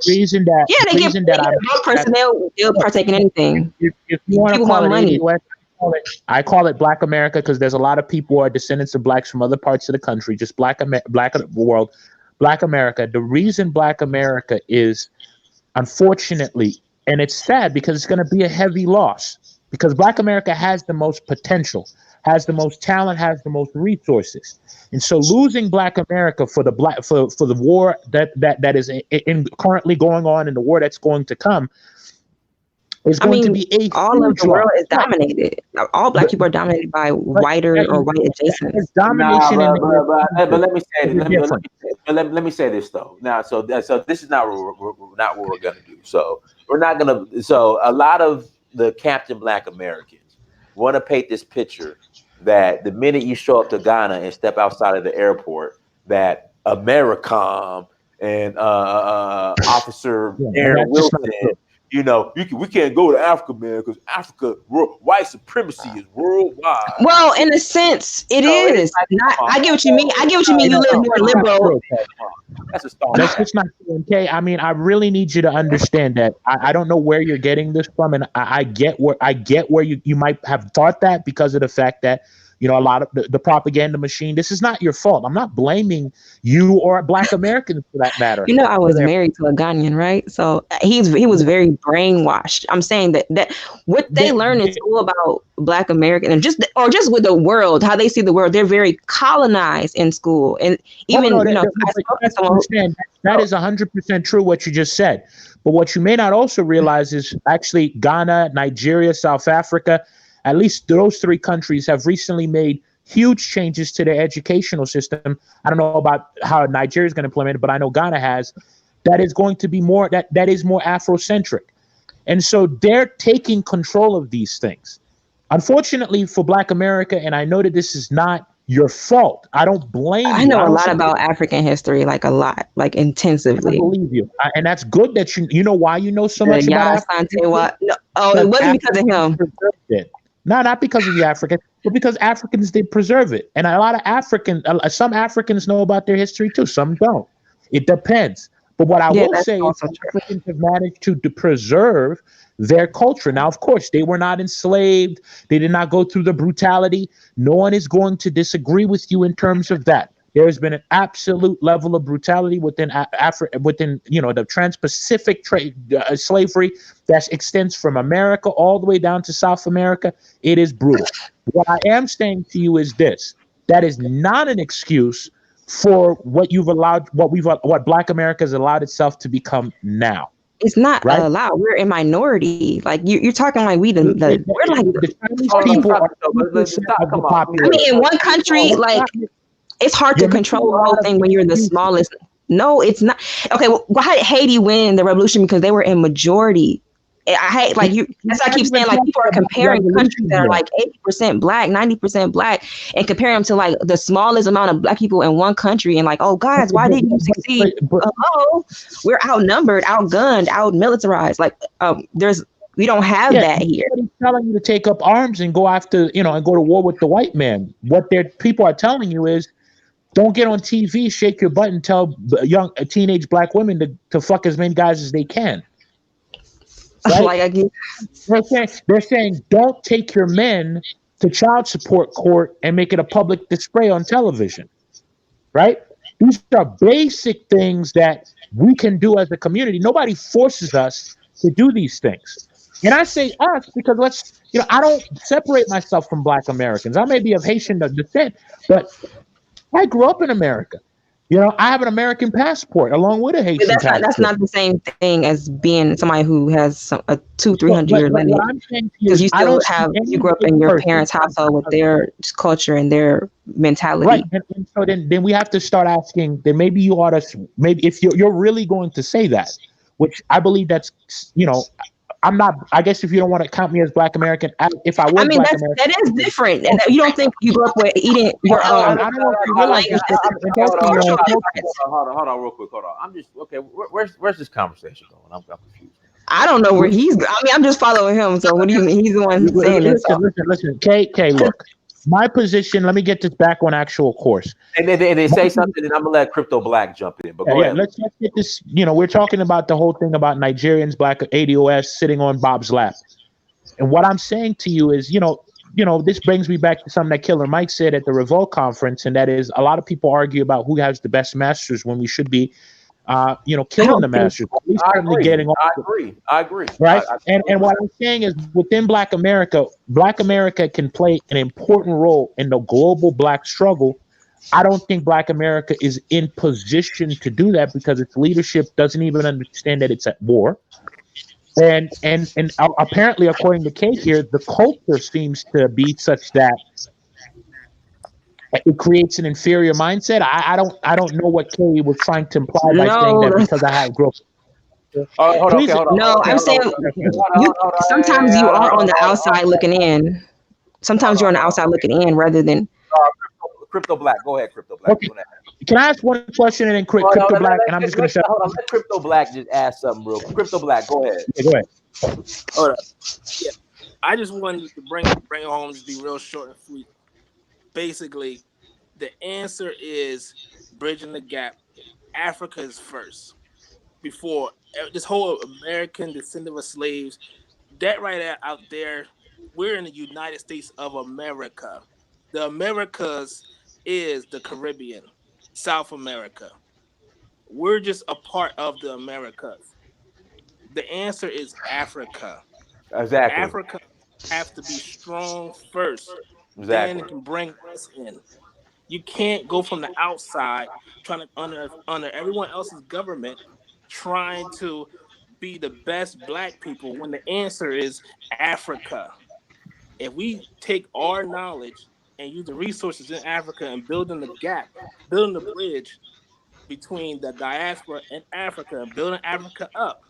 Reason that they give no personnel will partake in anything. If you want to call it money. I call it Black America because there's a lot of people who are descendants of Blacks from other parts of the country, just Black of the world. Black America. The reason Black America is, unfortunately, and it's sad because it's going to be a heavy loss, because Black America has the most potential, has the most talent, has the most resources. And so losing Black America for the war that is currently going on and the war that's going to come, to be all of the world is dominated. All Black people are dominated by whiter or white adjacent. Domination. But let me say this. Let me say this though. Now, so this is not what we're gonna do. So we're not gonna. So a lot of the Captain Black Americans want to paint this picture that the minute you show up to Ghana and step outside of the airport, that AmeriCom and Officer Aaron Wilson. We can't go to Africa, man, because Africa, white supremacy is worldwide. Well, in a sense, it is. I get what you mean. You live more liberal. That's a start. Let's just not okay. I mean, I really need you to understand that I don't know where you're getting this from, and I get where you might have thought that because of the fact that a lot of the propaganda machine. This is not your fault. I'm not blaming you or Black Americans for that matter. I was married to a Ghanaian, right? So he was very brainwashed. I'm saying that what they learn in school about Black American and just with the world, how they see the world, they're very colonized in school. And even that is 100% true what you just said. But what you may not also realize is actually Ghana, Nigeria, South Africa, at least those three countries have recently made huge changes to their educational system. I don't know about how Nigeria is going to implement it, but I know Ghana has. That is going to be more that is more Afrocentric. And so they're taking control of these things. Unfortunately for Black America, and I know that this is not your fault. I don't blame you. I know a lot about African history, like a lot, like intensively. I believe you. And that's good that you know why you know so much about African. It wasn't because of him. No, not because of the African, but because Africans did preserve it. And a lot of some Africans know about their history too. Some don't. It depends. But what I will say is Africans have managed to preserve their culture. Now, of course, they were not enslaved. They did not go through the brutality. No one is going to disagree with you in terms of that. There has been an absolute level of brutality within the trans-Pacific slavery that extends from America all the way down to South America. It is brutal. What I am saying to you is this: that is not an excuse for what Black America has allowed itself to become now. It's not allowed. We're a minority. Like you're talking like we're like the Chinese people are the population. I mean, in one country, like. It's hard to control the whole thing when you're the smallest. No, it's not. Okay, well, why did Haiti win the revolution? Because they were in majority. I hate that's why I keep saying like people are comparing countries that are like 80% Black, 90% Black, and comparing them to like the smallest amount of Black people in one country, and like, oh guys, why didn't you succeed? We're outnumbered, outgunned, outmilitarized. Like we don't have that here. Nobody's telling you to take up arms and go after and go to war with the white man. What their people are telling you is, don't get on TV, shake your butt, and tell teenage Black women to fuck as many guys as they can. Right? They're saying don't take your men to child support court and make it a public display on television. Right? These are basic things that we can do as a community. Nobody forces us to do these things. And I say us because I don't separate myself from Black Americans. I may be of Haitian descent, but I grew up in America. I have an American passport along with a Haitian passport. That's not the same thing as being somebody who has a 200-300 year lineage. Because you grew up in your parents' household with their culture and their mentality. Right. And so then we have to start asking, then maybe you ought to, maybe if you're really going to say that, which I believe that's, I'm not. I guess if you don't want to count me as Black American, if I was Black American, that is different. And you don't think you grew up with eating your own. Hold on, real quick. Hold on. I'm just okay. Where's this conversation going? I'm confused. I don't know where he's. I mean, I'm just following him. So what do you mean? He's the one saying this. Listen. K. Look, my position. Let me get this back on actual course. And they say something, and I'm gonna let Crypto Black jump in. But go ahead. Let's get this. We're talking about the whole thing about Nigerians, Black ADOS sitting on Bob's lap. And what I'm saying to you is, this brings me back to something that Killer Mike said at the Revolt conference, and that is a lot of people argue about who has the best masters when we should be, killing the masters. I agree. Right. And what I'm saying is within Black America can play an important role in the global Black struggle. I don't think Black America is in position to do that because its leadership doesn't even understand that it's at war. And apparently, according to Kate here, the culture seems to be such that it creates an inferior mindset. I don't know what Kay was trying to imply by saying that because I have growth. Hold on. No, I'm saying sometimes you are on the outside looking in. Sometimes you're on the outside looking in rather than. Crypto Black, go ahead, Crypto Black. Okay. Can I ask one question and then Crypto Black, and I'm just gonna shut up. Hold on, let Crypto Black just ask something real quick. Crypto Black, go ahead. Yeah, go ahead. Hold up. Yeah, I just wanted to bring it home, just be real short and sweet. Basically, the answer is bridging the gap Africa is first before this whole American descendant of slaves. That right out there, we're in the United States of America. The Americas is the Caribbean, South America. We're just a part of the Americas. The answer is Africa. Exactly. Africa have to be strong first, then Exactly. it can bring us in. You can't go from the outside trying to under everyone else's government, trying to be the best black people when the answer is Africa. If we take our knowledge and use the resources in Africa and building the gap, building the bridge between the diaspora and Africa, building Africa up,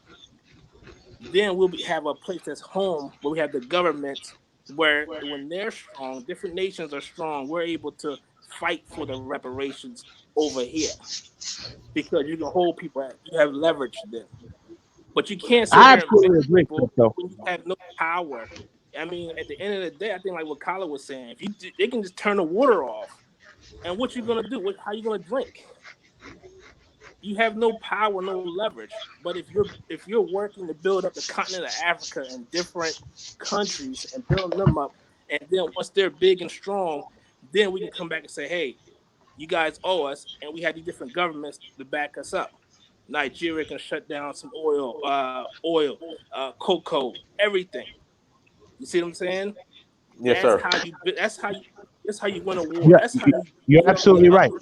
then have a place that's home where we have the government where when they're strong, different nations are strong, we're able to fight for the reparations over here because you can hold people you have leverage then. But you can't sit I here and ban absolutely agree, people crypto. when you have no power. I mean, at the end of the day, I think like what Kyla was saying, if they can just turn the water off, and what you gonna do? How you gonna drink? You have no power, no leverage. But if you're working to build up the continent of Africa and different countries and building them up, and then once they're big and strong, then we can come back and say, hey, you guys owe us, and we have these different governments to back us up. Nigeria can shut down some cocoa, everything. You see what I'm saying? Yes, That's sir. how you. That's how you win a war. Yeah, That's how you you're build up the absolutely right. other.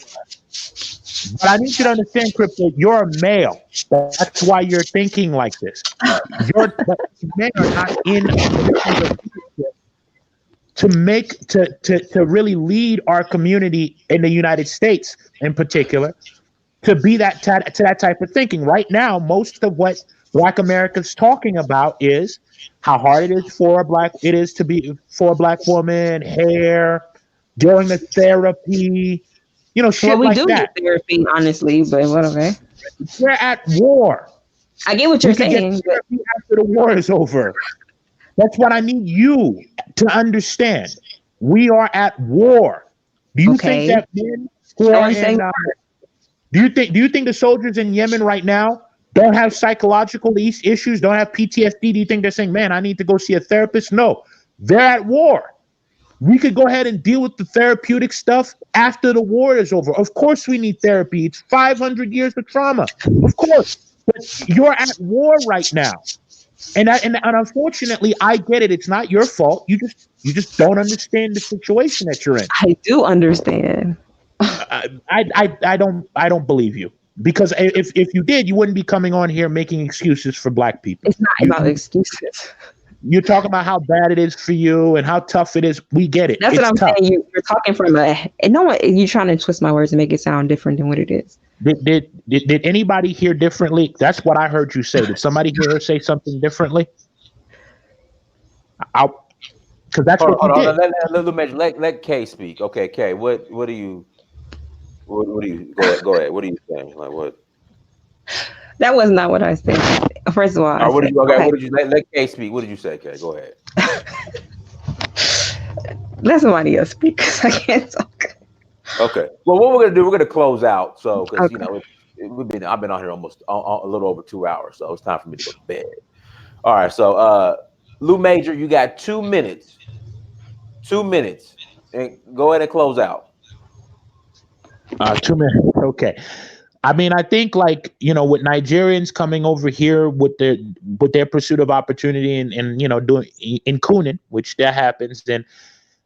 But I need you to understand, crypto. You're a male. That's why you're thinking like this. But men are not in to make to really lead our community in the United States in particular to be to that type of thinking. Right now, most of what Black America's talking about is how hard it is to be for a Black woman, hair, doing the therapy, Well, shit we like do get that. therapy, honestly, but whatever. We're at war. I get what We you're could get saying, but therapy after the war is over. That's what I need you to understand. We are at war. Do you think okay. that men who No are one's saying in do you think the soldiers in Yemen right now don't have psychological issues, don't have PTSD? Do you think they're saying, "Man, I need to go see a therapist"? No, they're at war. We could go ahead and deal with the therapeutic stuff after the war is over. Of course, we need therapy. It's 500 years of trauma. Of course, but you're at war right now, and unfortunately, I get it. It's not your fault. You just don't understand the situation that you're in. I do understand. I don't believe you, because if you did, you wouldn't be coming on here making excuses for Black people. It's not about excuses. You're talking about how bad it is for you and how tough it is. We get it. That's It's what I'm tough. saying. You're talking from and no one. You're trying to twist my words and make it sound different than what it is. Did anybody hear differently? That's what I heard you say. Did somebody hear her say something differently? Because that's Hold what on, you hold on. did. Let Kay speak. Okay, Kay, what do you go ahead. What are you saying? Like what? That was not what I said. First of all, I Or what did said, you okay, okay, what did you let Kay speak? What did you say, Kay? Go ahead. let somebody else speak because I can't talk. Okay. Well, what we're gonna do, we're gonna close out. So, because Okay. I've been on here almost a little over 2 hours, so it's time for me to go to bed. All right. So, Lou Major, you got 2 minutes. 2 minutes, and go ahead and close out. 2 minutes. Okay. I mean, I think with Nigerians coming over here with their pursuit of opportunity and doing in Kunin, which that happens, then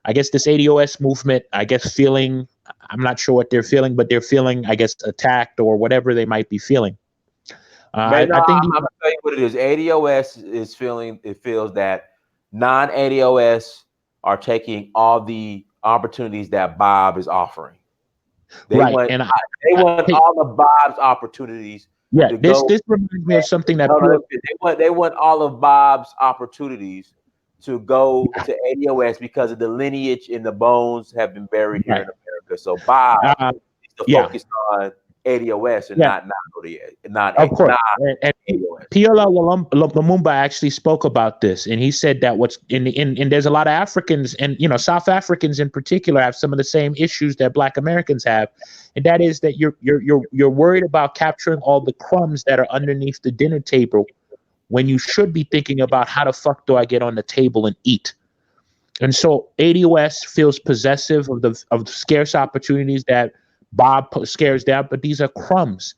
I guess this ADOS movement, I guess I'm not sure what they're feeling, but they're feeling, I guess, attacked or whatever they might be feeling. Man, no, I think I'm gonna tell you what it is. ADOS feels that non-ADOS are taking all the opportunities that Bob is offering. They right, want and they want hey, all of Bob's opportunities yeah, to this go. reminds me of something that No, no, they want all of Bob's opportunities to go to ADOS because of the lineage and the bones have been buried here right, in America. So Bob uh, needs to yeah, focus on ADOS and Yeah. not ODA, not Of course. not And ADOS. Piola Lumumba actually spoke about this, and he said that what's in there's a lot of Africans, and South Africans in particular have some of the same issues that Black Americans have, and that is that you're worried about capturing all the crumbs that are underneath the dinner table, when you should be thinking about how the fuck do I get on the table and eat. And so ADOS feels possessive of scarce opportunities that Bob scares down, but these are crumbs.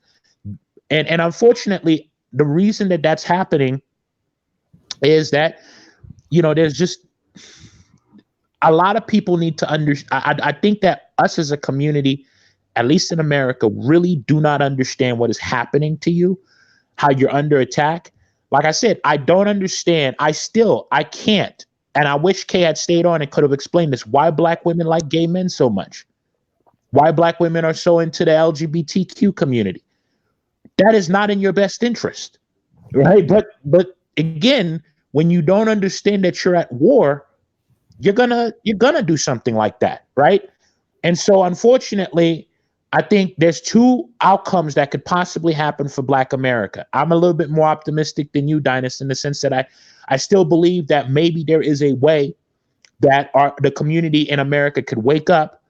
And unfortunately, the reason that that's happening is that, there's just a lot of people need to understand. I think that us as a community, at least in America, really do not understand what is happening to you, how you're under attack. Like I said, I don't understand. I can't. And I wish Kay had stayed on and could have explained this. Why Black women like gay men so much? Why Black women are so into the LGBTQ community? That is not in your best interest, right? But again, when you don't understand that you're at war, you're gonna do something like that, right? And so, unfortunately, I think there's two outcomes that could possibly happen for Black America. I'm a little bit more optimistic than you, Dynast, in the sense that I still believe that maybe there is a way that the community in America could wake up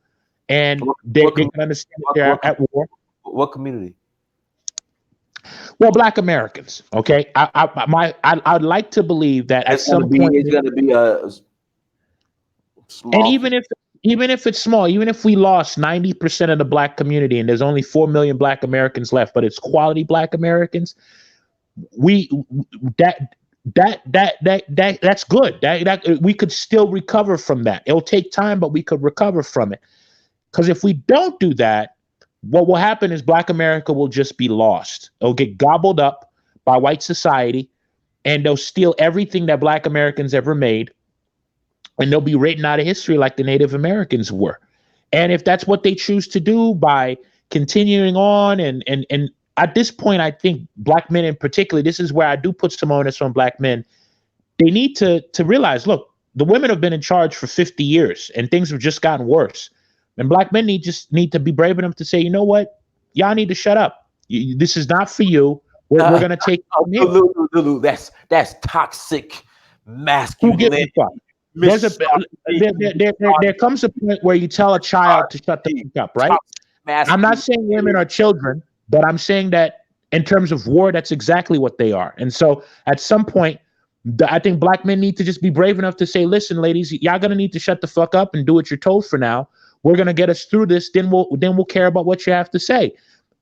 and they can understand that they're at war. What community? Well, Black Americans. Okay, I'd like to believe that at some point it's going to be a small. And even if it's small, even if we lost 90% of the Black community and there's only 4 million Black Americans left, but it's quality Black Americans, that's good. That we could still recover from that. It'll take time, but we could recover from it. Because if we don't do that, what will happen is Black America will just be lost. It'll get gobbled up by white society, and they'll steal everything that Black Americans ever made, and they'll be written out of history like the Native Americans were. And if that's what they choose to do by continuing on, and at this point, I think Black men in particular, this is where I do put some onus on Black men. They need to realize, look, the women have been in charge for 50 years, and things have just gotten worse. And Black men need to be brave enough to say, you know what? Y'all need to shut up. This is not for you. We're going to take Lulu, that's toxic masculinity. There comes a point where you tell a child to shut the fuck up, right? I'm not saying women are children, but I'm saying that in terms of war, that's exactly what they are. And so at some point, I think Black men need to just be brave enough to say, listen, ladies, y'all going to need to shut the fuck up and do what you're told for now. We're going to get us through this. Then we'll care about what you have to say.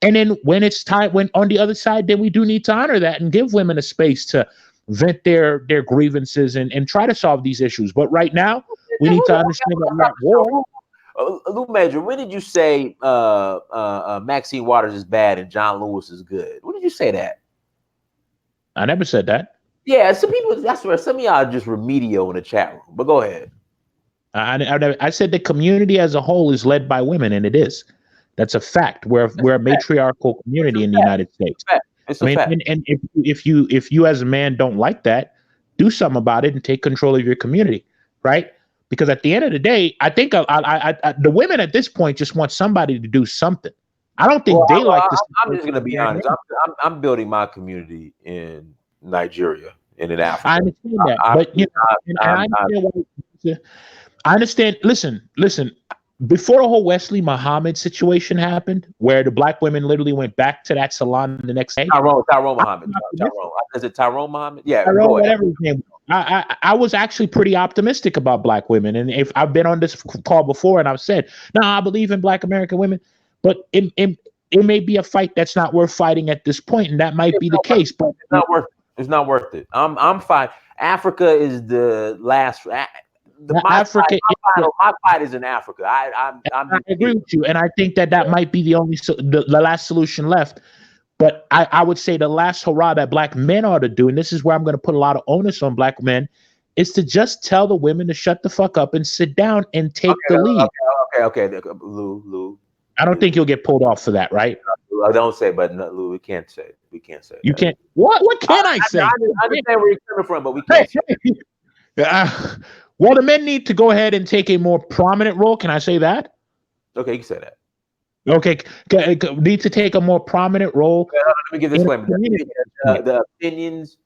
And then when it's time, when on the other side, then we do need to honor that and give women a space to vent their grievances and try to solve these issues. But right now, we need to understand that we're at war. Lou Major, when did you say Maxine Waters is bad and John Lewis is good? When did you say that? I never said that. Yeah, some people, that's where some of y'all are just remedial in the chat room. But go ahead. I said the community as a whole is led by women, and it is. That's a fact. We're a matriarchal community in the United States. It's a fact. And if you as a man don't like that, do something about it and take control of your community, right? Because at the end of the day, I think the women at this point just want somebody to do something. I don't think they like this. I'm just gonna be honest. I'm building my community in Nigeria and in Africa. I understand that, I understand. Listen. Before the whole Wesley Muhammad situation happened, where the Black women literally went back to that salon the next day. Tyrone Muhammad. Is it Tyrone Muhammad? Yeah. Whatever his name. I was actually pretty optimistic about Black women, and if I've been on this call before, and I've said, no, I believe in Black American women, but it may be a fight that's not worth fighting at this point, and that might be the case. But it's not worth it. It's not worth it. I'm fine. Africa is the last. My fight is in Africa. I agree with you, and I think that might be the only the last solution left. But I would say the last hurrah that Black men ought to do, and this is where I'm going to put a lot of onus on Black men, is to just tell the women to shut the fuck up and sit down and take the lead. Okay. Lou. I don't think you'll get pulled off for that, right? I don't say, but no, Lou, we can't say it. We can't say it. You can't. What can I say? I understand where you're coming from, but we can't. Well, the men need to go ahead and take a more prominent role. Can I say that? Okay, you can say that. Okay, need to take a more prominent role Let me give this in a disclaimer. community. The opinions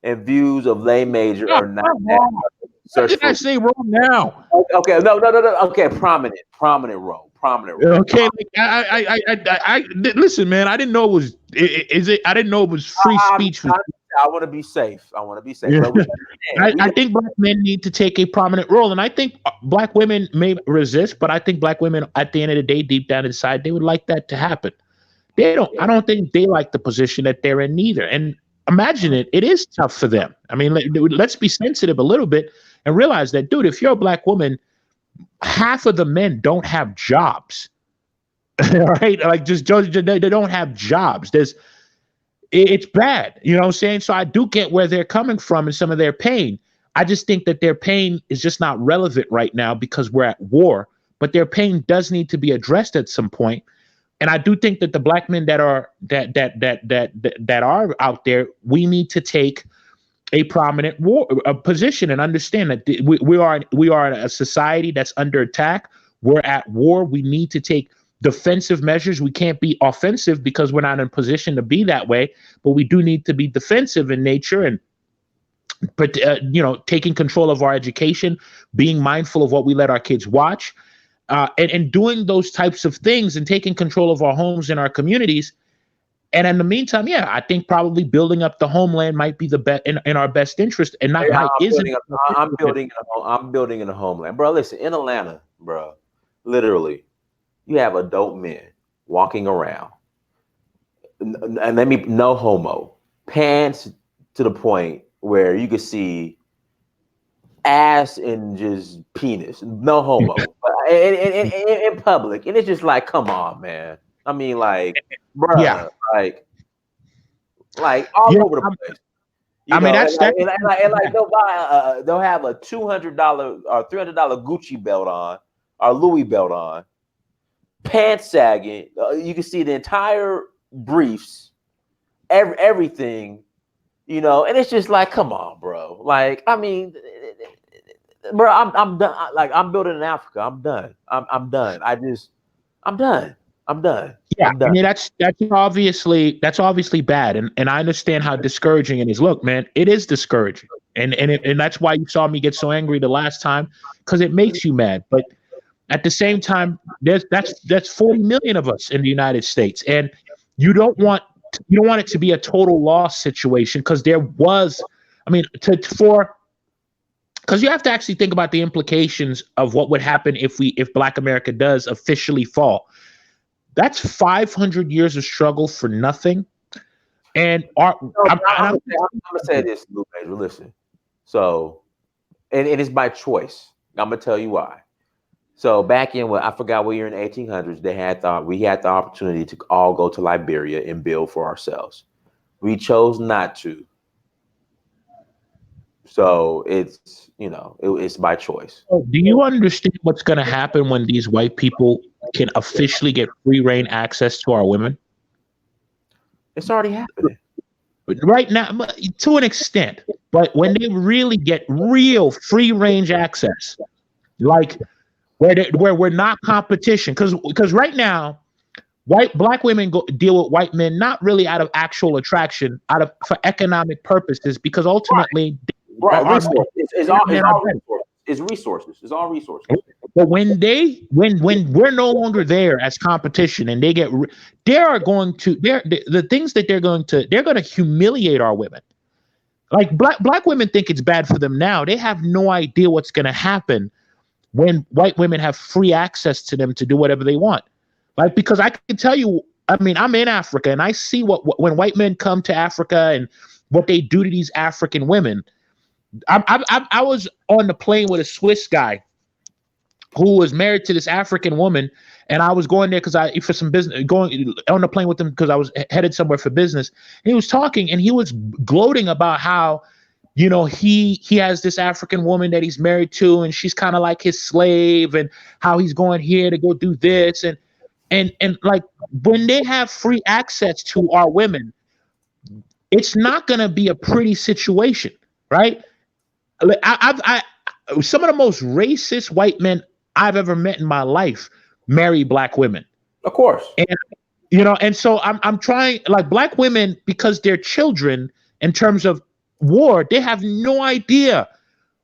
and views of lay major Oh, are not come on. What search did I for. say wrong now? Okay, no. Okay, prominent role. Okay, like, listen, man. I didn't know it was. Is it? I didn't know it was free I'm, speech. Was, I want to be safe. But we understand. I think black men need to take a prominent role, and I think black women may resist, but I think black women, at the end of the day, deep down inside, they would like that to happen. They don't. I don't think they like the position that they're in neither. And imagine it. It is tough for them. I mean, let's be sensitive a little bit and realize that, dude. If you're a black woman, half of the men don't have jobs. Right? Like they don't have jobs. It's bad. You know what I'm saying? So I do get where they're coming from and some of their pain. I just think that their pain is just not relevant right now because we're at war. But their pain does need to be addressed at some point. And I do think that the black men that are out there, we need to take a prominent position and understand that we are a society that's under attack. We're at war. We need to take defensive measures. We can't be offensive because we're not in a position to be that way, but we do need to be defensive in nature and taking control of our education, being mindful of what we let our kids watch, and doing those types of things and taking control of our homes and our communities. And in the meantime, yeah, I think probably building up the homeland might be the best in our best interest, and not might isn't. I'm building in a homeland, bro. Listen, in Atlanta, bro, literally, you have adult men walking around, and let me no homo pants to the point where you could see ass and just penis, no homo, in public, and it's just like, come on, man. I mean, like, bruh, Yeah. like all Yeah, over the place. I mean, that's and they'll have a $200 or $300 Gucci belt on or Louis belt on, pants sagging. You can see the entire briefs, everything, and it's just like, come on, bro. Like, I mean, bro, I'm done. Like, I'm building in Africa. I'm done. I'm done. I'm done. I'm done. Yeah, I'm done. I mean that's obviously bad, and I understand how discouraging it is. Look, man, it is discouraging, and that's why you saw me get so angry the last time, because it makes you mad. But at the same time, that's 40 million of us in the United States, and you don't want it to be a total loss situation, because there was, I mean, because you have to actually think about the implications of what would happen if Black America does officially fall. That's 500 years of struggle for nothing. And I'm gonna say this, Lupe. Listen. So, and it is by choice. I'm gonna tell you why. So back in I forgot what year in the 1800s, we had the opportunity to all go to Liberia and build for ourselves. We chose not to. So it's it's by choice. Do you understand what's going to happen when these white people can officially get free reign access to our women? It's already happening right now, to an extent. But when they really get real free range access, like where we're not competition, because right now, black women deal with white men not really out of actual attraction, for economic purposes, because ultimately, it's all resources. But when we're no longer there as competition, and they're going to humiliate our women. Like black women think it's bad for them now. They have no idea what's going to happen when white women have free access to them to do whatever they want. Like, because I can tell you, I mean, I'm in Africa and I see when white men come to Africa and what they do to these African women. I was on the plane with a Swiss guy who was married to this African woman, and I was going there for some business, going on the plane with him because I was headed somewhere for business. And he was talking and he was gloating about how, he has this African woman that he's married to, and she's kind of like his slave, and how he's going here to go do this. And like, when they have free access to our women, it's not going to be a pretty situation, right? I some of the most racist white men I've ever met in my life marry black women. Of course. And and so I'm trying, like, black women, because they're children in terms of war, they have no idea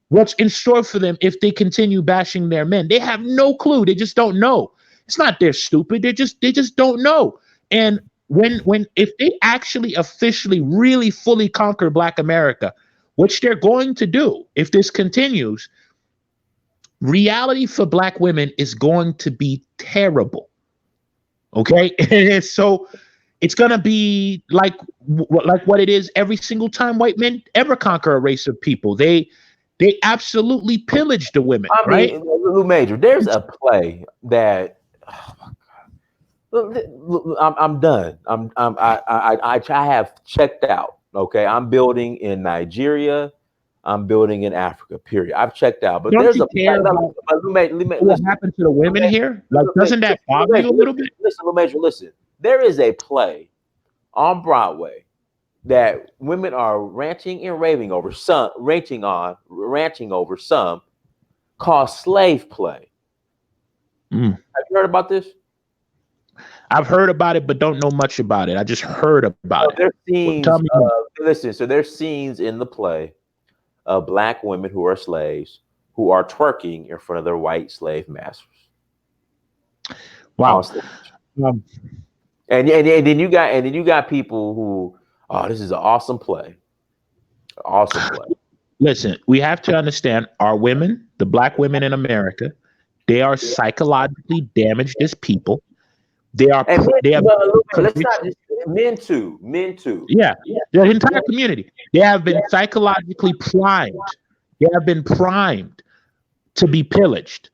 what's in store for them if they continue bashing their men. They have no clue. They just don't know. It's not they're stupid. They just don't know. And when if they actually officially really fully conquer Black America, which they're going to do if this continues, reality for Black women is going to be terrible. Okay? And so it's gonna be like what it is every single time white men ever conquer a race of people. They absolutely pillage the women, I right? mean, Lou Major, there's a play that I'm done. I have checked out. Okay, I'm building in Nigeria. I'm building in Africa. Period. I've checked out. But Don't there's you a care about what listen. happened to the women here? Like, doesn't that bother you a little bit? Listen, Lou Major, listen. There is a play on Broadway that women are ranting and raving over, ranting over some, called Slave Play. Mm. Have you heard about this? I've heard about it, but don't know much about it. I just heard about it. There's scenes. Tell me more. Listen, so there's scenes in the play of Black women who are slaves who are twerking in front of their white slave masters. Wow. And then you got people who, oh, this is an awesome play. Awesome play. Listen, we have to understand our women, the Black women in America, they are psychologically damaged as people. They are. And they have. Let's not just men too. Yeah, the entire community. They have been psychologically primed. They have been primed to be pillaged.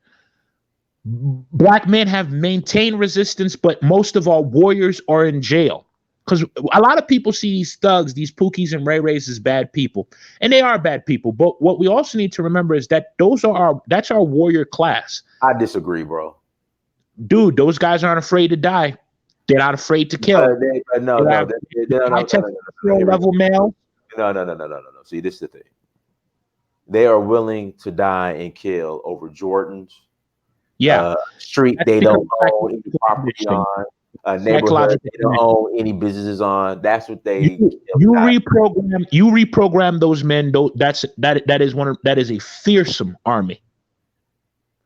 Black men have maintained resistance, but most of our warriors are in jail. Because a lot of people see these thugs, these Pookies and Ray Rays, as bad people, and they are bad people. But what we also need to remember is that that's our warrior class. I disagree, bro. Dude, those guys aren't afraid to die. They're not afraid to kill. Level male. No. See, this is the thing. They are willing to die and kill over Jordans. Yeah, street they don't own any property on. Neighborhood they don't own any businesses on. That's what they. You reprogram those men. That is a fearsome army.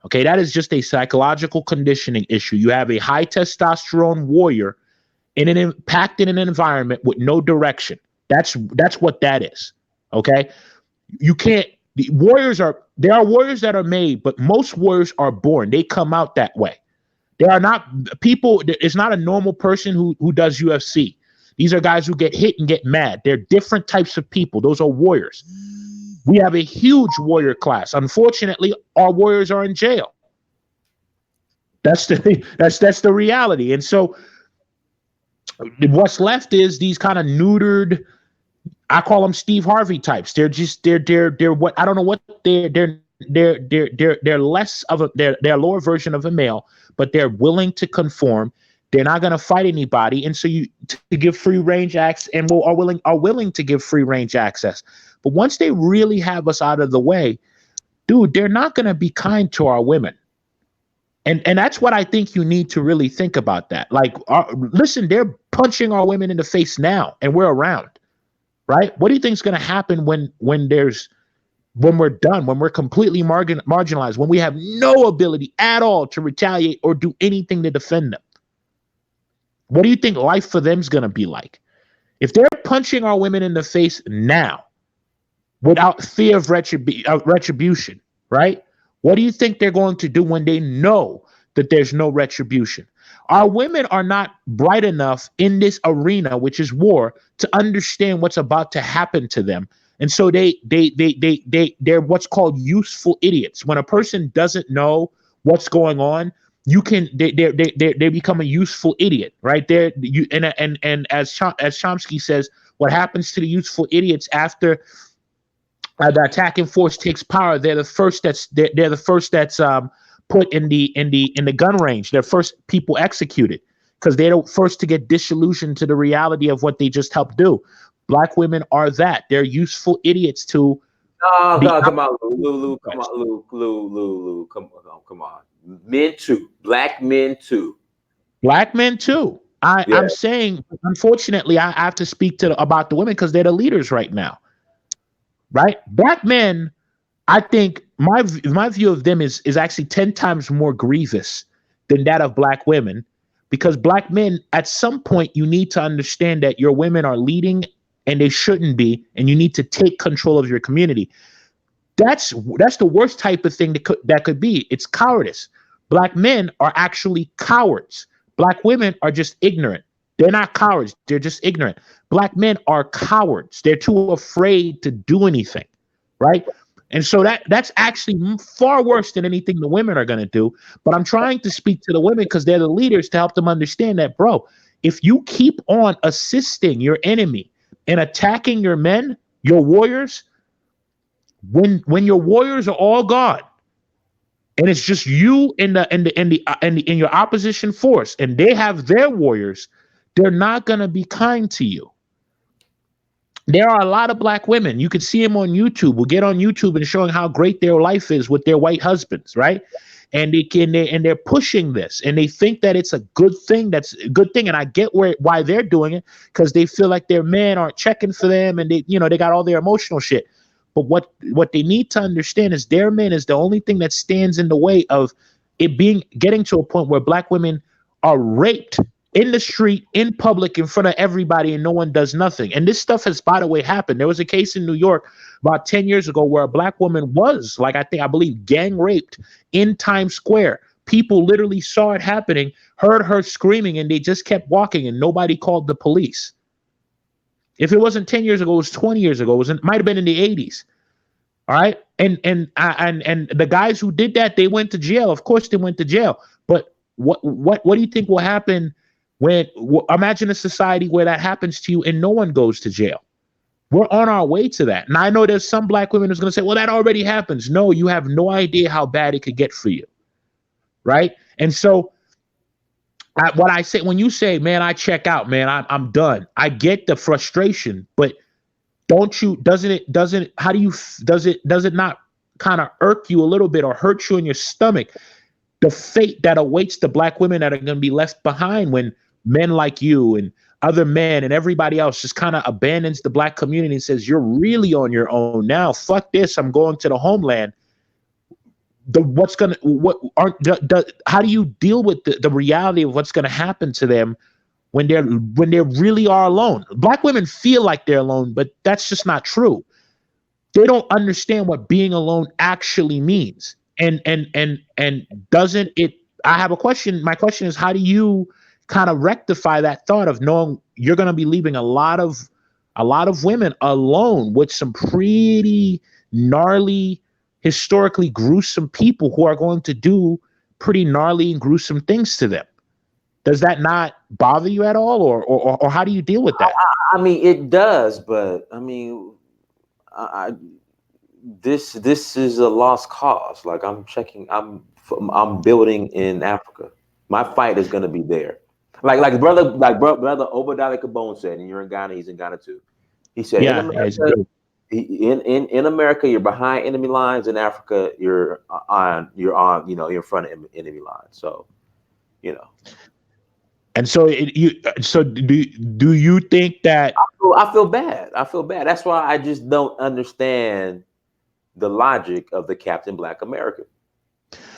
Okay, that is just a psychological conditioning issue. You have a high testosterone warrior packed in an environment with no direction. That's what that is. Okay, you can't. There are warriors that are made, but most warriors are born. They come out that way. They are not people. It's not a normal person who does UFC. These are guys who get hit and get mad. They're different types of people. Those are warriors. We have a huge warrior class. Unfortunately, our warriors are in jail. That's the reality. And so what's left is these kind of neutered, I call them Steve Harvey types. They're what I don't know what they're less of they're a lower version of a male, but they're willing to conform. They're not going to fight anybody, and so to give free range access, and are willing to give free range access. But once they really have us out of the way, dude, they're not going to be kind to our women. And that's what I think you need to really think about that. Like, listen, they're punching our women in the face now, and we're around, right? What do you think is going to happen when we're done, when we're completely marginalized, when we have no ability at all to retaliate or do anything to defend them? What do you think life for them is going to be like? If they're punching our women in the face now, without fear of retribution, right? What do you think they're going to do when they know that there's no retribution? Our women are not bright enough in this arena, which is war, to understand what's about to happen to them. And so they're what's called useful idiots. When a person doesn't know what's going on, they become a useful idiot, right? And as Chomsky says, what happens to the useful idiots after the attacking force takes power? They're the first that's put in the gun range. They're first people executed because they're first to get disillusioned to the reality of what they just helped do. Black women are that. They're useful idiots to. No, come on, Lou, come on, Lou, come on. Men too, black men too. Black men too. Yeah. I'm saying, unfortunately, I have to speak about the women because they're the leaders right now, right? Black men, I think my view of them is actually 10 times more grievous than that of black women, because black men, at some point, you need to understand that your women are leading and they shouldn't be, and you need to take control of your community. That's the worst type of thing that could be. It's cowardice. Black men are actually cowards. Black women are just ignorant. They're not cowards. They're just ignorant. Black men are cowards. They're too afraid to do anything, right? And so that's actually far worse than anything the women are going to do. But I'm trying to speak to the women because they're the leaders to help them understand that, bro, if you keep on assisting your enemy and attacking your men, your warriors, when your warriors are all gone and it's just you in your opposition force and they have their warriors, they're not going to be kind to you. There are a lot of black women. You can see them on YouTube. We'll get on YouTube and showing how great their life is with their white husbands, right? And they're pushing this, and they think that it's a good thing. That's a good thing, and I get why they're doing it, because they feel like their men aren't checking for them, and they got all their emotional shit. But what they need to understand is their men is the only thing that stands in the way of it getting to a point where black women are raped in the street, in public, in front of everybody, and no one does nothing. And this stuff has, by the way, happened. There was a case in New York about 10 years ago where a black woman was, I believe, gang raped in Times Square. People literally saw it happening, heard her screaming, and they just kept walking, and nobody called the police. If it wasn't 10 years ago, it was 20 years ago. It might have been in the 80s. All right. And the guys who did that, they went to jail. Of course, they went to jail. But what do you think will happen imagine a society where that happens to you and no one goes to jail? We're on our way to that. And I know there's some black women who's going to say, well, that already happens. No, you have no idea how bad it could get for you. Right. And so what I say, when you say, man, I check out, man, I'm done. I get the frustration, but does it not kind of irk you a little bit or hurt you in your stomach, the fate that awaits the black women that are going to be left behind when men like you and other men and everybody else just kind of abandons the black community and says, you're really on your own now. Fuck this. I'm going to the homeland. How do you deal with the reality of what's going to happen to them when they really are alone? Black women feel like they're alone, but that's just not true. They don't understand what being alone actually means. And doesn't it? I have a question. My question is, how do you kind of rectify that thought of knowing you're going to be leaving a lot of women alone with some pretty gnarly, historically gruesome people who are going to do pretty gnarly and gruesome things to them? Does that not bother you at all, or how do you deal with that? I mean, it does, but I mean, this is a lost cause. Like I'm building in Africa. My fight is going to be there. Like brother Obadiah Kabone said, and you're in Ghana, he's in Ghana too. He said, in America, you're behind enemy lines. In Africa, you're you're in front of enemy lines. So, And so do you think that I feel bad? I feel bad. That's why I just don't understand the logic of the Captain Black American.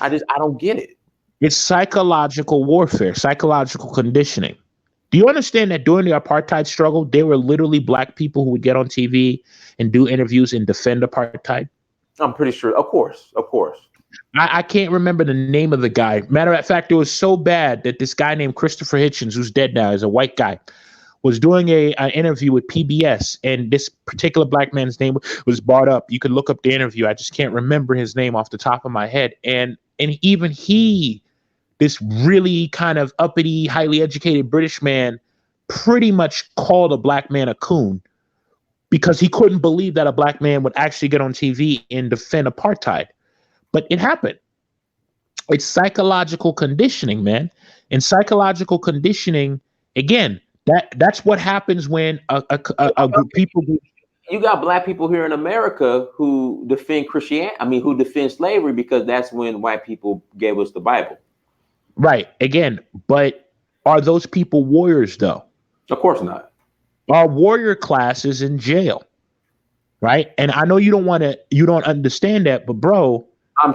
I don't get it. It's psychological warfare, psychological conditioning. Do you understand that during the apartheid struggle, there were literally black people who would get on TV and do interviews and defend apartheid? I'm pretty sure. Of course. I can't remember the name of the guy. Matter of fact, it was so bad that this guy named Christopher Hitchens, who's dead now, is a white guy, was doing an interview with PBS, and this particular black man's name was brought up. You could look up the interview. I just can't remember his name off the top of my head. And even he, this really kind of uppity, highly educated British man, pretty much called a black man a coon because he couldn't believe that a black man would actually get on TV and defend apartheid. But it happened. It's psychological conditioning, man. And psychological conditioning, again, that's what happens when a group people. You got black people here in America who defend Christianity. I mean, who defend slavery because that's when white people gave us the Bible. Right. Again, but Are those people warriors though? Of course not. Our warrior class is in jail, right? And I know you don't understand that, but bro,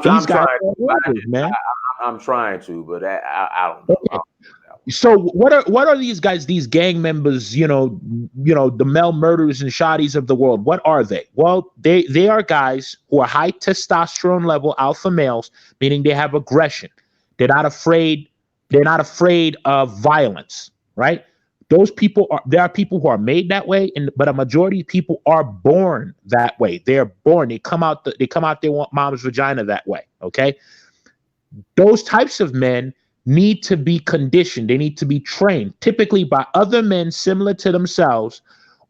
these guys are warriors, man. I'm trying to, but I don't know. Okay. So what are these guys, these gang members, the Mel Murders and Shotties of the world? What are they? Well, they are guys who are high testosterone level alpha males, meaning they have aggression. They're not afraid of violence, right? There are people who are made that way, but a majority of people are born that way. They're born. They come out their mom's vagina that way. Okay. Those types of men need to be conditioned. They need to be trained, typically by other men similar to themselves,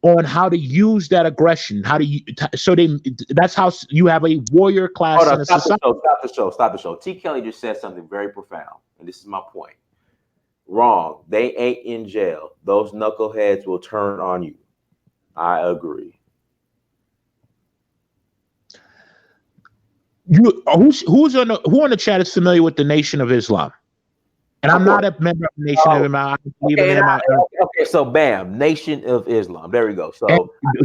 on how to use that aggression. That's how you have a warrior class in a society. Stop the show. T. Kelly just said something very profound, and this is my point. Wrong. They ain't in jail. Those knuckleheads will turn on you. I agree. Who on the chat is familiar with the Nation of Islam? And I'm not a member of the Nation of Islam. Okay, so bam, Nation of Islam. There we go. So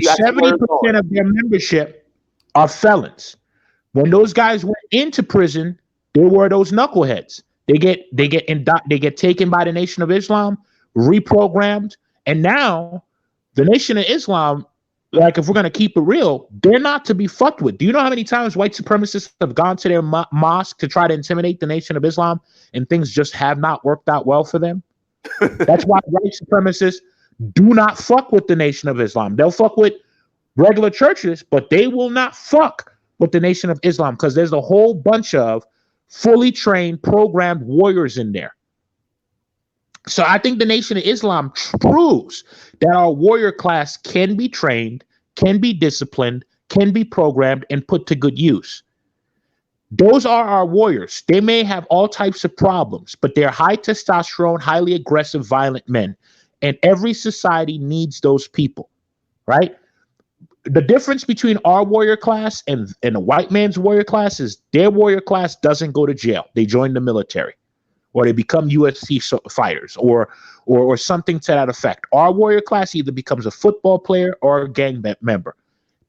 70% of their membership are felons. When those guys went into prison, they were those knuckleheads. They get taken by the Nation of Islam, reprogrammed, and now the Nation of Islam, like if we're gonna keep it real, they're not to be fucked with. Do you know how many times white supremacists have gone to their mosque to try to intimidate the Nation of Islam, and things just have not worked out well for them? That's why white supremacists do not fuck with the Nation of Islam. They'll fuck with regular churches, but they will not fuck with the Nation of Islam because there's a whole bunch of fully trained, programmed warriors in there. So I think the Nation of Islam proves that our warrior class can be trained, can be disciplined, can be programmed, and put to good use. Those are our warriors. They may have all types of problems, but they're high testosterone, highly aggressive, violent men. And every society needs those people, right? The difference between our warrior class and a white man's warrior class is their warrior class doesn't go to jail. They join the military, or they become UFC fighters, or something to that effect. Our warrior class either becomes a football player or a gang member.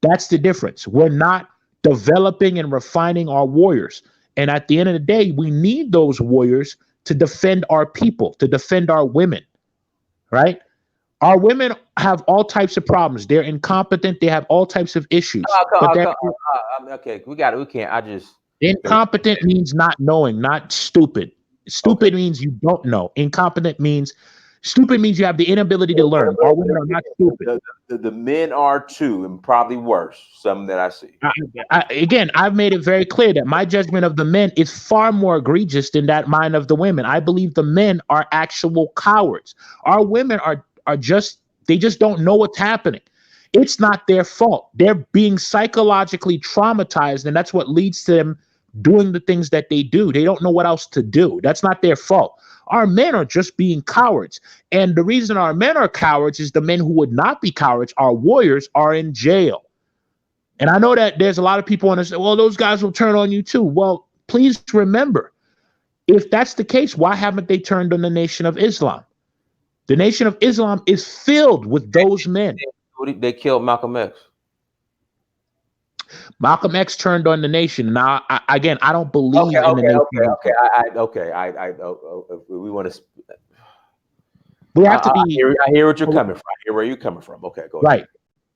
That's the difference. We're not developing and refining our warriors. And at the end of the day, we need those warriors to defend our people, to defend our women, right? Our women have all types of problems. They're incompetent. They have all types of issues. Okay, we got it. We can't. Incompetent means not knowing, not stupid. Stupid means you don't know. Incompetent means you have the inability to learn. Our women are not stupid. The men are too, and probably worse. Some that I see. Again, I've made it very clear that my judgment of the men is far more egregious than that mine of the women. I believe the men are actual cowards. Our women are just don't know what's happening. It's not their fault. They're being psychologically traumatized, and that's what leads to them doing the things that they do. They don't know what else to do. That's not their fault. Our men are just being cowards. And the reason our men are cowards is the men who would not be cowards, our warriors, are in jail. And I know that there's a lot of people want to say, well, those guys will turn on you too. Well, please remember, if that's the case, why haven't they turned on the Nation of Islam? The Nation of Islam is filled with those men. They killed Malcolm X. Malcolm X turned on the nation. Now, I don't believe in the nation. We want to. We have to be. I hear what you're coming from. I hear where you're coming from. Okay, go ahead. Right.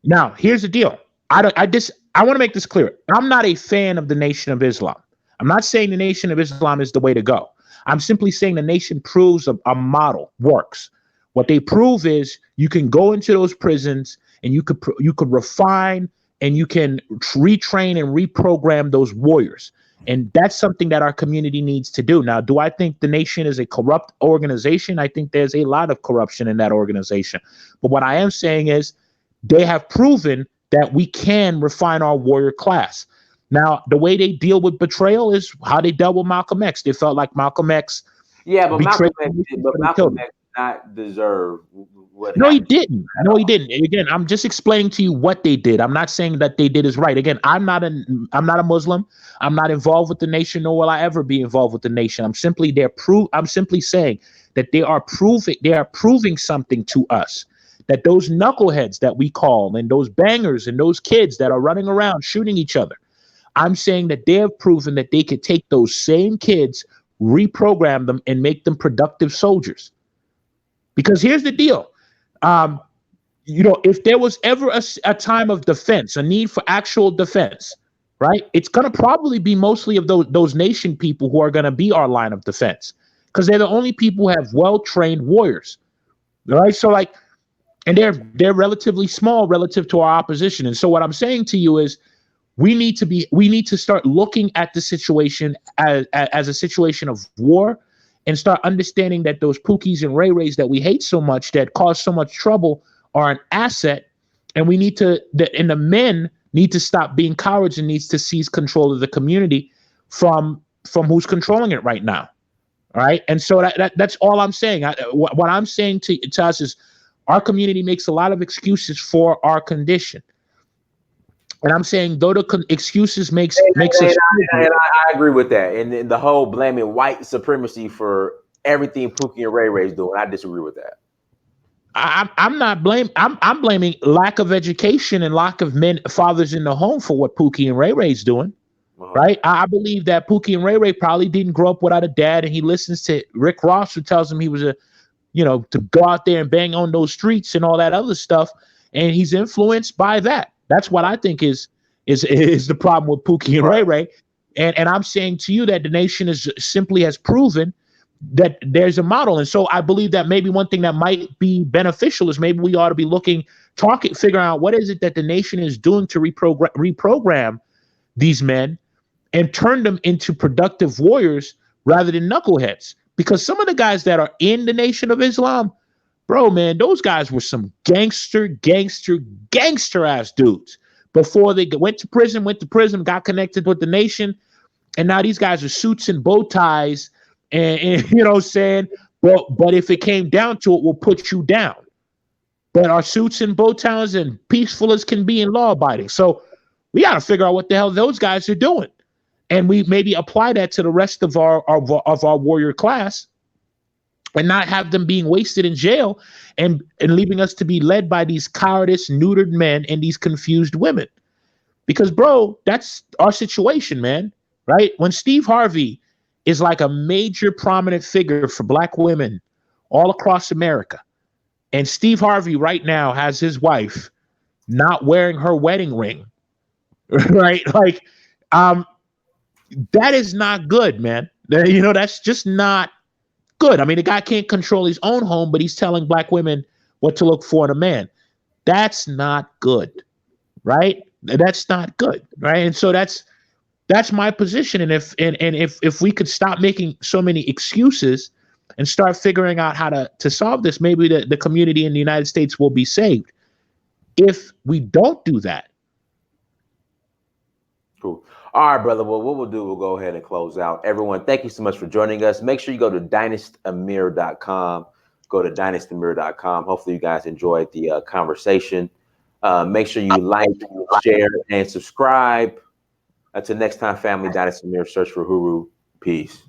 Now, here's the deal. I want to make this clear. I'm not a fan of the Nation of Islam. I'm not saying the Nation of Islam is the way to go. I'm simply saying the nation proves a model works. What they prove is you can go into those prisons and you could refine and you can retrain and reprogram those warriors. And that's something that our community needs to do. Now, do I think the nation is a corrupt organization? I think there's a lot of corruption in that organization. But what I am saying is they have proven that we can refine our warrior class. Now, the way they deal with betrayal is how they dealt with Malcolm X. They felt like Malcolm X. Yeah, but Malcolm not deserve what No, he happened. didn't. No, he didn't. And again, I'm just explaining to you what they did. I'm not saying that they did is right. Again, I'm not a Muslim. I'm not involved with the nation, nor will I ever be involved with the nation. I'm simply saying that they are proving something to us. That those knuckleheads that we call and those bangers and those kids that are running around shooting each other, I'm saying that they have proven that they could take those same kids, reprogram them, and make them productive soldiers. Because here's the deal. Um, if there was ever a time of defense, a need for actual defense, right? It's going to probably be mostly of those nation people who are going to be our line of defense because they're the only people who have well-trained warriors, right? So like, and they're relatively small relative to our opposition. And so what I'm saying to you is we need to start looking at the situation as a situation of war and start understanding that those Pookies and Ray Rays that we hate so much, that cause so much trouble, are an asset. And the men need to stop being cowards and needs to seize control of the community from who's controlling it right now. All right. And so that's all I'm saying. What I'm saying to us is our community makes a lot of excuses for our condition. And I'm saying though the excuses makes us. And I agree with that. And then the whole blaming white supremacy for everything Pookie and Ray Ray's doing, I disagree with that. I'm not blaming. I'm blaming lack of education and lack of fathers in the home for what Pookie and Ray Ray's doing. Right? I believe that Pookie and Ray Ray probably didn't grow up without a dad, and he listens to Rick Ross, who tells him he was to go out there and bang on those streets and all that other stuff, and he's influenced by that. That's what I think is the problem with Pookie and Ray Ray. And I'm saying to you that the nation has proven that there's a model. And so I believe that maybe one thing that might be beneficial is maybe we ought to be figuring out what is it that the nation is doing to reprogram these men and turn them into productive warriors rather than knuckleheads. Because some of the guys that are in the Nation of Islam, bro, man, those guys were some gangster ass dudes before they went to prison, got connected with the nation. And now these guys are suits and bow ties. And you know what I'm saying? But if it came down to it, we'll put you down. But our suits and bow ties and peaceful as can be and law abiding. So we got to figure out what the hell those guys are doing. And we maybe apply that to the rest of our warrior class and not have them being wasted in jail and leaving us to be led by these cowardice, neutered men and these confused women. Because, bro, that's our situation, man, right? When Steve Harvey is like a major prominent figure for Black women all across America, and Steve Harvey right now has his wife not wearing her wedding ring, right? Like, that is not good, man. That's just not good. I mean, the guy can't control his own home, but he's telling Black women what to look for in a man. That's not good, right? That's not good, right? And so that's my position. And if we could stop making so many excuses and start figuring out how to solve this, maybe the community in the United States will be saved. If we don't do that. Cool. All right, brother. Well, what we'll do, we'll go ahead and close out. Everyone, thank you so much for joining us. Make sure you go to dynastamir.com. Go to dynastamir.com. Hopefully you guys enjoyed the conversation. Make sure you like, share, and subscribe. Until next time, family, Dynasty Amir, search for Huru. Peace.